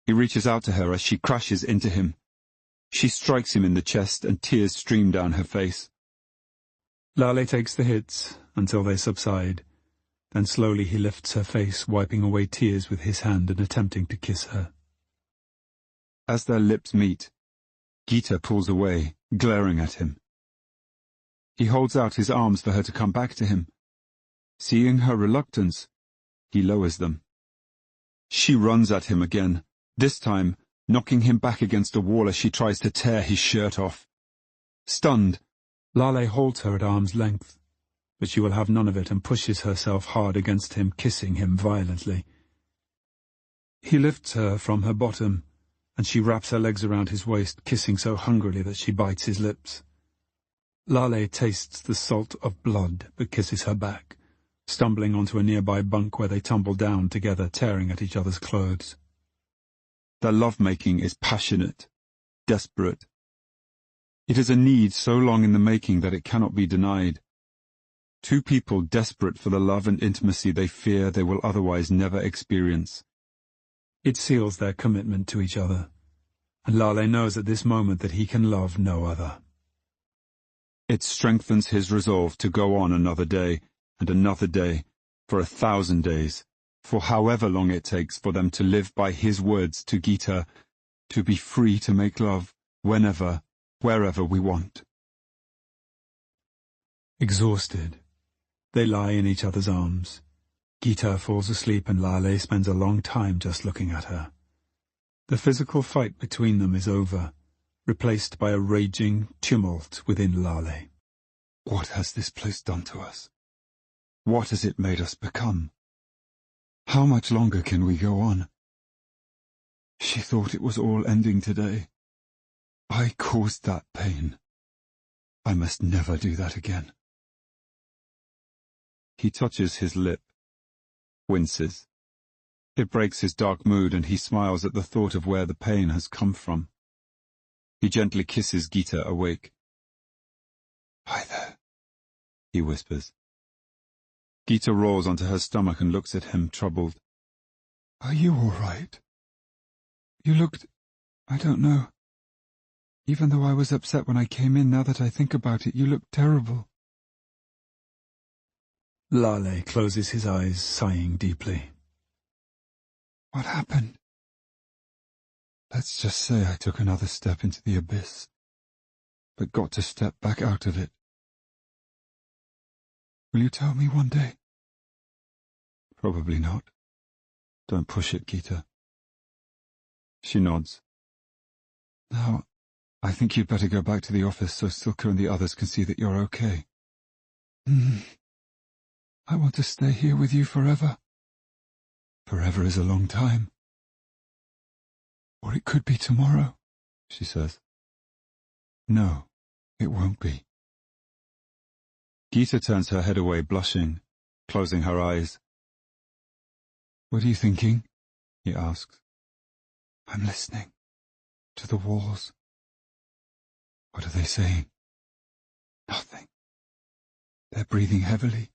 B: He reaches out to her as she crashes into him. She strikes him in the chest and tears stream down her face.
C: Lale takes the hits until they subside. Then slowly he lifts her face, wiping away tears with his hand and attempting to kiss her.
B: As their lips meet, Gita pulls away, glaring at him. He holds out his arms for her to come back to him. Seeing her reluctance, he lowers them. She runs at him again, this time knocking him back against a wall as she tries to tear his shirt off. Stunned,
C: Lale holds her at arm's length, but she will have none of it and pushes herself hard against him, kissing him violently. He lifts her from her bottom, and she wraps her legs around his waist, kissing so hungrily that she bites his lips. Lale tastes the salt of blood, but kisses her back, stumbling onto a nearby bunk where they tumble down together, tearing at each other's clothes.
B: Their love-making is passionate, desperate. It is a need so long in the making that it cannot be denied. 2 people desperate for the love and intimacy they fear they will otherwise never experience.
C: It seals their commitment to each other, and Lale knows at this moment that he can love no other.
B: It strengthens his resolve to go on another day, and another day, for 1,000 days, for however long it takes for them to live by his words to Gita, to be free to make love, whenever, wherever we want.
C: Exhausted, they lie in each other's arms. Gita falls asleep and Lale spends a long time just looking at her. The physical fight between them is over, replaced by a raging tumult within Lale.
B: What has this place done to us? What has it made us become? How much longer can we go on?
E: She thought it was all ending today. I caused that pain. I must never do that again.
B: He touches his lip, winces. It breaks his dark mood, and he smiles at the thought of where the pain has come from. He gently kisses Gita awake.
E: Hi there,
B: he whispers. Gita rolls onto her stomach and looks at him, troubled.
E: Are you all right? You looked, I don't know. Even though I was upset when I came in, now that I think about it, you look terrible.
C: Lale closes his eyes, sighing deeply.
E: What happened? Let's just say I took another step into the abyss, but got to step back out of it. Will you tell me one day?
B: Probably not. Don't push it, Gita. She nods.
E: Now, I think you'd better go back to the office so Silka and the others can see that you're okay. I want to stay here with you forever. Forever is a long time. Or it could be tomorrow, she says. No, it won't be.
B: Gita turns her head away, blushing, closing her eyes.
E: What are you thinking?
B: He asks.
E: I'm listening. To the walls. What are they saying? Nothing. They're breathing heavily,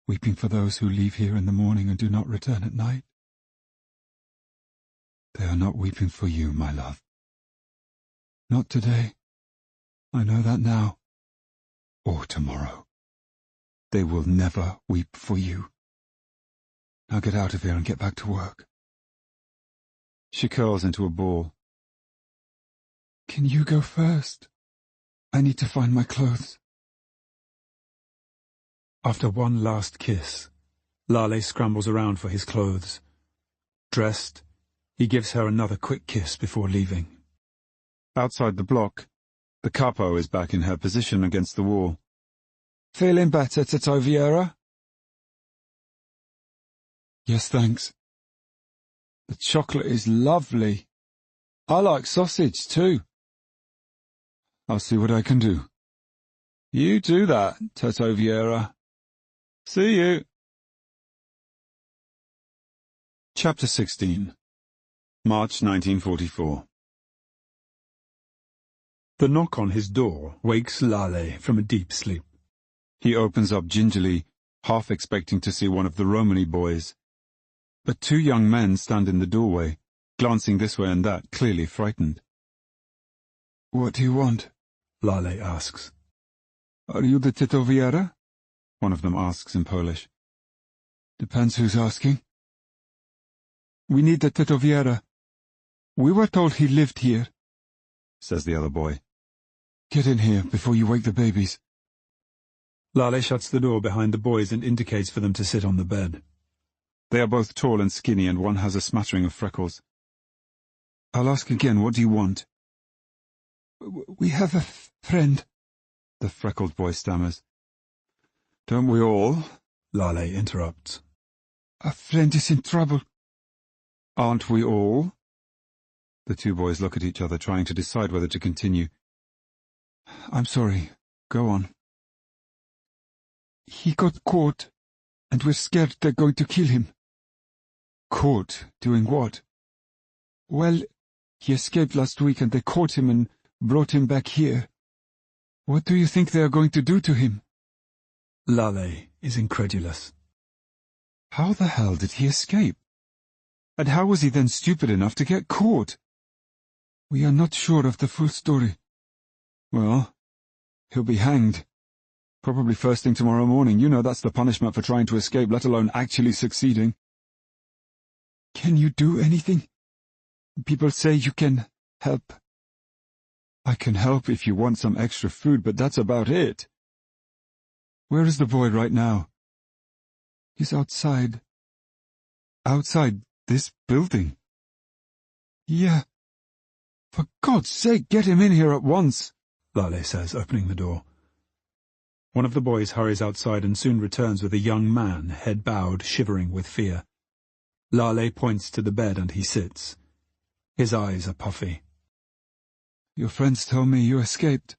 E: weeping for those who leave here in the morning and do not return at night. They are not weeping for you, my love. Not today. I know that now. Or tomorrow. They will never weep for you. Now get out of here and get back to work.
B: She curls into a ball.
E: Can you go first? I need to find my clothes.
C: After one last kiss, Lale scrambles around for his clothes. Dressed, he gives her another quick kiss before leaving.
B: Outside the block, the capo is back in her position against the wall.
E: Feeling better, Tattooist? Yes, thanks. The chocolate is lovely. I like sausage, too. I'll see what I can do.
B: You do that, Tattooist. See you. Chapter 16. March 1944.
C: The knock on his door wakes Lale from a deep sleep.
B: He opens up gingerly, half expecting to see one of the Romany boys. But two young men stand in the doorway, glancing this way and that, clearly frightened.
E: What do you want?
C: Lale asks.
E: Are you the Tattooist?
B: One of them asks in Polish.
E: Depends who's asking. We need the Tattooist. We were told he lived here,
B: says the other boy.
E: Get in here before you wake the babies.
C: Lale shuts the door behind the boys and indicates for them to sit on the bed.
B: They are both tall and skinny, and one has a smattering of freckles.
E: I'll ask again, what do you want? We have a friend,
B: the freckled boy stammers. Don't we all?
C: Lale interrupts.
E: A friend is in trouble.
B: Aren't we all? The two boys look at each other, trying to decide whether to continue.
E: I'm sorry. Go on. He got caught, and we're scared they're going to kill him.
B: Caught? Doing what?
E: Well, he escaped last week and they caught him and brought him back here. What do you think they are going to do to him?
C: Lale is incredulous.
B: How the hell did he escape? And how was he then stupid enough to get caught?
E: We are not sure of the full story.
B: Well, he'll be hanged. Probably first thing tomorrow morning. You know that's the punishment for trying to escape, let alone actually succeeding.
E: Can you do anything? People say you can help.
B: I can help if you want some extra food, but that's about it. Where is the boy right now?
E: He's outside.
B: Outside this building?
E: Yeah.
B: For God's sake, get him in here at once,
C: Lale says, opening the door. One of the boys hurries outside and soon returns with a young man, head bowed, shivering with fear. Lale points to the bed and he sits. His eyes are puffy.
E: Your friends told me you escaped.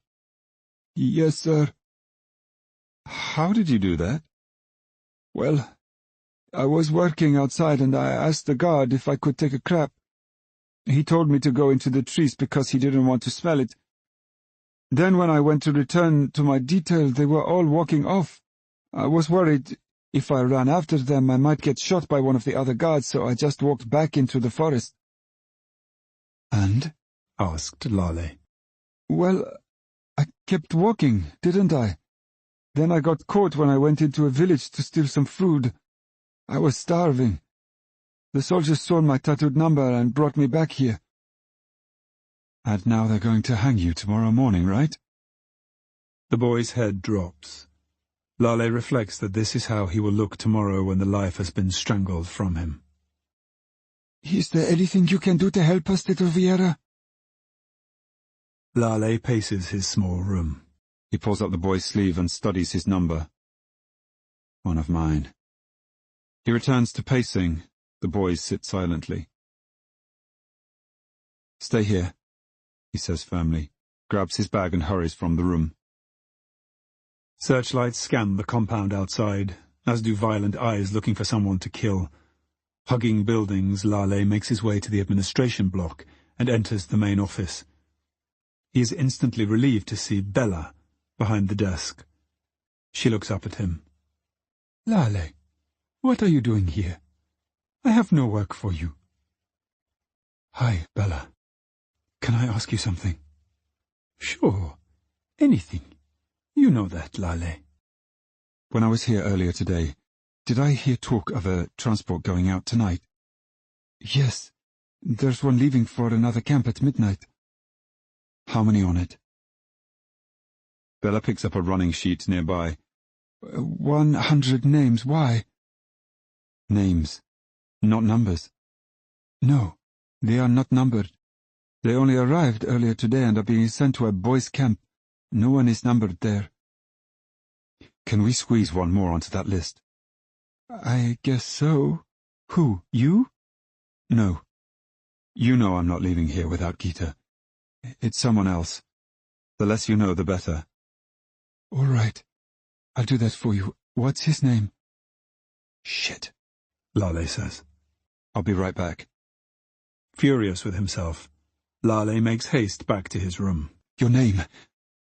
E: Yes, sir.
B: How did you do that?
E: Well, I was working outside and I asked the guard if I could take a crap. He told me to go into the trees because he didn't want to smell it. Then when I went to return to my detail, they were all walking off. I was worried if I ran after them I might get shot by one of the other guards, so I just walked back into the forest.
C: And? Asked Lale.
E: Well, I kept walking, didn't I? Then I got caught when I went into a village to steal some food. I was starving. The soldiers saw my tattooed number and brought me back here.
B: And now they're going to hang you tomorrow morning, right?
C: The boy's head drops. Lale reflects that this is how he will look tomorrow when the life has been strangled from him.
E: Is there anything you can do to help us, Tito Vieira?
C: Lale paces his small room.
B: He pulls up the boy's sleeve and studies his number. One of mine. He returns to pacing. The boys sit silently. Stay here, he says firmly, grabs his bag and hurries from the room.
C: Searchlights scan the compound outside, as do violent eyes looking for someone to kill. Hugging buildings, Lale makes his way to the administration block and enters the main office. He is instantly relieved to see Bella behind the desk. She looks up at him.
E: Lale, what are you doing here? I have no work for you.
C: Hi, Bella. Can I ask you something?
E: Sure. Anything. You know that, Lale.
B: When I was here earlier today, did I hear talk of a transport going out tonight?
E: Yes. There's one leaving for another camp at midnight.
B: How many on it? Bella picks up a running sheet nearby.
E: 100 names. Why?
B: Names, not numbers.
E: No, they are not numbered. They only arrived earlier today and are being sent to a boys' camp. No one is numbered there.
B: Can we squeeze one more onto that list?
E: I guess so. Who, you?
B: No. You know I'm not leaving here without Gita. It's someone else. The less you know, the better.
E: All right. I'll do that for you. What's his name?
B: Shit,
C: Lale says.
B: I'll be right back.
C: Furious with himself, Lale makes haste back to his room.
B: Your name?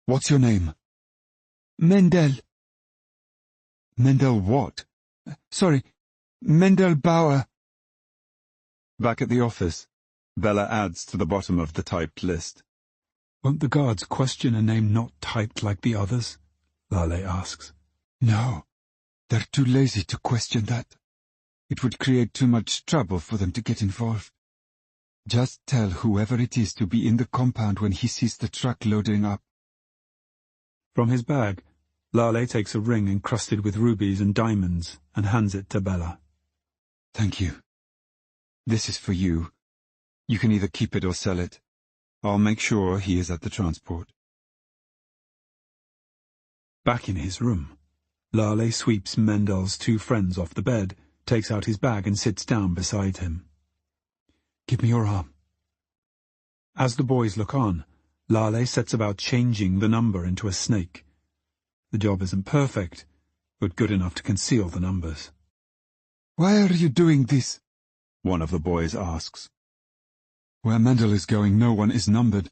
B: What's your name?
E: Mendel.
B: Mendel what?
E: Sorry, Mendel Bauer.
B: Back at the office, Bella adds to the bottom of the typed list.
C: Won't the guards question a name not typed like the others? Lale asks.
E: No, they're too lazy to question that. It would create too much trouble for them to get involved. Just tell whoever it is to be in the compound when he sees the truck loading up.
C: From his bag, Lale takes a ring encrusted with rubies and diamonds and hands it to Bella.
B: Thank you. This is for you. You can either keep it or sell it. I'll make sure he is at the transport.
C: Back in his room, Lale sweeps Mendel's two friends off the bed, takes out his bag and sits down beside him. Give me your arm. As the boys look on, Lale sets about changing the number into a snake. The job isn't perfect, but good enough to conceal the numbers.
E: Why are you doing this?
B: One of the boys asks.
E: Where Mendel is going, no one is numbered.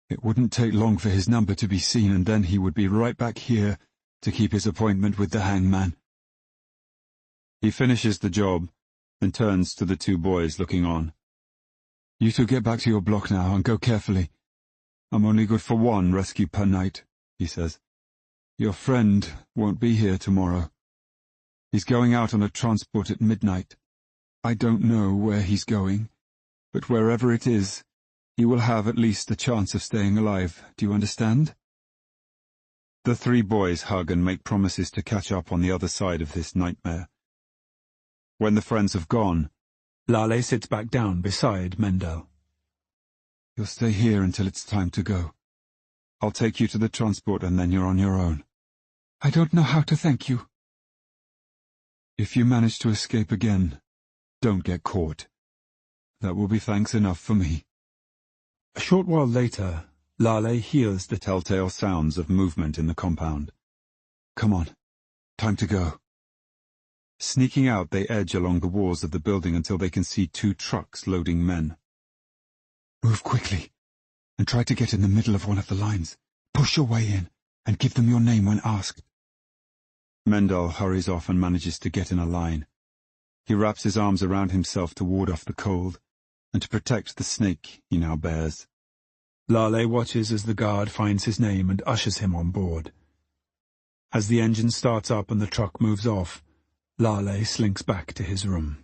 E: It wouldn't take long for his number to be seen, and then he would be right back here to keep his appointment with the hangman.
B: He finishes the job, and turns to the two boys looking on.
E: You two get back to your block now, and go carefully. I'm only good for one rescue per night, he says. Your friend won't be here tomorrow. He's going out on a transport at midnight. I don't know where he's going, but wherever it is, he will have at least a chance of staying alive. Do you understand?
B: The three boys hug and make promises to catch up on the other side of this nightmare. When the friends have gone,
C: Lale sits back down beside Mendel.
E: You'll stay here until it's time to go.
B: I'll take you to the transport and then you're on your own.
E: I don't know how to thank you.
B: If you manage to escape again, don't get caught. That will be thanks enough for me.
C: A short while later, Lale hears the
B: Telltale sounds of movement in the compound.
E: Come on. Time to go.
B: Sneaking out, they edge along the walls of the building until they can see 2 trucks loading men.
E: Move quickly, and try to get in the middle of one of the lines. Push your way in, and give them your name when asked.
B: Mendel hurries off and manages to get in a line. He wraps his arms around himself to ward off the cold, and to protect the snake he now bears.
C: Lale watches as the guard finds his name and ushers him on board. As the engine starts up and the truck moves off, Lale slinks back to his room.